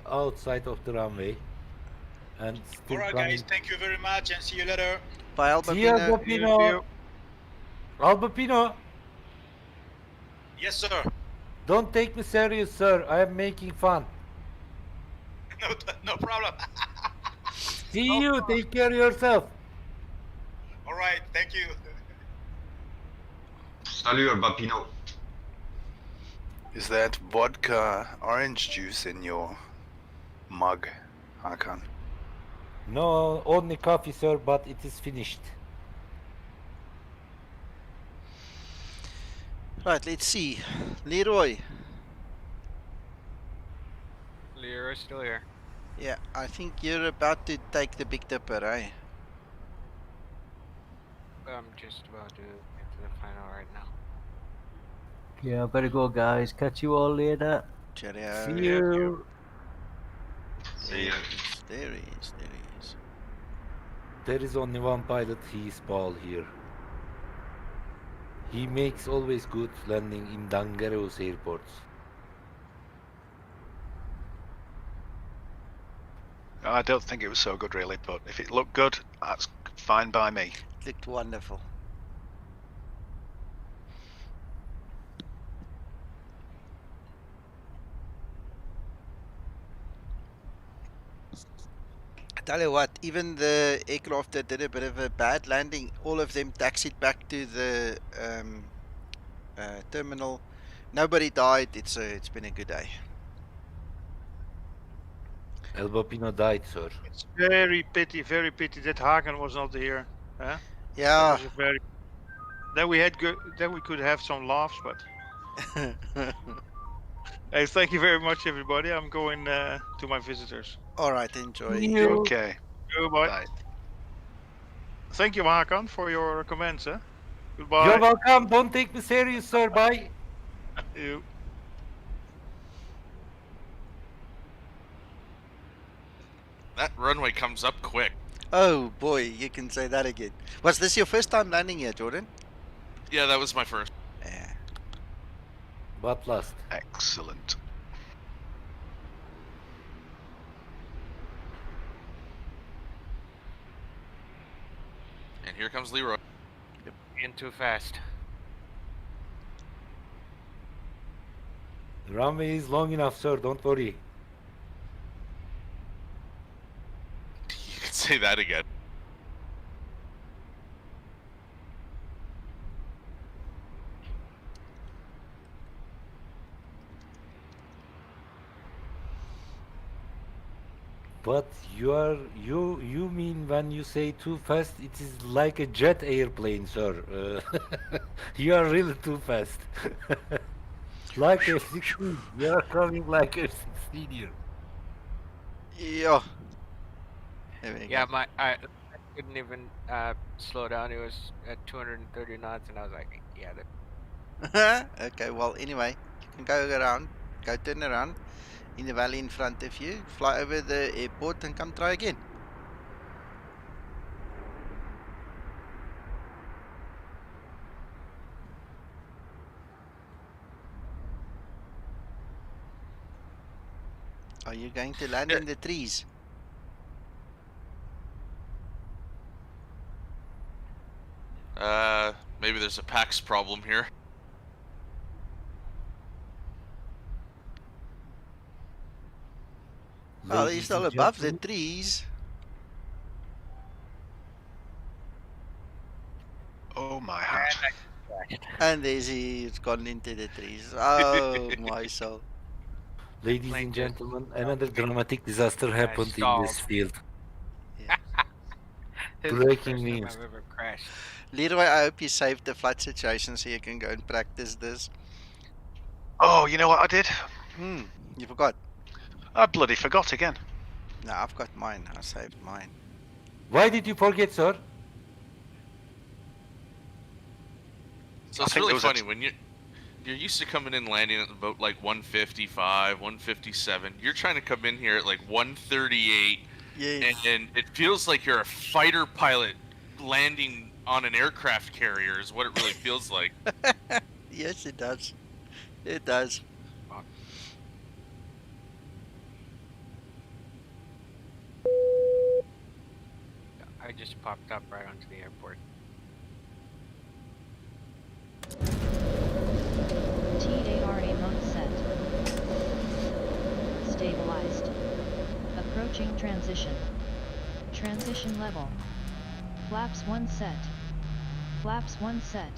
outside of the runway and still Alright coming. guys, thank you very much and see you later. Bye, See you, Albapino. Albapino, Yes sir. don't take me serious, sir. I am making fun. No problem. See you. Take care of yourself. Alright, thank you. Salut, Albapino. Is that vodka orange juice in your mug, Hakan? No, only coffee, sir, but it is finished. Right, let's see. Leroy. Leroy's still here. Yeah, I think you're about to take the Big Dipper, eh? I'm just about to get to the final right now. Yeah, I better go, guys. Catch you all later. Cheerio. See you. There he is. There he is. There he is. There is only one pilot. He is Paul here. He makes always good landing in Dangeros airports. I don't think it was so good really, but if it looked good, that's fine by me. It looked wonderful. I tell you what, even the aircraft that did a bit of a bad landing, all of them taxied back to the terminal. Nobody died. It's been a good day. Albapino died, sir. It's very pity that Hakan was not here. Huh? Yeah. That was a very. Then we had then we could have some laughs, but. Hey, thank you very much, everybody. I'm going to my visitors. All right, enjoy. Okay. Goodbye. Bye. Thank you, Hakan, for your comments. Goodbye. You're welcome. Don't take me serious, sir. Bye. You. That runway comes up quick. Oh boy, you can say that again. Was this your first time landing here, Jordan? Yeah, that was my first. Yeah. But last. Excellent. And here comes Leroy. Being too fast. The runway is long enough, sir. Don't worry. You can say that again. But you mean when you say too fast, it is like a jet airplane, sir. You are really too fast. Like a 16. You are coming like a 16 here. Yeah. Yeah, I couldn't even slow down. It was at 230 knots, and I was like, yeah. Okay, well, anyway, you can go around, go turn around in the valley in front of you, fly over the airport, and come try again. Are you going to land in the trees? Maybe there's a PAX problem here. Well, he's still above the trees. Oh my hat. And he's gone into the trees. Oh my soul. Ladies and gentlemen, another dramatic disaster happened in this field. Breaking news. I've ever crashed. Leroy, I hope you saved the flight situation so you can go and practice this. Oh, you know what I did? You forgot? I bloody forgot again. No, I've got mine. I saved mine. Why did you forget, sir? So it's really funny when you're used to coming in landing at about like 155, 157. You're trying to come in here at like 138. Yes. And it feels like you're a fighter pilot landing on an aircraft carrier is what it really feels like. Yes, it does. It does. I just popped up right onto the airport. TARA mode set. Stabilized. Approaching transition. Transition level. Flaps 1 set. Flaps 1 set.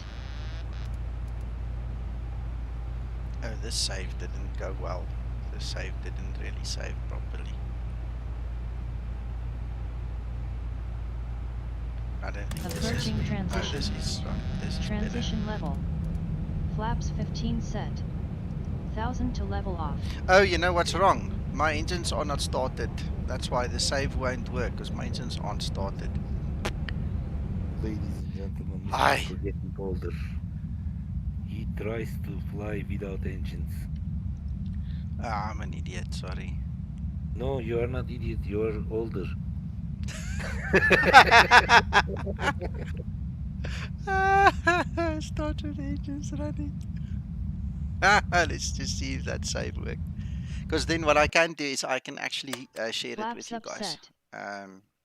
Oh, this save didn't go well. The save didn't really save properly. I don't think Approaching this is... transition. Oh, this is right. This is Transition level. Flaps 15 set. 1000 to level off. Oh, you know what's wrong? My engines are not started. That's why the save won't work, because my engines aren't started. Ladies and gentlemen, Hi. Mr. getting older. He tries to fly without engines. Ah, I'm an idiot, sorry. No, you are not idiot, you are older. Start with engines running. Let's just see if that save works. Because then what I can do is I can actually share it with you guys.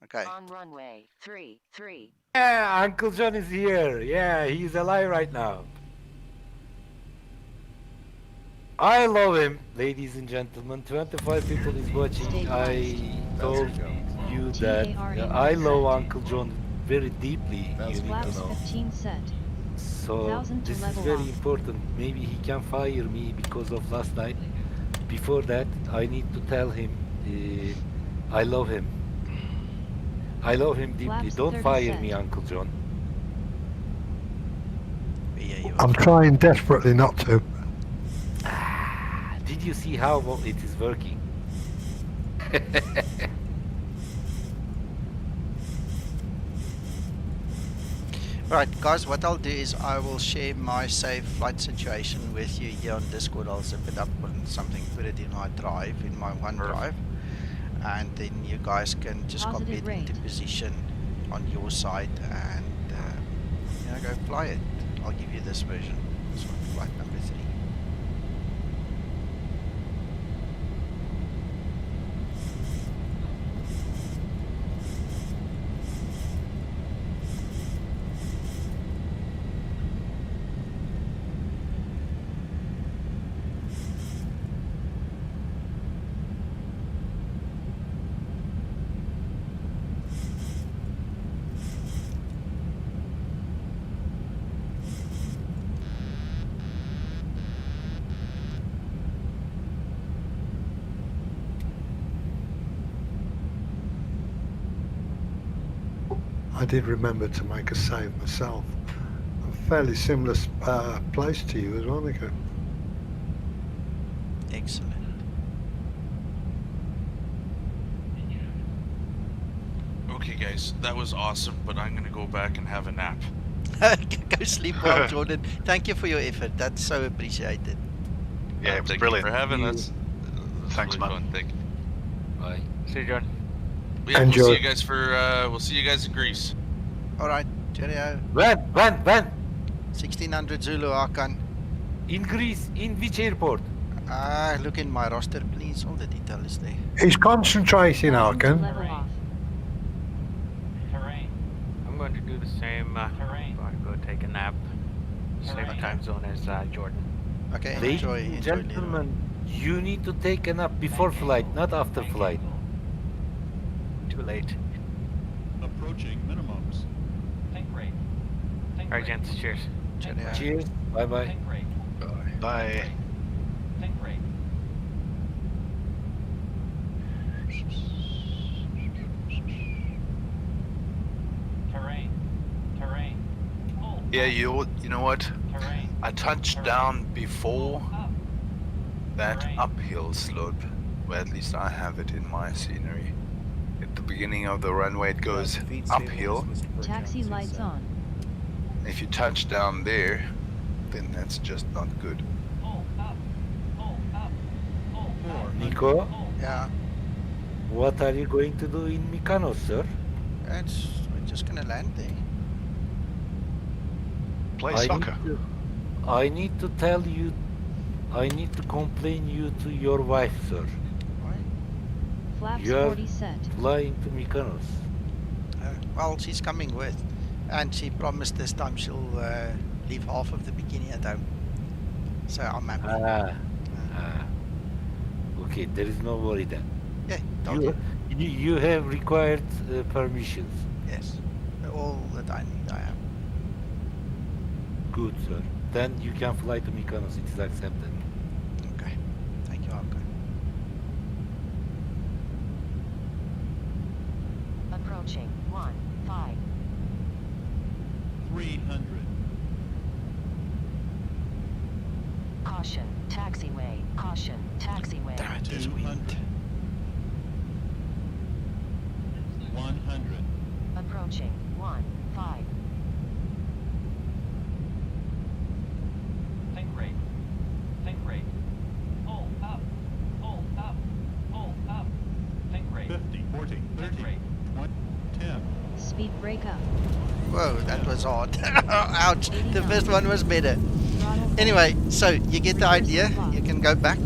Okay. On runway 33. Yeah, Uncle John is here. Yeah, he's alive right now. I love him, ladies and gentlemen. 25 people is watching. I told you that I love Uncle John very deeply. You need to know. 15 set. So this is very important. Maybe he can fire me because of last night. Before that, I need to tell him I love him. I love him deeply. Don't fire me, Uncle John. I'm trying desperately not to. Did you see how well it is working? Right, guys, what I'll do is I will share my safe flight situation with you here on Discord. I'll zip it up on something, put it in my drive, in my OneDrive, and then you guys can just copy it into position on your side and go fly it. I'll give you this version. This one, flight number 3. I did remember to make a save myself. A fairly similar place to you as well, Nico. Excellent. Okay, guys, that was awesome, but I'm gonna go back and have a nap. Go sleep well, Jordan. Thank you for your effort. That's so appreciated. Yeah, it was Thank brilliant. you for having us. Thanks, really man. Fun. Thank you. Bye. See you, John. Yeah, we'll see you guys for we'll see you guys in Greece. All right, cheerio. When? 1600 Zulu, Hakan. In Greece, in which airport? Look in my roster, please. All the detail is there. He's concentrating, Arkan. I'm going to do the same. I'm going to go take a nap. Same time zone as Jordan. Okay, Ladies enjoy. and gentlemen, you need to take a nap before flight, not after flight. Too late. Approaching minimums. All right, gents. Cheers. Cheers. Bye bye. Bye. Yeah, you know what? I touched down before that uphill slope, where at least I have it in my scenery. At the beginning of the runway, it goes uphill. Taxi lights on. If you touch down there, then that's just not good. Nico? Yeah. What are you going to do in Mykonos, sir? We're just gonna land there. Play soccer. I need to tell you, I need to complain you to your wife, sir. Flaps You are 40 set. flying to Mykonos. Well, she's coming with, and she promised this time she'll leave half of the bikini at home. So I'm happy. Okay, there is no worry then. Yeah, told you. You have required permissions. Yes, all that I need I have. Good, sir. Then you can fly to Mykonos. It is accepted. Okay, thank you, Alka. Approaching 1-5. 300. Caution, taxiway. Caution, taxiway. Damn it, this wind. 100. Approaching 1-5. Think rate. Think rate. Pull up. Pull up. Pull up. Think rate. 50, 40, 30, 20, 10. Speed break up. Whoa, that was hard. Ouch, the first one was better. Anyway, so you get the idea. You can go back,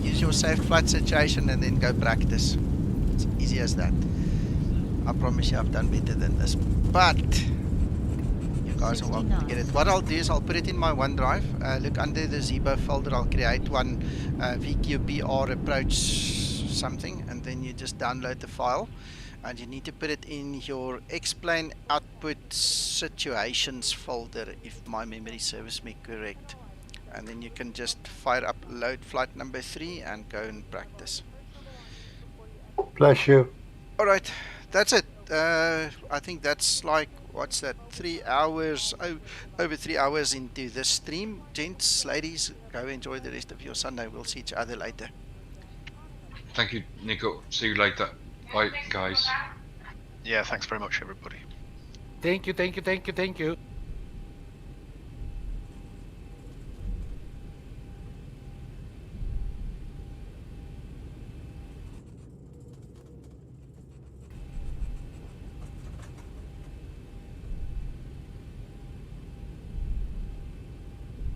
use your safe flight situation, and then go practice. It's easy as that. I promise you I've done better than this. But you guys are welcome to get it. What I'll do is I'll put it in my OneDrive. Look under the Zibo folder, I'll create one VQPR approach something, and then you just download the file. And you need to put it in your explain output situations folder, if my memory serves me correct. And then you can just fire up load flight number 3 and go and practice. Bless you. Alright, that's it. I think that's like, what's that, 3 hours, over 3 hours into this stream. Gents, ladies, go enjoy the rest of your Sunday. We'll see each other later. Thank you, Nico. See you later. Bye, guys. Yeah, thanks very much, everybody. Thank you, thank you, thank you, thank you.